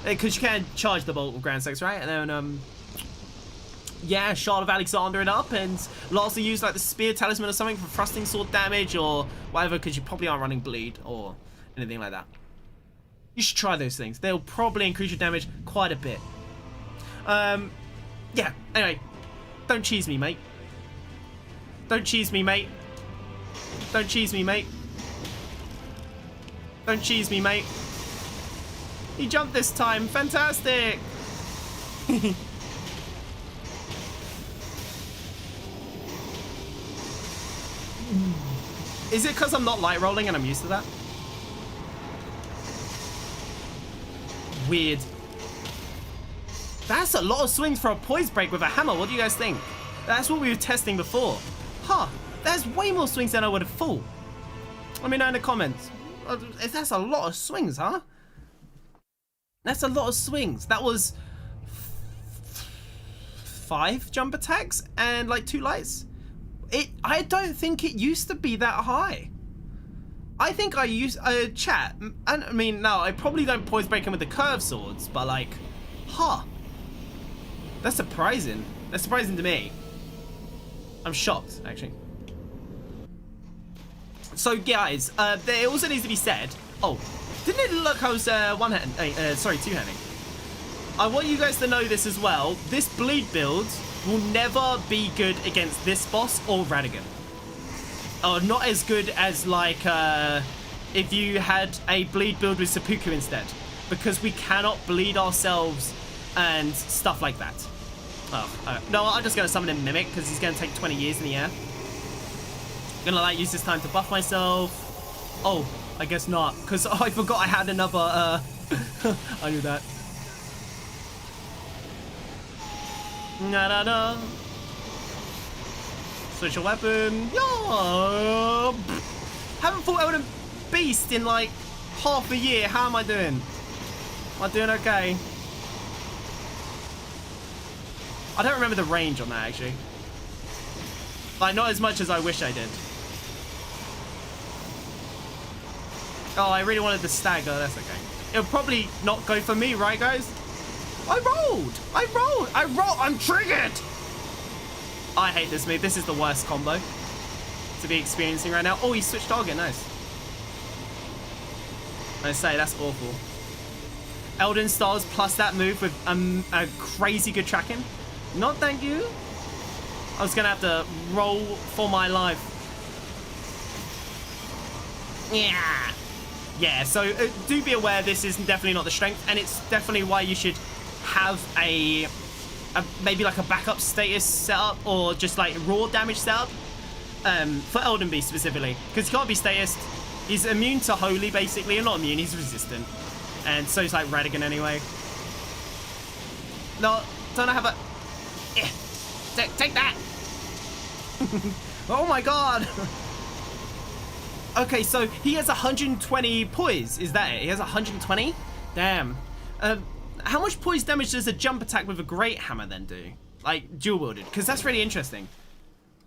because you can charge the Bolt of Grandsax, right? And then, yeah, Shard of Alexander it up, and lastly use like the Spear Talisman or something for thrusting sword damage or whatever, because you probably aren't running bleed or anything like that. You should try those things. They'll probably increase your damage quite a bit. Yeah, anyway. Don't cheese me, mate. Don't cheese me, mate. Don't cheese me, mate. Don't cheese me, mate. He jumped this time. Fantastic. Is it because I'm not light rolling and I'm used to that? Weird. That's a lot of swings for a poise break with a hammer. What do you guys think? That's what we were testing before. Huh. That's way more swings than I would have thought. Let me know in the comments. That's a lot of swings, huh? That's a lot of swings. That was 5 jump attacks and like 2 lights. I don't think it used to be that high. I think I used chat. I mean, no, I probably don't poise break him with the curved swords, but like, huh. That's surprising. That's surprising to me. I'm shocked, actually. So, guys, there also needs to be said. Oh, didn't it look I was two-handing? I want you guys to know this as well. This bleed build will never be good against this boss or Radigan. Not as good as like if you had a bleed build with Seppuku instead, because we cannot bleed ourselves and stuff like that. No, I'm just going to summon him Mimic because he's going to take 20 years in the air. I'm going to like use this time to buff myself. Oh, I guess not, because I forgot I had another, I knew that. Na-na-na. Switch your weapon. Yo! Haven't fought Elden Beast in like half a year. How am I doing? Am I doing okay? I don't remember the range on that, actually. Like, not as much as I wish I did. Oh, I really wanted the stagger. That's okay. It'll probably not go for me, right, guys? I rolled! I'm triggered! I hate this move. This is the worst combo to be experiencing right now. Oh, he switched target. Nice. I say, that's awful. Elden Stars plus that move with a crazy good tracking. Not thank you. I was going to have to roll for my life. Yeah. Yeah, so do be aware this is definitely not the strength, and it's definitely why you should have a maybe like a backup status setup or just like raw damage setup for Elden Beast specifically, because he can't be statused. He's immune to Holy basically, and not immune, he's resistant, and so is like Radigan anyway. No, don't I have a take that. Oh my god. Okay, so he has 120 poise. Is that it? He has 120? Damn. How much poise damage does a jump attack with a great hammer then do? Like, dual wielded? Because that's really interesting.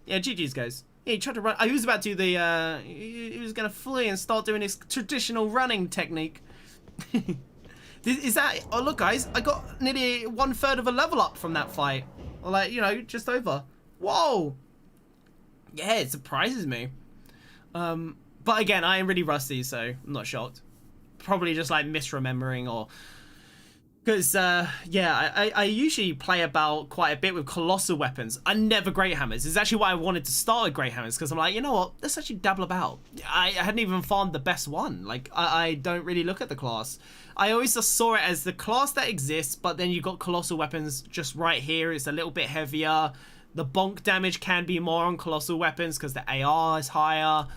Yeah, GG's, guys. Yeah, he tried to run. He was about to do the, he was going to flee and start doing his traditional running technique. Is that, oh look guys, I got nearly 1/3 of a level up from that fight. Or like, you know, just over. Whoa. Yeah, it surprises me. But again, I am really rusty, so I'm not shocked. Probably just like misremembering or Because, yeah, I usually play about quite a bit with colossal weapons. I never great hammers. It's actually why I wanted to start with great hammers, because I'm like, you know what? Let's actually dabble about. I hadn't even farmed the best one. Like, I don't really look at the class. I always just saw it as the class that exists, but then you've got colossal weapons just right here. It's a little bit heavier. The bonk damage can be more on colossal weapons because the AR is higher.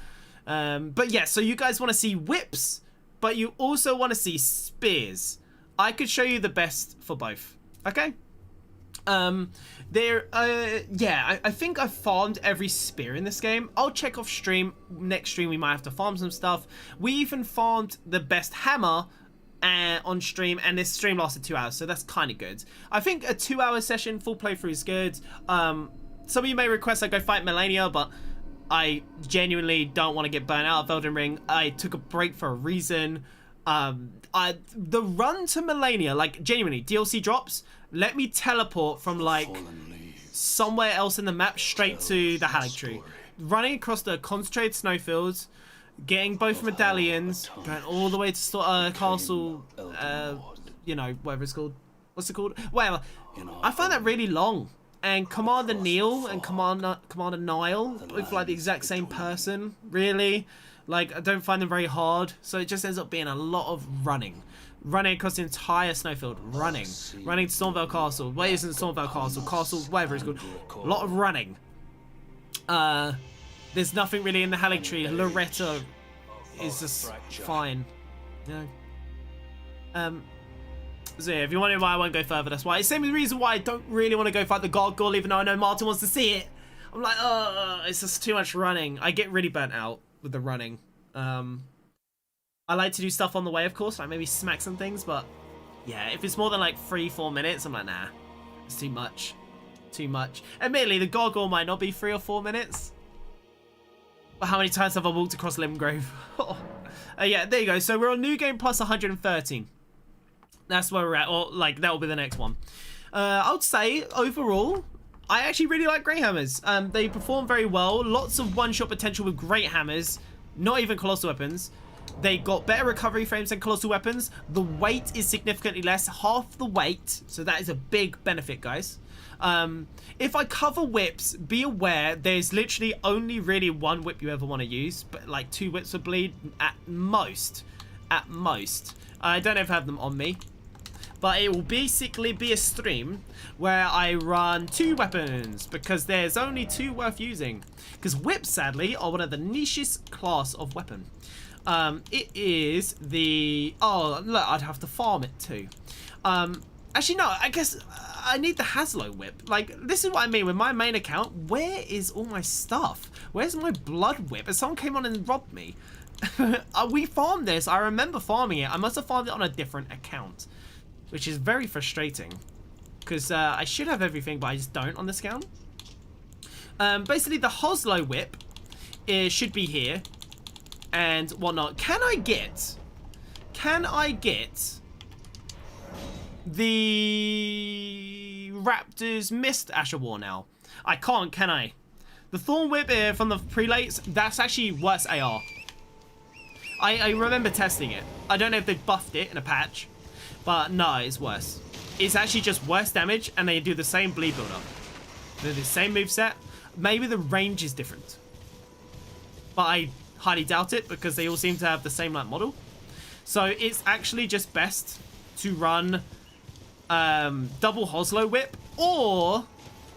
But yeah, so you guys want to see whips, but you also want to see spears. I could show you the best for both. Okay. I think I farmed every spear in this game. I'll check off stream. Next stream we might have to farm some stuff. We even farmed the best hammer on stream, and this stream lasted 2 hours, so that's kind of good. I think a 2-hour session, full playthrough is good. Some of you may request I go fight Melania, but I genuinely don't want to get burnt out of Elden Ring. I took a break for a reason. The run to Melania, like genuinely, DLC drops, let me teleport from like somewhere else in the map straight to the Haligtree. Running across the concentrated snowfields, getting both medallions, going all the way to Castle, you know, whatever it's called. What's it called? Whatever. I find that really long. And Commander Neil and Commander Niall, both like the exact same person, really. Like, I don't find them very hard, so it just ends up being a lot of running. Running across the entire snowfield. Running to Stormvale Castle. Wait, isn't Stormvale Castle? Castle, whatever it's called. A lot of running. There's nothing really in the Haligtree. Loretta is just fine. You know? So yeah, if you wonder why I won't go further, that's why. It's the same reason why I don't really want to go fight the Gargoyle, even though I know Martin wants to see it. I'm like, oh, it's just too much running. I get really burnt out with the running. I like to do stuff on the way, of course, like maybe smack some things, but yeah, if it's more than like 3-4 minutes, I'm like, nah, it's too much. Too much. Admittedly, the Gargoyle might not be 3 or 4 minutes. But how many times have I walked across Limgrave? Yeah, there you go. So we're on New Game Plus 113. That's where we're at, or like that will be the next one. I would say overall, I actually really like Great Hammers. They perform very well. Lots of one-shot potential with Great Hammers. Not even Colossal Weapons. They got better recovery frames than Colossal Weapons. The weight is significantly less, half the weight. So that is a big benefit, guys. If I cover whips, be aware there's literally only really one whip you ever want to use, but like 2 whips would bleed at most. At most. I don't ever have them on me. But it will basically be a stream where I run 2 weapons because there's only 2 worth using. Because whips, sadly, are one of the nichest class of weapon. It is the... Oh, look, I'd have to farm it too. Actually, no, I guess I need the Haslo whip. Like, this is what I mean with my main account. Where is all my stuff? Where's my blood whip? If someone came on and robbed me. We farmed this. I remember farming it. I must have farmed it on a different account. Which is very frustrating. Because I should have everything, but I just don't on this account. Basically, the Hoslo whip should be here. And whatnot. Can I get the Raptor's Mist Asher War now? I can't, can I? The Thorn Whip from the prelates, that's actually worse AR. I remember testing it. I don't know if they buffed it in a patch. But no, it's worse. It's actually just worse damage, and they do the same bleed build-up. They're the same moveset. Maybe the range is different. But I highly doubt it, because they all seem to have the same like model. So it's actually just best to run double Hoslo Whip, or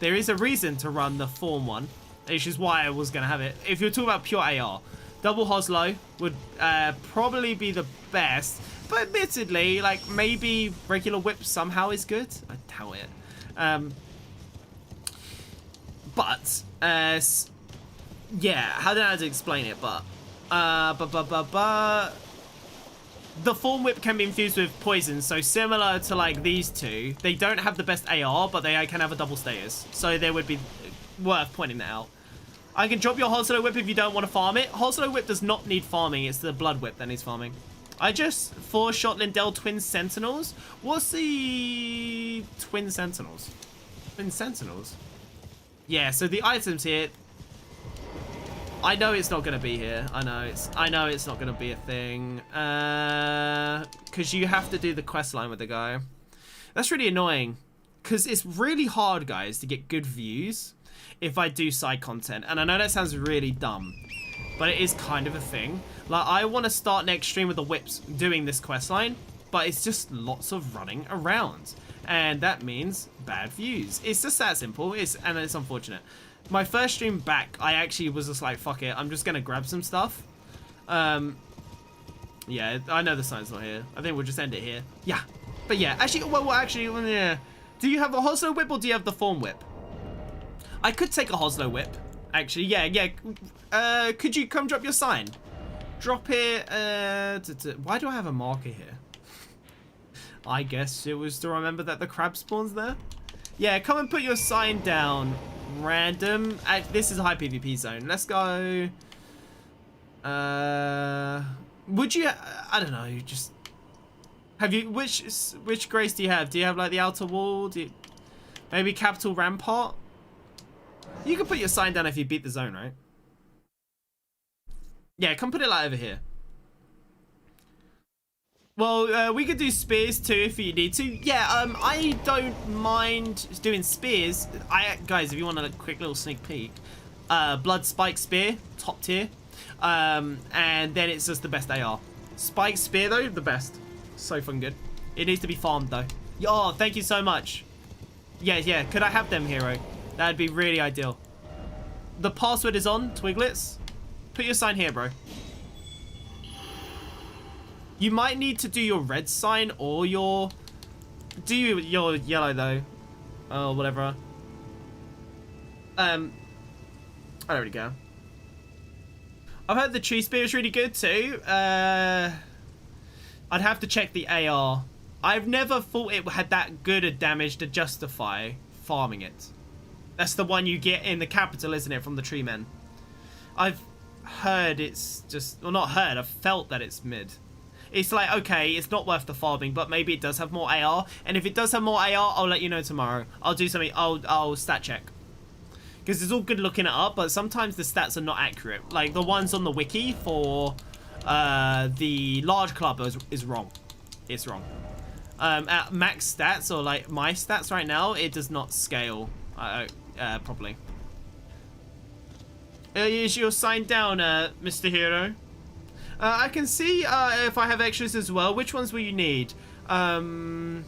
there is a reason to run the Form one, which is why I was going to have it. If you're talking about pure AR, double Hoslo would probably be the best. But admittedly, like, maybe regular whip somehow is good. I doubt it. Yeah, how did I explain it? But, the Form Whip can be infused with poison, so similar to, like, these two. They don't have the best AR, but they can have a double status. So they would be worth pointing that out. I can drop your Hoslo Whip if you don't want to farm it. Hoslo Whip does not need farming. It's the Blood Whip that needs farming. I just 4-shot Lindell Twin Sentinels. What's the Twin Sentinels? Twin Sentinels? Yeah, so the items here. I know it's not gonna be here. I know it's not gonna be a thing. Cause you have to do the quest line with the guy. That's really annoying, because it's really hard, guys, to get good views if I do side content. And I know that sounds really dumb, but it is kind of a thing. Like, I want to start next stream with the whips doing this quest line, but it's just lots of running around. And that means bad views. It's just that simple. And it's unfortunate. My first stream back, I actually was just like, fuck it, I'm just going to grab some stuff. Yeah, I know the sign's not here. I think we'll just end it here. Yeah. But yeah, actually, yeah. Do you have a Hoslo whip or do you have the Thorn whip? I could take a Hoslo whip. Actually, yeah. Could you come drop your sign? Drop it. Why do I have a marker here? I guess it was to remember that the crab spawns there. Yeah, come and put your sign down. Random. This is a high PvP zone. Let's go. Would you? I don't know. Just have you? Which grace do you have? Do you have like the outer wall? Maybe capital rampart? You can put your sign down if you beat the zone, right? Yeah, come put it like over here. Well, we could do spears too if you need to. Yeah, I don't mind doing spears. Guys, if you want a quick little sneak peek, blood spike spear, top tier, and then it's just the best AR. Spike spear though, the best. So fucking good. It needs to be farmed though. Oh, thank you so much. Yeah. Could I have them, hero? That'd be really ideal. The password is on, Twiglets. Put your sign here, bro. You might need to do your red sign or your... Do your yellow, though. Oh, whatever. I don't really care. I've heard the tree spear is really good, too. I'd have to check the AR. I've never thought it had that good a damage to justify farming it. That's the one you get in the capital, isn't it, from the tree men? I've heard it's just... Well, not heard. I've felt that it's mid. It's like, okay, it's not worth the farming, but maybe it does have more AR. And if it does have more AR, I'll let you know tomorrow. I'll do something. I'll stat check. Because it's all good looking it up, but sometimes the stats are not accurate. Like, the ones on the wiki for the large club is wrong. It's wrong. At max stats, or like my stats right now, it does not scale properly. Is your sign down, Mr. Hero? I can see if I have extras as well. Which ones will you need? I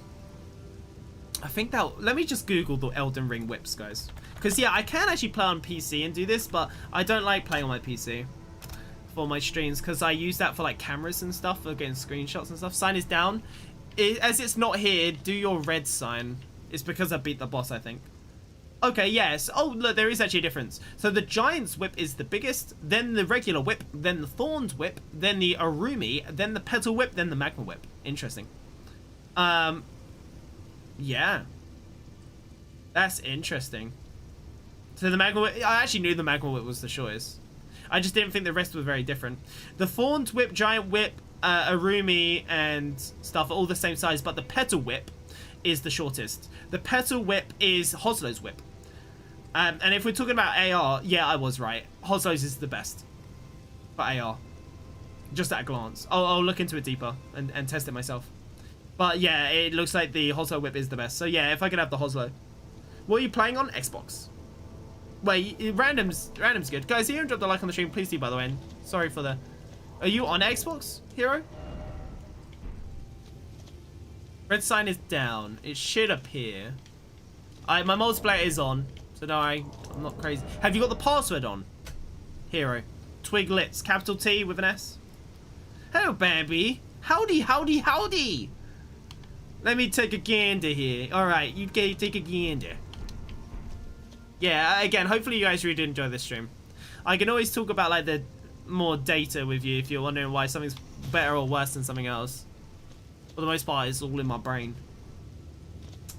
think that... Let me just Google the Elden Ring whips, guys. Because, yeah, I can actually play on PC and do this, but I don't like playing on my PC for my streams because I use that for, like, cameras and stuff, for getting screenshots and stuff. Sign is down. As it's not here, do your red sign. It's because I beat the boss, I think. Okay, yes. Oh, look, there is actually a difference. So the Giant's Whip is the biggest, then the regular whip, then the Thorn's Whip, then the Arumi, then the Petal Whip, then the Magma Whip. Interesting. Yeah. That's interesting. So the Magma Whip, I actually knew the Magma Whip was the shortest. I just didn't think the rest were very different. The Thorn's Whip, Giant Whip, Arumi, and stuff are all the same size, but the Petal Whip is the shortest. The Petal Whip is Hoslo's Whip. And if we're talking about AR, yeah, I was right. Hoslo's is the best for AR. Just at a glance. I'll look into it deeper and test it myself. But yeah, it looks like the Hoslo Whip is the best. So yeah, if I could have the Hoslo. What are you playing on? Xbox. Wait, random's good. Guys, if you haven't dropped a like on the stream, please do, by the way. And sorry for the... Are you on Xbox, Hero? Red sign is down. It should appear. My multiplayer is on. So no, I'm not crazy. Have you got the password on? Hero. Twiglets. Capital T with an S. Hello, baby. Howdy, howdy, howdy. Let me take a gander here. Alright, you take a gander. Yeah, again, hopefully you guys really did enjoy this stream. I can always talk about, like, the more data with you if you're wondering why something's better or worse than something else. For the most part, it's all in my brain.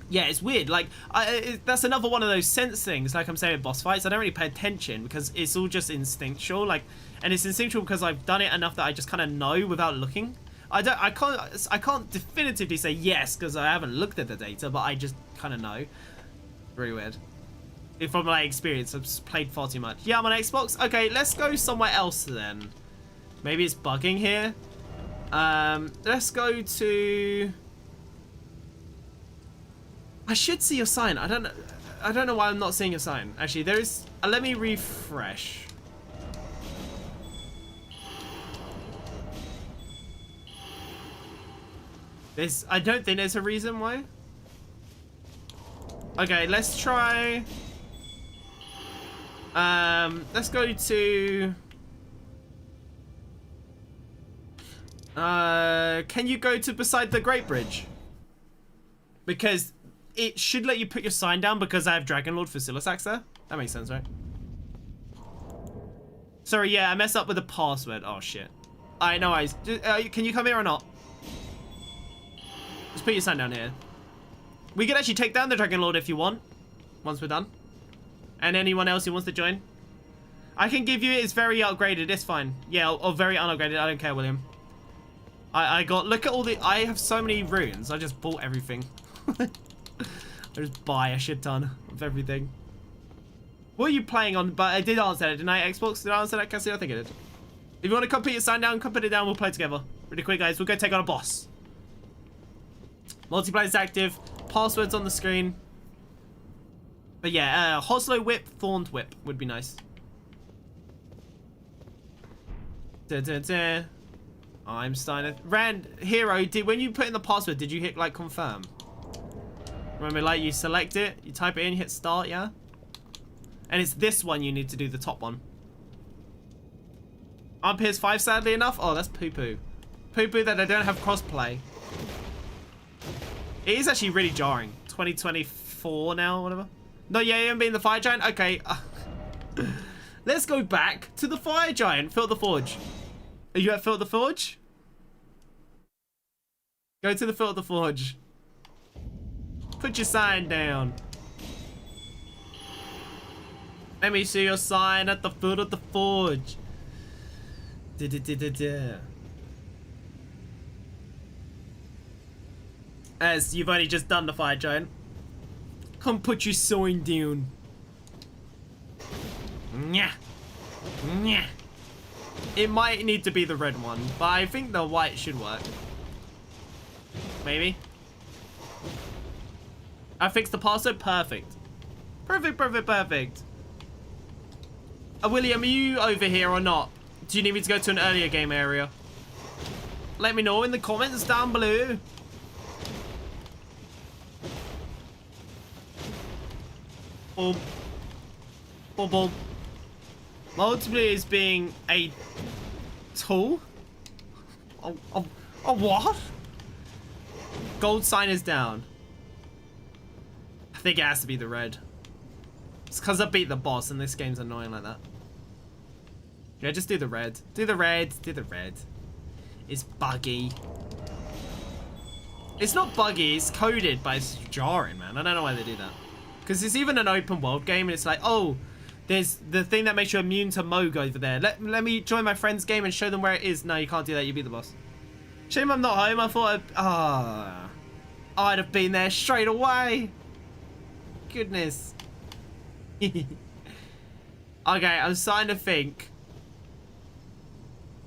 Yeah, it's weird. Like, that's another one of those sense things. Like I'm saying with boss fights, I don't really pay attention because it's all just instinctual. Like, and it's instinctual because I've done it enough that I just kind of know without looking. I can't definitively say yes because I haven't looked at the data, but I just kind of know. Very weird. From my experience, I've just played far too much. Yeah, I'm on Xbox. Okay, let's go somewhere else then. Maybe it's bugging here. Let's go to... I should see your sign. I don't know why I'm not seeing your sign. Actually, there is. Let me refresh. I don't think there's a reason why. Okay, let's try. Let's go to. Can you go to beside the Great Bridge? Because it should let you put your sign down because I have Dragon Lord Facilisax there. That makes sense, right? Sorry, yeah, I messed up with the password. Oh shit. Alright, no worries. Can you come here or not? Just put your sign down here. We could actually take down the Dragon Lord if you want. Once we're done. And anyone else who wants to join. I can give you it. It's very upgraded. It's fine. Yeah, or very unupgraded. I don't care, William. I got... Look at all the... I have so many runes. I just bought everything. I just buy a shit ton of everything. What are you playing on? But I did answer that. Didn't I? Xbox? Did I answer that, Cassie? I think I did. If you want to come put your sign down, come put it down. We'll play together. Really quick, guys. We'll go take on a boss. Multiplayer is active. Passwords on the screen. But yeah, Hoslow Whip, Thorned Whip would be nice. I'm starting to... Rand, Hero, when you put in the password, did you hit, like, confirm? Remember, like, you select it, you type it in, you hit start, yeah? And it's this one you need to do, the top one. On PS5, sadly enough. Oh, that's poo-poo. Poo-poo that I don't have crossplay. It is actually really jarring. 2024 now, whatever. No, yeah, you haven't been the Fire Giant? Okay. Let's go back to the Fire Giant. Fill the Forge. Are you at Fill the Forge? Go to the Fill the Forge. Put your sign down. Let me see your sign at the foot of the forge. As you've only just done the Fire Giant. Come put your sign down. Nyah. Nyah. It might need to be the red one, but I think the white should work. Maybe. I fixed the password. Perfect. Perfect, perfect, perfect. William, are you over here or not? Do you need me to go to an earlier game area? Let me know in the comments down below. Boom. Boom, boom. Multiplayer is being a tool? A what? Gold sign is down. I think it has to be the red. It's because I beat the boss and this game's annoying like that. Yeah, just do the red. Do the red. Do the red. It's buggy. It's not buggy, it's coded, but it's jarring, man. I don't know why they do that. Because it's even an open world game and it's like, oh, there's the thing that makes you immune to Moog over there. Let me join my friend's game and show them where it is. No, you can't do that. You beat the boss. Shame I'm not home. I thought I'd have been there straight away. Goodness. Okay, I'm starting to think.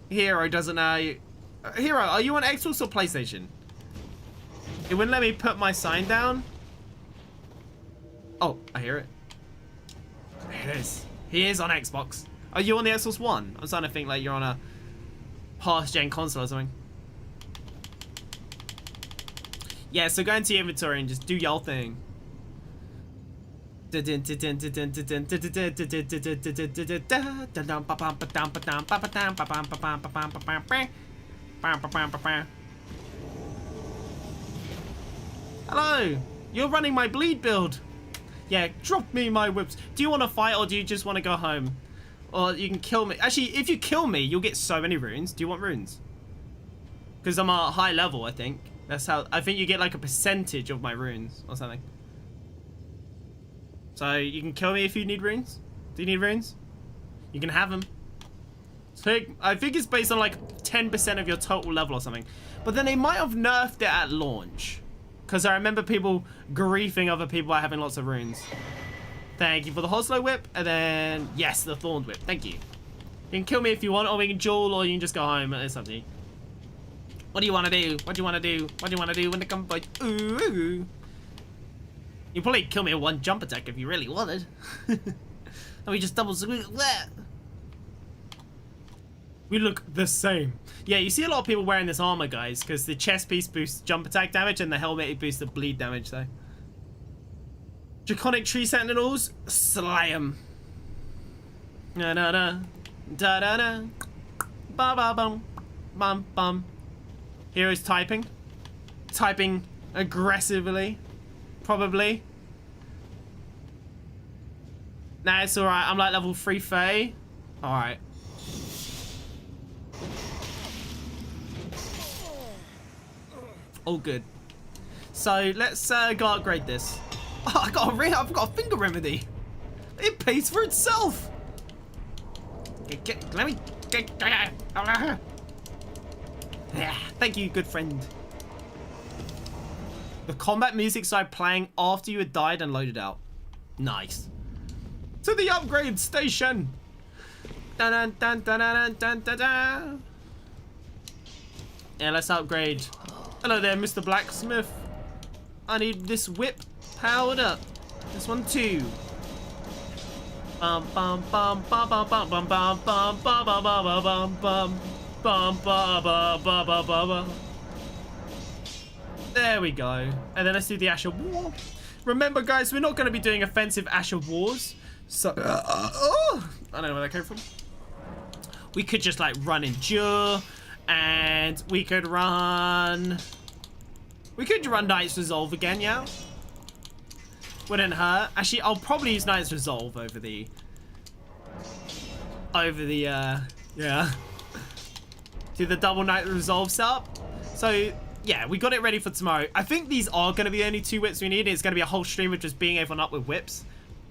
Hero doesn't know. Hero, are you on Xbox or PlayStation? It wouldn't let me put my sign down. Oh, I hear it. There it is. He is on Xbox. Are you on the Xbox One? I'm starting to think like you're on a past-gen console or something. Yeah, so go into your inventory and just do your thing. Hello, you're running my bleed build. Yeah, drop me my whips. Do you want to fight or do you just want to go home? Or you can kill me. Actually, if you kill me, you'll get so many runes. Do you want runes? Because I'm a high level, I think. That's how, I think you get like a percentage of my runes or something. So you can kill me if you need runes. Do you need runes? You can have them. So I think it's based on like 10% of your total level or something. But then they might have nerfed it at launch. Because I remember people griefing other people by having lots of runes. Thank you for the Hoslow Whip. And then, yes, the Thorned Whip. Thank you. You can kill me if you want, or we can duel, or you can just go home. It's up to you. What do you want to do? What do you want to do? What do you want to do when it comes by? Ooh. You'd probably kill me with one jump attack if you really wanted. And we just double that. We look the same. Yeah, you see a lot of people wearing this armor, guys, because the chest piece boosts jump attack damage and the helmet it boosts the bleed damage, though. Draconic Tree Sentinels, slay 'em. Na na na, da da da, ba ba bum, bum bum. Heroes typing aggressively, probably. Nah, it's alright. I'm like level 3 Fae. Alright. All good. So let's go upgrade this. Oh, I've got a finger remedy. It pays for itself. Let me get. Thank you, good friend. The combat music started playing after you had died and loaded out. Nice. To the upgrade station. Dun dun dun dun dun dun dun dun. Yeah, let's upgrade. Hello there, Mr. Blacksmith. I need this whip powered up. This one too. Bum bum bum bum bum bum bum bum bum bum bum bum bum bum bum bum bum bum. There we go. And then let's do the Asher War. Remember, guys, we're not going to be doing offensive Asher Wars. So, I don't know where that came from. We could just like run Endure, and we could run Knight's Resolve again, yeah. Wouldn't hurt. Actually, I'll probably use Knight's Resolve over the yeah. Do the double Knight Resolve setup. So yeah, we got it ready for tomorrow. I think these are going to be the only 2 whips we need. It's going to be a whole stream of just being everyone up with whips.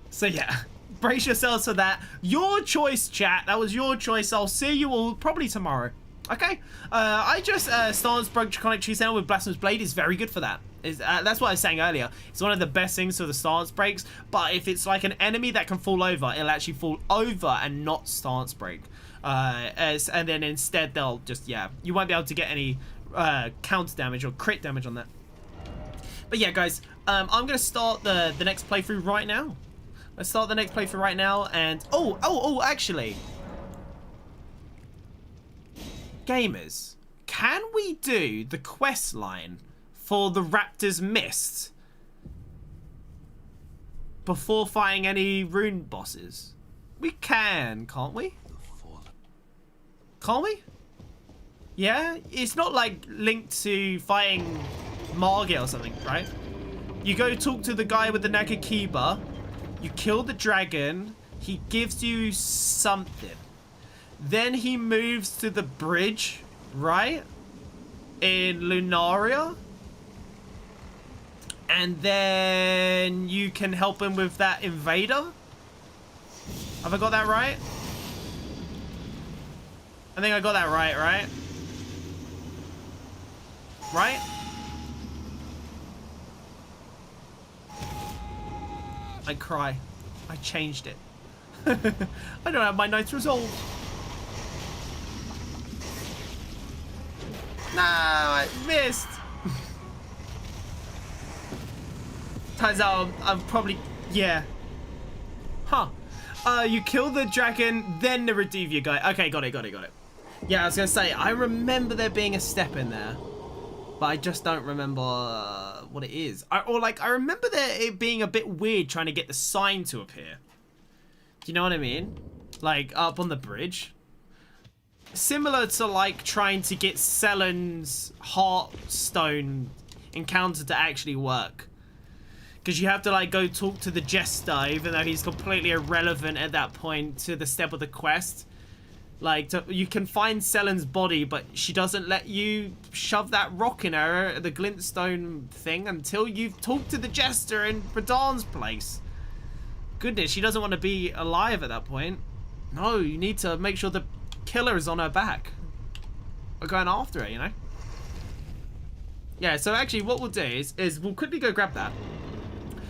So yeah, brace yourselves for that. Your choice, chat. That was your choice. I'll see you all probably tomorrow. Okay, I just Stance broke Draconic Tree Sentinel with Blasphemous Blade is very good for that. That's what I was saying earlier. It's one of the best things for the stance breaks. But if it's like an enemy that can fall over, it'll actually fall over and not stance break. And then instead they'll just, yeah, you won't be able to get any counter damage or crit damage on that. But yeah, guys, I'm gonna start the next playthrough right now. Let's start the next playthrough right now. And actually. Gamers, can we do the quest line for the Raptor's Mist before fighting any rune bosses? We can, can't we? Can't we? Yeah? It's not like linked to fighting Margit or something, right? You go talk to the guy with the Nagakiba, you kill the dragon, he gives you something. Then he moves to the bridge, right? In Lunaria. And then you can help him with that invader. Have I got that right? I think I got that right, right? Right? I cry. I changed it. I don't have my Knight's Resolve. No, I missed. Turns out I'm probably, yeah. Huh. You kill the dragon, then the Reduvia guy. Okay, got it. Yeah, I was gonna say, I remember there being a step in there, but I just don't remember what it is. I remember it being a bit weird trying to get the sign to appear. Do you know what I mean? Like, up on the bridge. Similar to, like, trying to get Selen's Heartstone encounter to actually work. Because you have to, like, go talk to the Jester, even though he's completely irrelevant at that point to the step of the quest. Like, you can find Selen's body, but she doesn't let you shove that rock in her, the glintstone thing, until you've talked to the Jester in Radan's place. Goodness, she doesn't want to be alive at that point. No, you need to make sure the killer is on her back. We're going after her, you know? Yeah, so actually what we'll do is we'll quickly go grab that.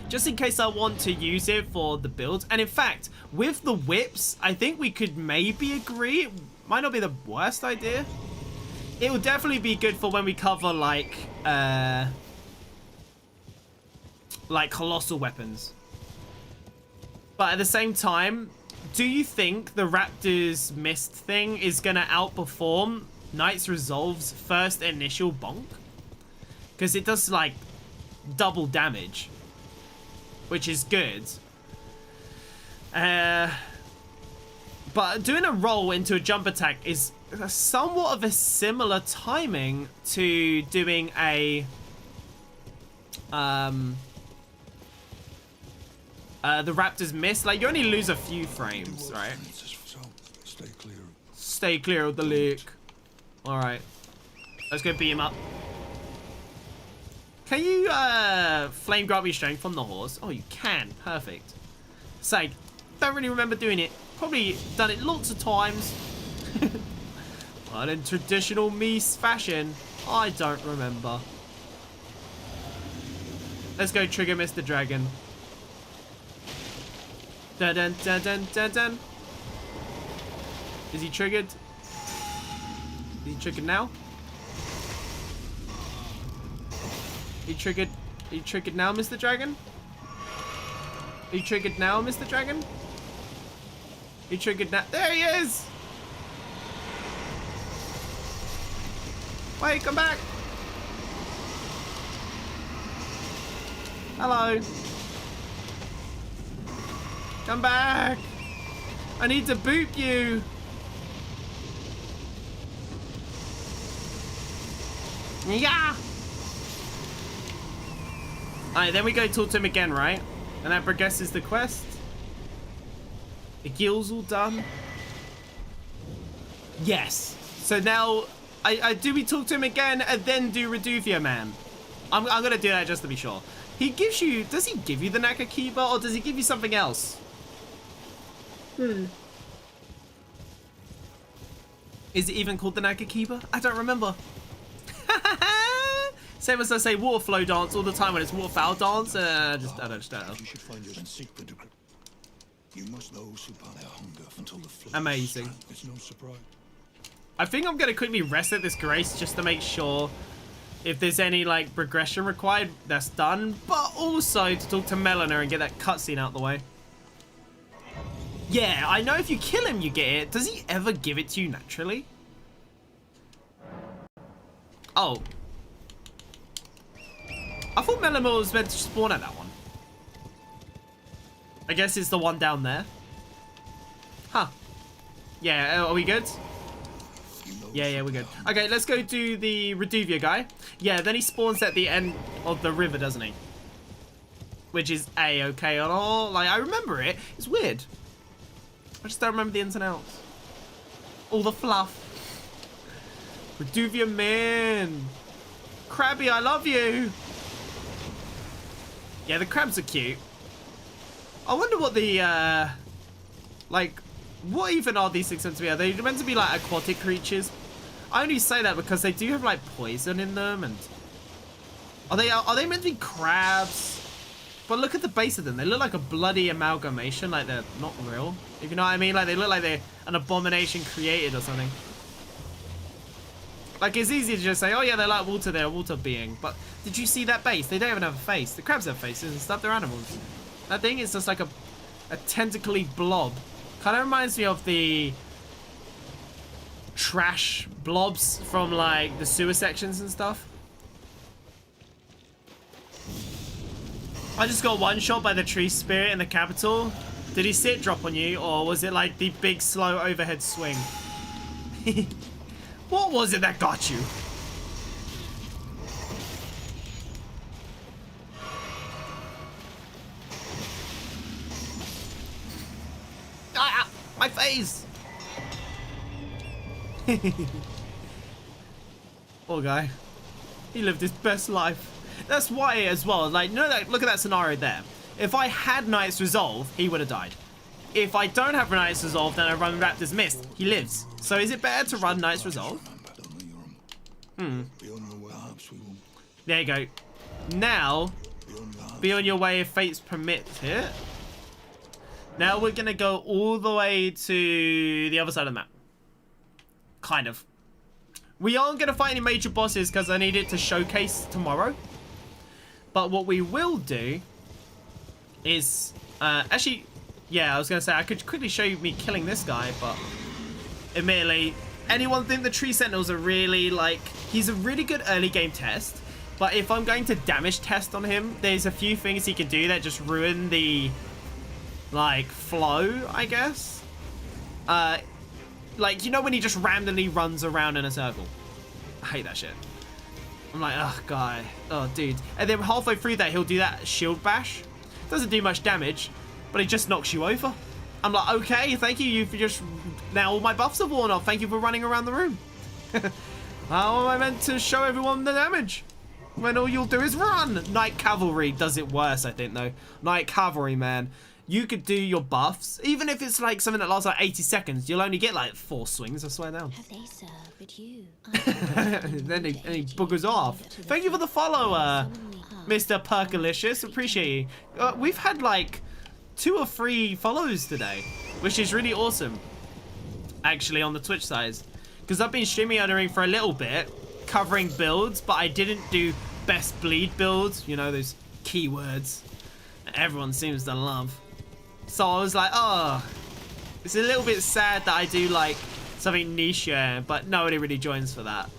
Just in case I want to use it for the builds. And in fact, with the whips, I think we could maybe agree. It might not be the worst idea. It will definitely be good for when we cover, like, like colossal weapons. But at the same time, do you think the Raptor's Mist thing is gonna outperform Knight's Resolve's first initial bonk? Because it does like double damage, which is good. But doing a roll into a jump attack is somewhat of a similar timing to doing a the Raptor's Mist. Like, you only lose a few frames, right? Stay clear of the lake. Alright. Let's go beat him up. Can you flame grab your strength from the horse? Oh, you can. Perfect. Say, don't really remember doing it. Probably done it lots of times. But in traditional Mies fashion, I don't remember. Let's go trigger Mr. Dragon. Dun dun dun dun dun dun. Is he triggered? Is he triggered now? He triggered now, Mr. Dragon? He triggered now, Mr. Dragon? He triggered now. There he is! Wait, come back! Hello. Come back! I need to boot you! Yeah! Alright, then we go talk to him again, right? And that progresses the quest. The guild's all done. Yes. So now, do we talk to him again and then do Reduvia Man? I'm gonna do that just to be sure. He gives you, does he give you the Nakakiba or does he give you something else? Is it even called the Nakakiba? I don't remember. Same as I say water flow dance all the time when it's waterfowl dance. I don't know. You should find your secret. You must know their hunger until the flow. Amazing. It's no surprise. I think I'm gonna quickly reset this grace just to make sure if there's any like progression required, that's done. But also to talk to Melina and get that cutscene out the way. Yeah, I know if you kill him, you get it. Does he ever give it to you naturally? Oh. I thought Melina was meant to spawn at that one. I guess it's the one down there. Huh. Yeah, are we good? Yeah, we're good. Okay, let's go do the Reduvia guy. Yeah, then he spawns at the end of the river, doesn't he? Which is A-okay on all. Like, I remember it. It's weird. I just don't remember the ins and outs. All the fluff. Reduvia man. Krabby, I love you. Yeah, the crabs are cute. I wonder what the, like, what even are these things meant to be? Are they meant to be, like, aquatic creatures? I only say that because they do have, like, poison in them, and... Are they meant to be crabs? But look at the base of them. They look like a bloody amalgamation, like they're not real. If you know what I mean? Like, they look like they're an abomination created or something. Like, it's easy to just say, oh, yeah, they're like water, they're a water being. But did you see that base? They don't even have a face. The crabs have faces and stuff. They're animals. That thing is just like a tentacly blob. Kind of reminds me of the trash blobs from, like, the sewer sections and stuff. I just got one shot by the tree spirit in the capital. Did he sit drop on you, or was it like the big slow overhead swing? What was it that got you? Ah, my face! Poor guy. He lived his best life. That's why as well, like, look at that scenario there. If I had Knight's Resolve, he would have died. If I don't have Knight's Resolve, then I run Raptor's Mist. He lives. So is it better to run Knight's Resolve? There you go. Now, be on your way if fates permit it. Now we're going to go all the way to the other side of the map. Kind of. We aren't going to fight any major bosses because I need it to showcase tomorrow. But what we will do is actually, yeah, I was gonna say I could quickly show you me killing this guy, but admittedly, anyone think the tree sentinels are really like, he's a really good early game test, but if I'm going to damage test on him, there's a few things he can do that just ruin the like flow, I guess. Like, you know when he just randomly runs around in a circle? I hate that shit. I'm like, oh, guy. Oh, dude. And then halfway through that, he'll do that shield bash. Doesn't do much damage, but it just knocks you over. I'm like, okay, thank you. You've just... Now all my buffs have worn off. Thank you for running around the room. How am I meant to show everyone the damage when all you'll do is run? Knight Cavalry does it worse, I think, though. Knight Cavalry, man. You could do your buffs, even if it's like something that lasts like 80 seconds, you'll only get like 4 swings, I swear down. Have they served you? Then he boogers off. Thank you for the follow, Mr. Perkalicious. Appreciate you. We've had like 2 or 3 follows today, which is really awesome, actually, on the Twitch side. Because I've been streaming Elden Ring for a little bit, covering builds, but I didn't do best bleed builds, you know, those keywords that everyone seems to love. So I was like, oh, it's a little bit sad that I do like something niche, but nobody really joins for that.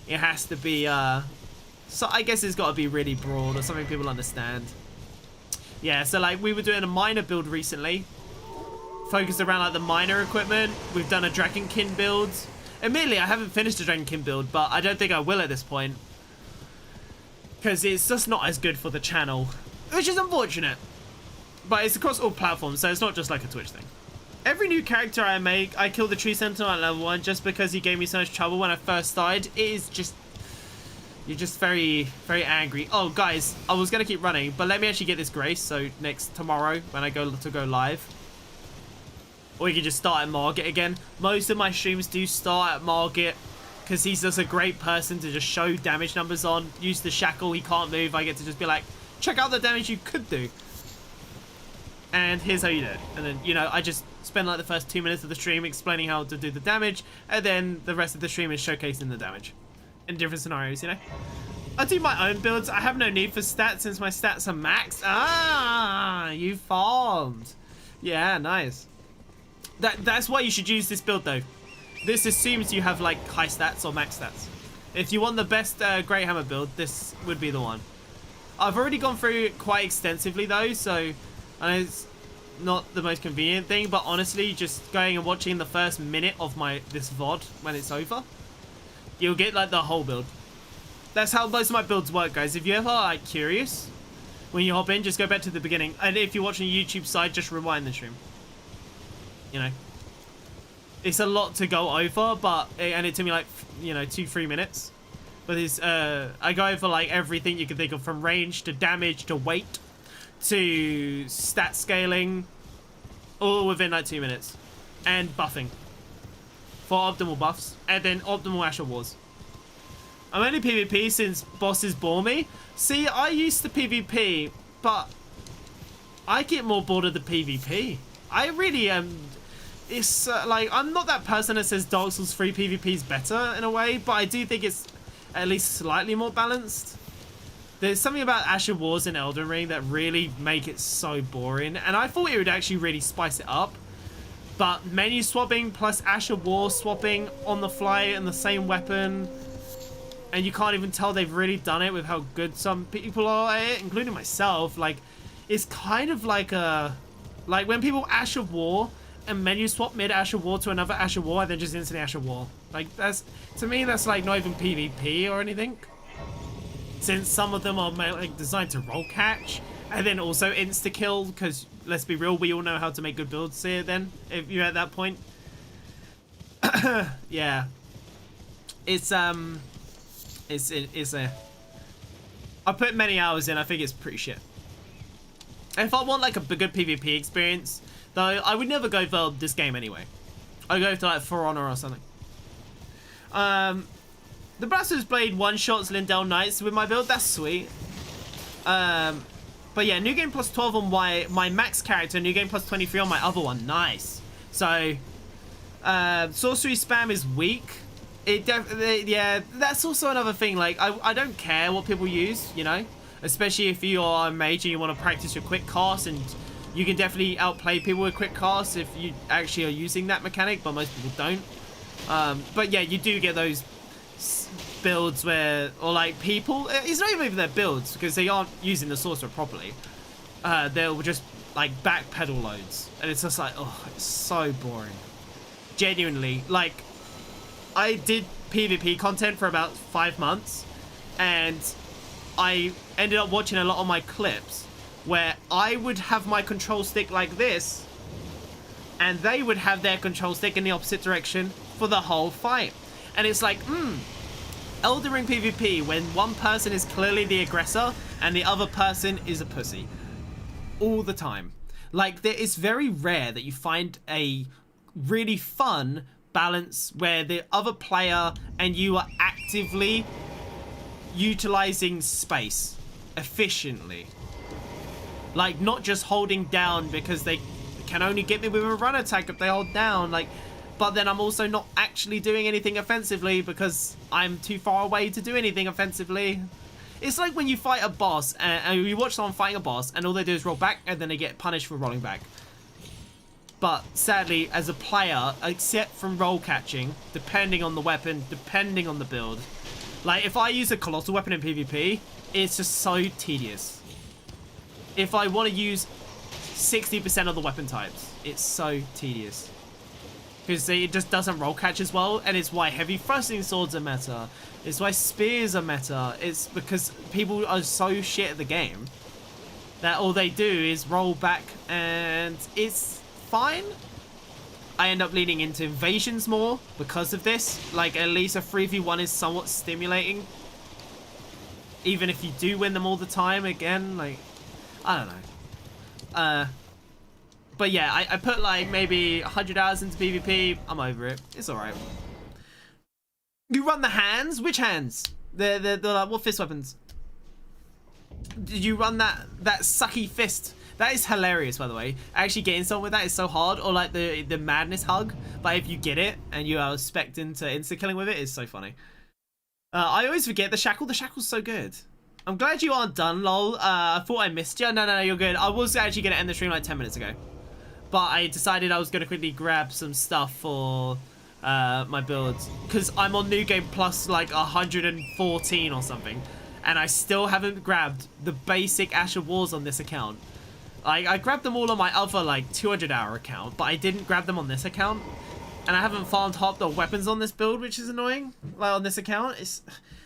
It has to be, so I guess it's got to be really broad or something people understand. Yeah, so like we were doing a miner build recently, focused around like the miner equipment. We've done a Dragonkin build. Admittedly, I haven't finished the Dragonkin build, but I don't think I will at this point, because it's just not as good for the channel, which is unfortunate. But it's across all platforms, so it's not just like a Twitch thing. Every new character I make, I kill the tree sentinel at level 1 just because he gave me so much trouble when I first started. It is just... You're just very, very angry. Oh, guys, I was going to keep running, but let me actually get this grace, so tomorrow when I go live. Or you can just start at Margit again. Most of my streams do start at Margit, because he's just a great person to just show damage numbers on. Use the shackle, he can't move. I get to just be like, check out the damage you could do. And here's how you do it. And then, you know, I just spend like the first 2 minutes of the stream explaining how to do the damage, and then the rest of the stream is showcasing the damage in different scenarios, you know. I do my own builds. I have no need for stats since my stats are maxed. Ah, you farmed. Yeah, nice. That's why you should use this build though. This assumes you have like high stats or max stats. If you want the best Great Hammer build, this would be the one. I've already gone through it quite extensively though, so it's not the most convenient thing, but honestly, just going and watching the first minute of this VOD when it's over, you'll get like the whole build. That's how most of my builds work, guys. If you're ever like curious, when you hop in, just go back to the beginning. And if you're watching the YouTube side, just rewind the stream. You know, it's a lot to go over, and it took me like, you know, 2-3 minutes. But it's I go over like everything you can think of, from range to damage to weight to stat scaling, all within like 2 minutes, and buffing for optimal buffs, and then optimal Asher Wars. I'm only PvP since bosses bore me. See, I used to PvP, but I get more bored of the PvP. I really am. It's like, I'm not that person that says Dark Souls 3 PvP is better in a way, but I do think it's at least slightly more balanced. There's something about Asher Wars in Elden Ring that really make it so boring, and I thought it would actually really spice it up. But menu swapping plus Asher Wars swapping on the fly and the same weapon, and you can't even tell they've really done it with how good some people are at it, including myself. Like, it's kind of like like when people Asher War and menu swap mid Asher War to another Asher War and then just instantly Asher War. Like, that's, to me, that's like not even PvP or anything, since some of them are like designed to roll catch and then also insta kill, because let's be real, we all know how to make good builds here then, if you're at that point. Yeah, it's I put many hours in. I think it's pretty shit. If I want like a good PvP experience though, I would never go for this game anyway. I'd go to like For Honor or something. The Blasphemous Blade one-shots Lindell Knights with my build. That's sweet. But yeah, new game plus 12 on my max character, new game plus 23 on my other one. Nice. So, sorcery spam is weak. It definitely, yeah, that's also another thing. Like, I don't care what people use, you know, especially if you are a mage and you want to practice your quick cast, and you can definitely outplay people with quick casts if you actually are using that mechanic, but most people don't. But yeah, you do get those builds where, or like people, it's not even their builds because they aren't using the sorcerer properly. They'll just like backpedal loads, and it's just like, oh, it's so boring. Genuinely, like, I did PvP content for about 5 months, and I ended up watching a lot of my clips where I would have my control stick like this, and they would have their control stick in the opposite direction for the whole fight. And it's like, Elden Ring PvP, when one person is clearly the aggressor and the other person is a pussy. All the time. Like, it's very rare that you find a really fun balance where the other player and you are actively utilizing space efficiently. Like, not just holding down because they can only get me with a run attack if they hold down. Like, but then I'm also not actually doing anything offensively because I'm too far away to do anything offensively. It's like when you fight a boss and you watch someone fighting a boss and all they do is roll back and then they get punished for rolling back. But sadly, as a player, except from roll catching, depending on the weapon, depending on the build, like if I use a colossal weapon in PvP, it's just so tedious. If I want to use 60% of the weapon types, it's so tedious. Because it just doesn't roll catch as well, and it's why heavy thrusting swords are meta. It's why spears are meta. It's because people are so shit at the game that all they do is roll back, and it's fine. I end up leaning into invasions more because of this. Like, at least a 3v1 is somewhat stimulating. Even if you do win them all the time, again, like, I don't know. But yeah, I put like maybe 100 hours into PvP. I'm over it. It's alright. You run the hands? Which hands? The what fist weapons? Did you run that sucky fist? That is hilarious, by the way. Actually getting someone with that is so hard. Or like the madness hug. But if you get it and you are expecting to insta-killing with it, it's so funny. I always forget the shackle. The shackle's so good. I'm glad you aren't done, lol. I thought I missed you. No, you're good. I was actually going to end the stream like 10 minutes ago. But I decided I was going to quickly grab some stuff for my builds. Because I'm on New Game Plus like 114 or something. And I still haven't grabbed the basic Asher Wars on this account. I grabbed them all on my other like 200-hour account. But I didn't grab them on this account. And I haven't farmed hopped or weapons on this build, which is annoying. Like on this account.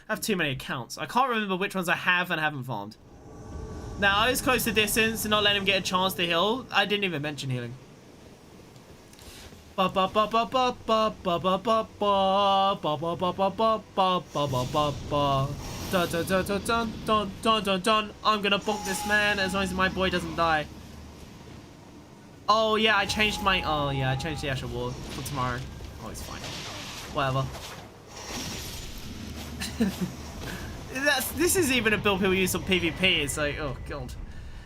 I have too many accounts. I can't remember which ones I have and haven't farmed. Now, I was close to distance to not let him get a chance to heal. I didn't even mention healing. I'm gonna bonk this man as long as my boy doesn't die. Oh yeah, I changed my. Oh yeah, I changed the Asher Wall for tomorrow. Oh, it's fine. Whatever. This is even a build people use on PvP. It's like, oh god,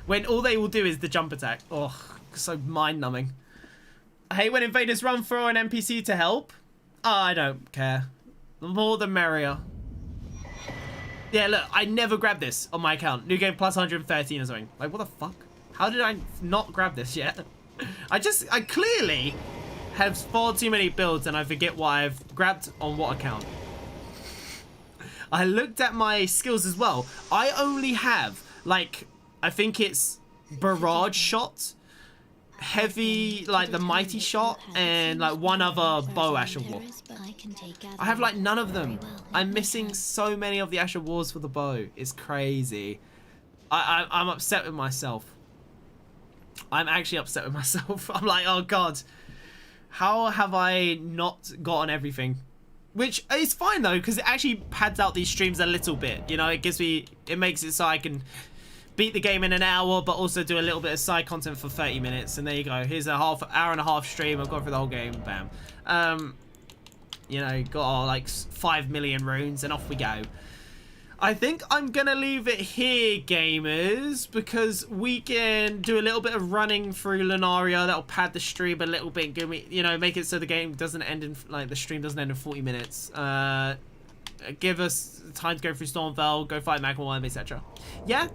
when all they will do is the jump attack. Oh, so mind-numbing. I hate when invaders run for an NPC to help. Oh, I don't care. The more the merrier. Yeah, look, I never grabbed this on my account. New Game Plus 113 or something. Like, what the fuck? How did I not grab this yet? I clearly have far too many builds and I forget what I've grabbed on what account. I looked at my skills as well. I only have, like, I think it's barrage shot, heavy, like the mighty shot, and like one other bow Asher War. I have like none of them. I'm missing so many of the Asher Wars for the bow. It's crazy. I'm upset with myself. I'm actually upset with myself. I'm like, oh god, how have I not gotten everything? Which is fine though, because it actually pads out these streams a little bit. You know, it makes it so I can beat the game in an hour, but also do a little bit of side content for 30 minutes. And there you go. Here's a hour and a half stream. I've gone through the whole game. Bam. You know, got like 5 million runes, and off we go. I think I'm gonna leave it here, gamers, because we can do a little bit of running through Lunaria. That'll pad the stream a little bit, give me, you know, make it so the game doesn't end in, like, the stream doesn't end in 40 minutes. give us time to go through Stormfell, go fight Magma Worm, etc. Yeah.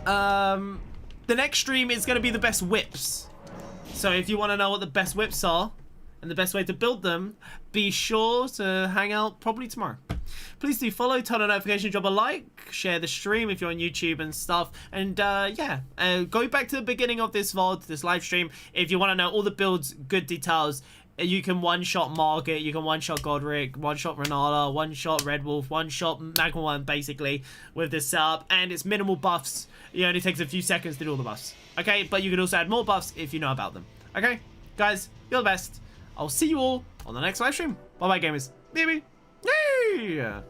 The next stream is going to be the best whips. So if you want to know what the best whips are and the best way to build them, be sure to hang out probably tomorrow. Please do follow, turn on notifications, drop a like, share the stream if you're on YouTube and stuff. And yeah, go back to the beginning of this VOD, this live stream. If you want to know all the builds, good details, you can one-shot Margit, you can one-shot Godric, one-shot Renala, one-shot Red Wolf, one-shot Magma Worm, basically, with this setup. And it's minimal buffs. It only takes a few seconds to do all the buffs. Okay, but you can also add more buffs if you know about them. Okay, guys, you're the best. I'll see you all on the next live stream. Bye-bye, gamers. Baby. Yay!